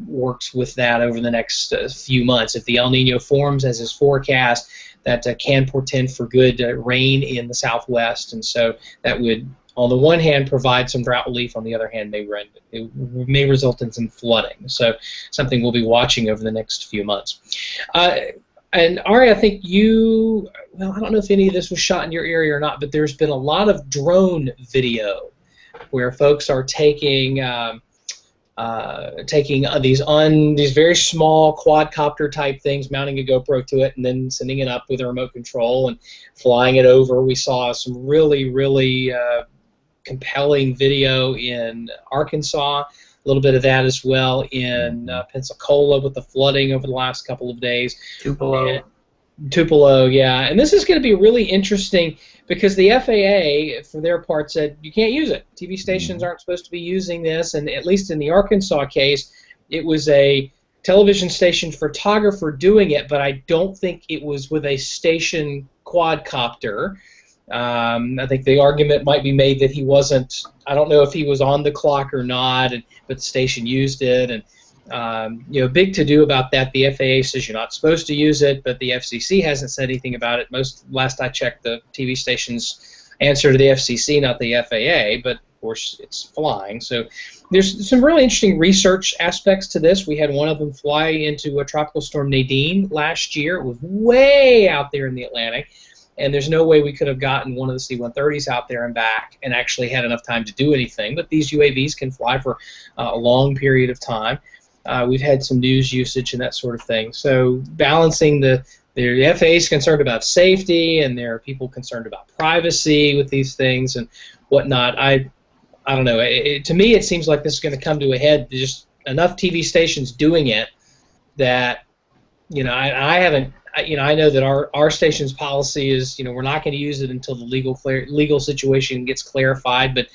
works with that over the next few months. If the El Nino forms as is forecast, that can portend for good rain in the southwest, and so that would, on the one hand, provide some drought relief. On the other hand, it may result in some flooding. So something we'll be watching over the next few months. And Ari, I think I don't know if any of this was shot in your area or not, but there's been a lot of drone video where folks are taking these very small quadcopter type things, mounting a GoPro to it, and then sending it up with a remote control and flying it over. We saw some really, really compelling video in Arkansas. A little bit of that as well in Pensacola with the flooding over the last couple of days. Tupelo, yeah. And this is going to be really interesting because the FAA, for their part, said you can't use it. TV stations aren't supposed to be using this, and at least in the Arkansas case, it was a television station photographer doing it, but I don't think it was with a station quadcopter. I think the argument might be made that he wasn't, I don't know if he was on the clock or not, but the station used it. And, big to-do about that. The FAA says you're not supposed to use it, but the FCC hasn't said anything about it. Last I checked, the TV stations answer to the FCC, not the FAA, but of course it's flying. So there's some really interesting research aspects to this. We had one of them fly into a tropical storm Nadine last year. It was way out there in the Atlantic. And there's no way we could have gotten one of the C-130s out there and back and actually had enough time to do anything. But these UAVs can fly for a long period of time. We've had some news usage and that sort of thing. So balancing the FAA is concerned about safety, and there are people concerned about privacy with these things and whatnot. I don't know. To me, it seems like this is going to come to a head. There's just enough TV stations doing it that, I know that our station's policy is, we're not going to use it until the legal situation gets clarified. But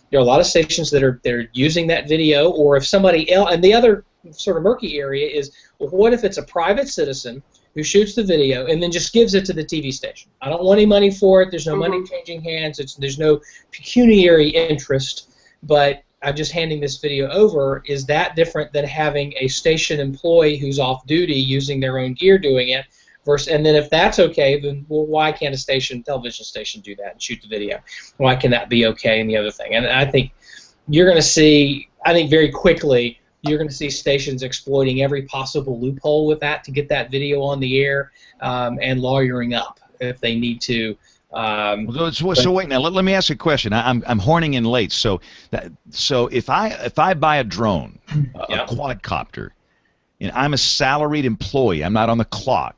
there are a lot of stations that are using that video, or if somebody else. And the other sort of murky area is, well, what if it's a private citizen who shoots the video and then just gives it to the TV station? I don't want any money for it. There's no money changing hands. There's no pecuniary interest, but I'm just handing this video over. Is that different than having a station employee who's off duty using their own gear doing it? And then if that's okay, then why can't a television station do that and shoot the video? Why can that be okay and the other thing? And I think you're going to see, very quickly, you're going to see stations exploiting every possible loophole with that to get that video on the air and lawyering up if they need to. So wait now. Let me ask you a question. I'm horning in late. So if I buy a drone, a quadcopter, and I'm a salaried employee, I'm not on the clock.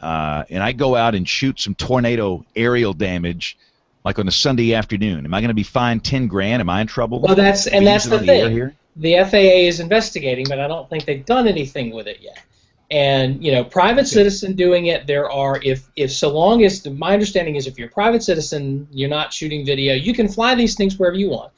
And I go out and shoot some tornado aerial damage, like on a Sunday afternoon. Am I going to be fined $10,000? Am I in trouble? Well, that's the thing. The FAA is investigating, but I don't think they've done anything with it yet. And private citizen doing it, there are if so long as my understanding is if you're a private citizen, you're not shooting video, you can fly these things wherever you want.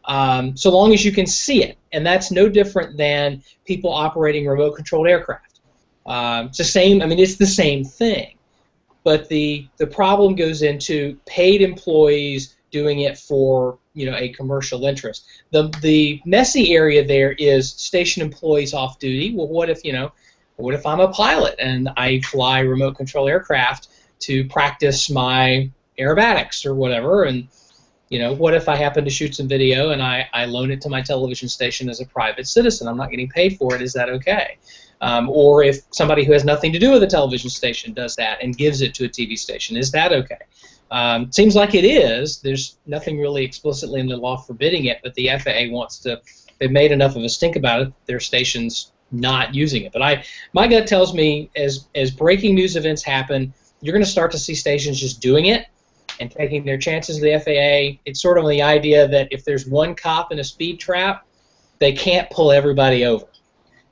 so long as you can see it. And that's no different than people operating remote-controlled aircraft. It's the same. I mean, it's the same thing. But the problem goes into paid employees doing it for a commercial interest. The messy area there is station employees off duty. Well, what if I'm a pilot and I fly remote control aircraft to practice my aerobatics or whatever, and what if I happen to shoot some video and I loan it to my television station as a private citizen? I'm not getting paid for it. Is that okay? Or if somebody who has nothing to do with a television station does that and gives it to a TV station, is that okay? Seems like it is. There's nothing really explicitly in the law forbidding it, but the FAA wants to. They've made enough of a stink about it. Their station's not using it. But my gut tells me as breaking news events happen, you're going to start to see stations just doing it and taking their chances with the FAA. It's sort of the idea that if there's one cop in a speed trap, they can't pull everybody over.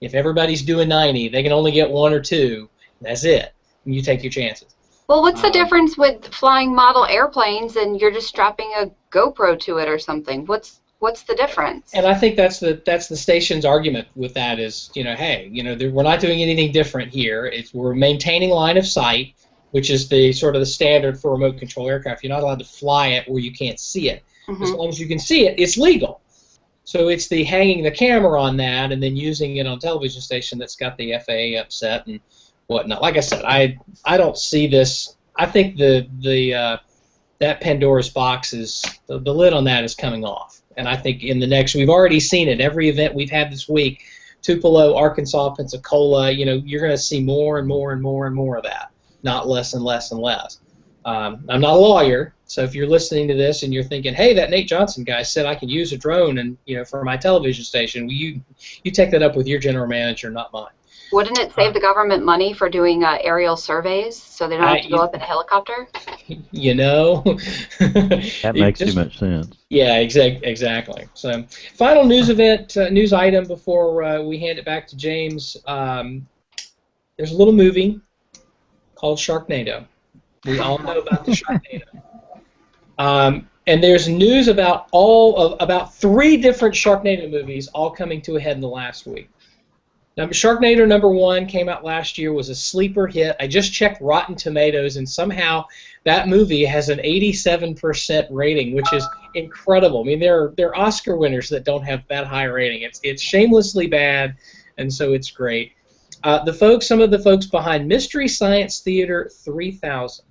If everybody's doing 90, they can only get 1 or 2. That's it. And you take your chances. Well, what's the difference with flying model airplanes and you're just strapping a GoPro to it or something? What's the difference? And I think that's the station's argument with that is, hey, we're not doing anything different here. We're maintaining line of sight, which is the sort of the standard for remote control aircraft. You're not allowed to fly it where you can't see it. Mm-hmm. As long as you can see it, it's legal. So it's the hanging the camera on that and then using it on a television station that's got the FAA upset and whatnot. Like I said, I don't see this. I think that Pandora's box is the lid on that is coming off. And I think in the next, we've already seen it. Every event we've had this week, Tupelo, Arkansas, Pensacola, you're going to see more and more and more and more of that, not less and less and less. I'm not a lawyer, so if you're listening to this and you're thinking, hey, that Nate Johnson guy said I can use a drone and for my television station, you take that up with your general manager, not mine. Wouldn't it save the government money for doing aerial surveys so they don't have to go up in a helicopter? That makes too much sense. Yeah, exactly. So, final news item before we hand it back to James. There's a little movie called Sharknado. We all know about the Sharknado. And there's news about about 3 different Sharknado movies all coming to a head in the last week. Now, Sharknado #1 came out last year, was a sleeper hit. I just checked Rotten Tomatoes, and somehow that movie has an 87% rating, which is incredible. I mean, there are Oscar winners that don't have that high rating. It's shamelessly bad, and so it's great. Some of the folks behind Mystery Science Theater 3000.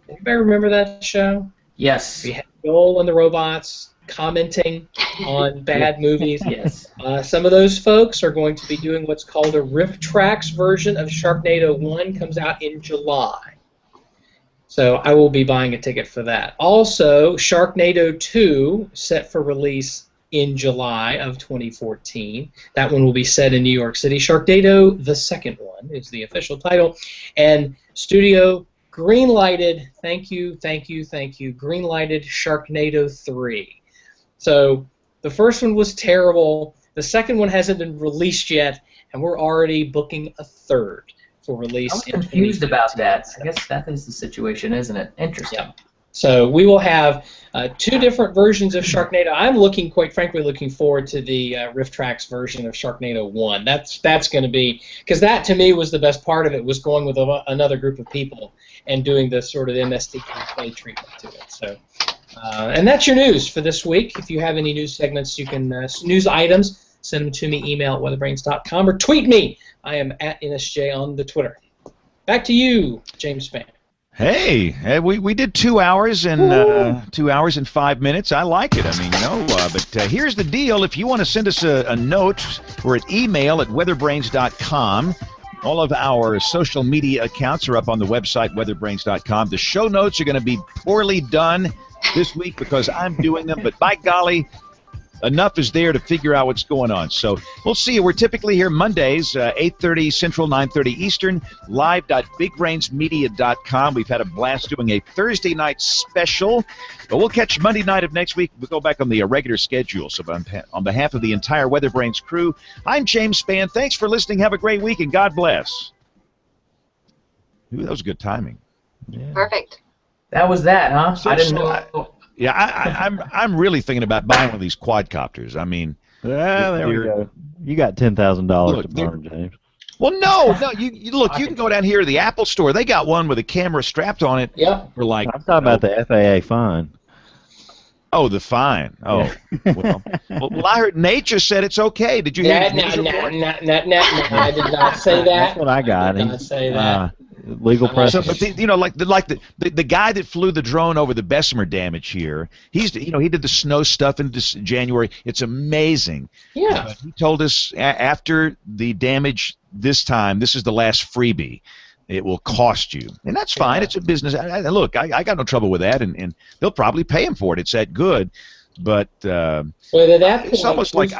Anybody remember that show? Yes. We had Joel and the robots commenting on bad movies. Yes. Some of those folks are going to be doing what's called a RiffTrax version of Sharknado 1. Comes out in July. So I will be buying a ticket for that. Also, Sharknado 2 set for release in July of 2014. That one will be set in New York City. Sharknado, the second one, is the official title. And Studio greenlighted, thank you, greenlighted Sharknado 3. So the first one was terrible. The second one hasn't been released yet, and we're already booking a third for release. I'm confused about that. I guess that is the situation, isn't it? Interesting. Yeah. So we will have 2 different versions of Sharknado. I'm quite frankly, looking forward to the RiffTrax version of Sharknado 1. That's going to be, because that to me was the best part of it, was going with another group of people and doing the sort of MST3K treatment to it. So, and that's your news for this week. If you have any news segments, you can news items, send them to me, email at weatherbrains.com, or tweet me. I am at NSJ on the Twitter. Back to you, James Spann. Hey, we did 2 hours and 2 hours and 5 minutes. I like it. I mean, but here's the deal. If you want to send us a note, we're at email@weatherbrains.com. All of our social media accounts are up on the website, weatherbrains.com. The show notes are going to be poorly done this week because I'm doing them, but by golly, enough is there to figure out what's going on. So we'll see you. We're typically here Mondays, 8:30 Central, 9:30 Eastern, live.bigbrainsmedia.com. We've had a blast doing a Thursday night special, but we'll catch Monday night of next week. We'll go back on the regular schedule. So on behalf of the entire Weather Brains crew, I'm James Spann. Thanks for listening. Have a great week, and God bless. Ooh, that was good timing. Yeah. Perfect. That was that, huh? I didn't know. Yeah, I'm really thinking about buying one of these quadcopters. I mean, there we go. You got $10,000 to burn, James. Well, no. You look. You can go down here to the Apple Store. They got one with a camera strapped on it. Yep. For like. I'm talking about the FAA fine. Oh, the fine. Oh, well, I heard Nature said it's okay. Did you hear? No, I did not say that. That's what I got. I did not say that. Legal press. So, but the guy that flew the drone over the Bessemer damage here, he did the snow stuff in January. It's amazing. Yeah. But he told us after the damage this time, this is the last freebie. It will cost you, and that's fine. It's a business. Look, I got no trouble with that, and they'll probably pay him for it. It's that good, but well, at that point, it's almost like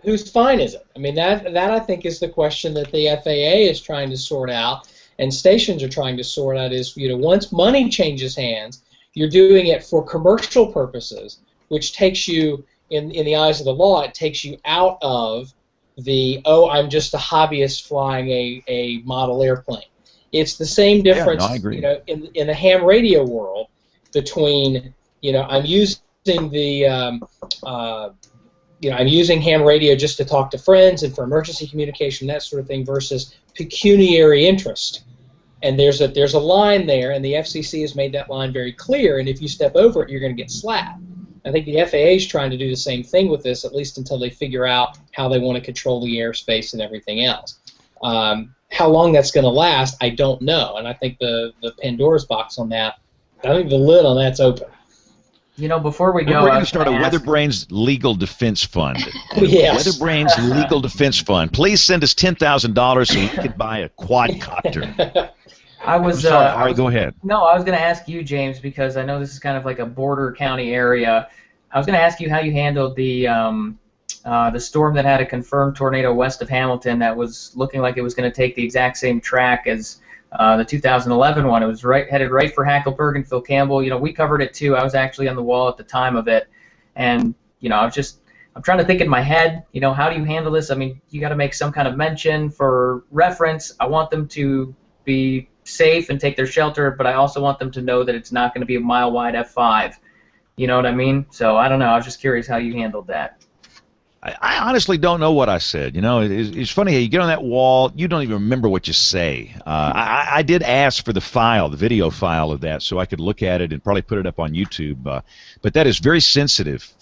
whose fine is it? I mean, that I think is the question that the FAA is trying to sort out, and stations are trying to sort out. Is once money changes hands, you're doing it for commercial purposes, which takes you in the eyes of the law. It takes you out of the I'm just a hobbyist flying a model airplane. It's the same difference, I agree. In the ham radio world between, I'm using the, I'm using ham radio just to talk to friends and for emergency communication, that sort of thing, versus pecuniary interest. And there's a line there, and the FCC has made that line very clear. And if you step over it, you're going to get slapped. I think the FAA is trying to do the same thing with this, at least until they figure out how they want to control the airspace and everything else. How long that's going to last, I don't know, and I think the Pandora's box on that, I think the lid on that's open. Before we go, we're going to start a WeatherBrains Legal Defense Fund. Yes. WeatherBrains Legal Defense Fund. Please send us $10,000 so we can buy a quadcopter. I was. All right, go ahead. No, I was going to ask you, James, because I know this is kind of like a border county area. I was going to ask you how you handled the storm that had a confirmed tornado west of Hamilton that was looking like it was going to take the exact same track as the 2011 one. It was headed right for Hackleburg and Phil Campbell. We covered it too. I was actually on the wall at the time of it, and I'm trying to think in my head. How do you handle this? I mean, you got to make some kind of mention for reference. I want them to be safe and take their shelter, but I also want them to know that it's not going to be a mile-wide F5. You know what I mean? So I don't know. I was just curious how you handled that. I honestly don't know what I said. It's funny how you get on that wall, you don't even remember what you say. I did ask for the video file of that, so I could look at it and probably put it up on YouTube. But that is very sensitive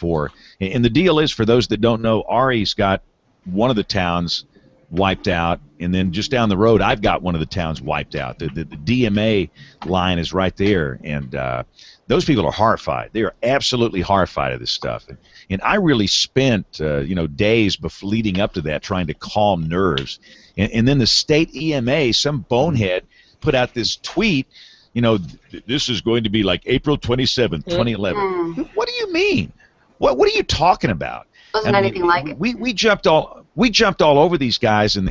and the deal is, for those that don't know, Ari's got one of the towns wiped out, and then just down the road, I've got one of the towns wiped out. The DMA line is right there, and those people are horrified. They are absolutely horrified of this stuff. And I really spent, days leading up to that trying to calm nerves. And then the state EMA, some bonehead, put out this tweet, this is going to be like April 27th, 2011. What do you mean? What are you talking about? Wasn't anything like it. We jumped all over these guys, and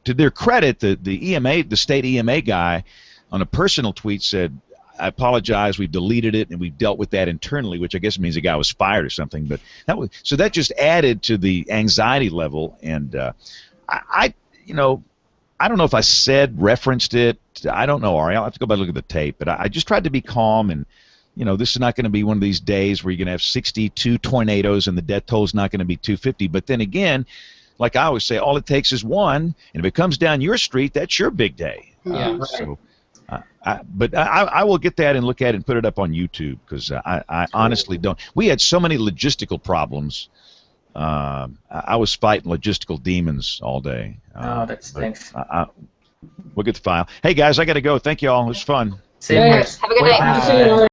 to their credit, the state EMA guy on a personal tweet said, I apologize, we've deleted it and we've dealt with that internally, which I guess means the guy was fired or something. But that just added to the anxiety level, and I don't know if I referenced it. I don't know, Ari. I'll have to go back and look at the tape. But I just tried to be calm, and this is not going to be one of these days where you're going to have 62 tornadoes and the death toll is not going to be 250. But then again, like I always say, all it takes is one, and if it comes down your street, that's your big day. Yeah. So. But I will get that and look at it and put it up on YouTube, because I honestly don't. We had so many logistical problems. I was fighting logistical demons all day. That stinks. We'll get the file. Hey, guys, I got to go. Thank you all. It was fun. Same here. Have a good night. See you, Art.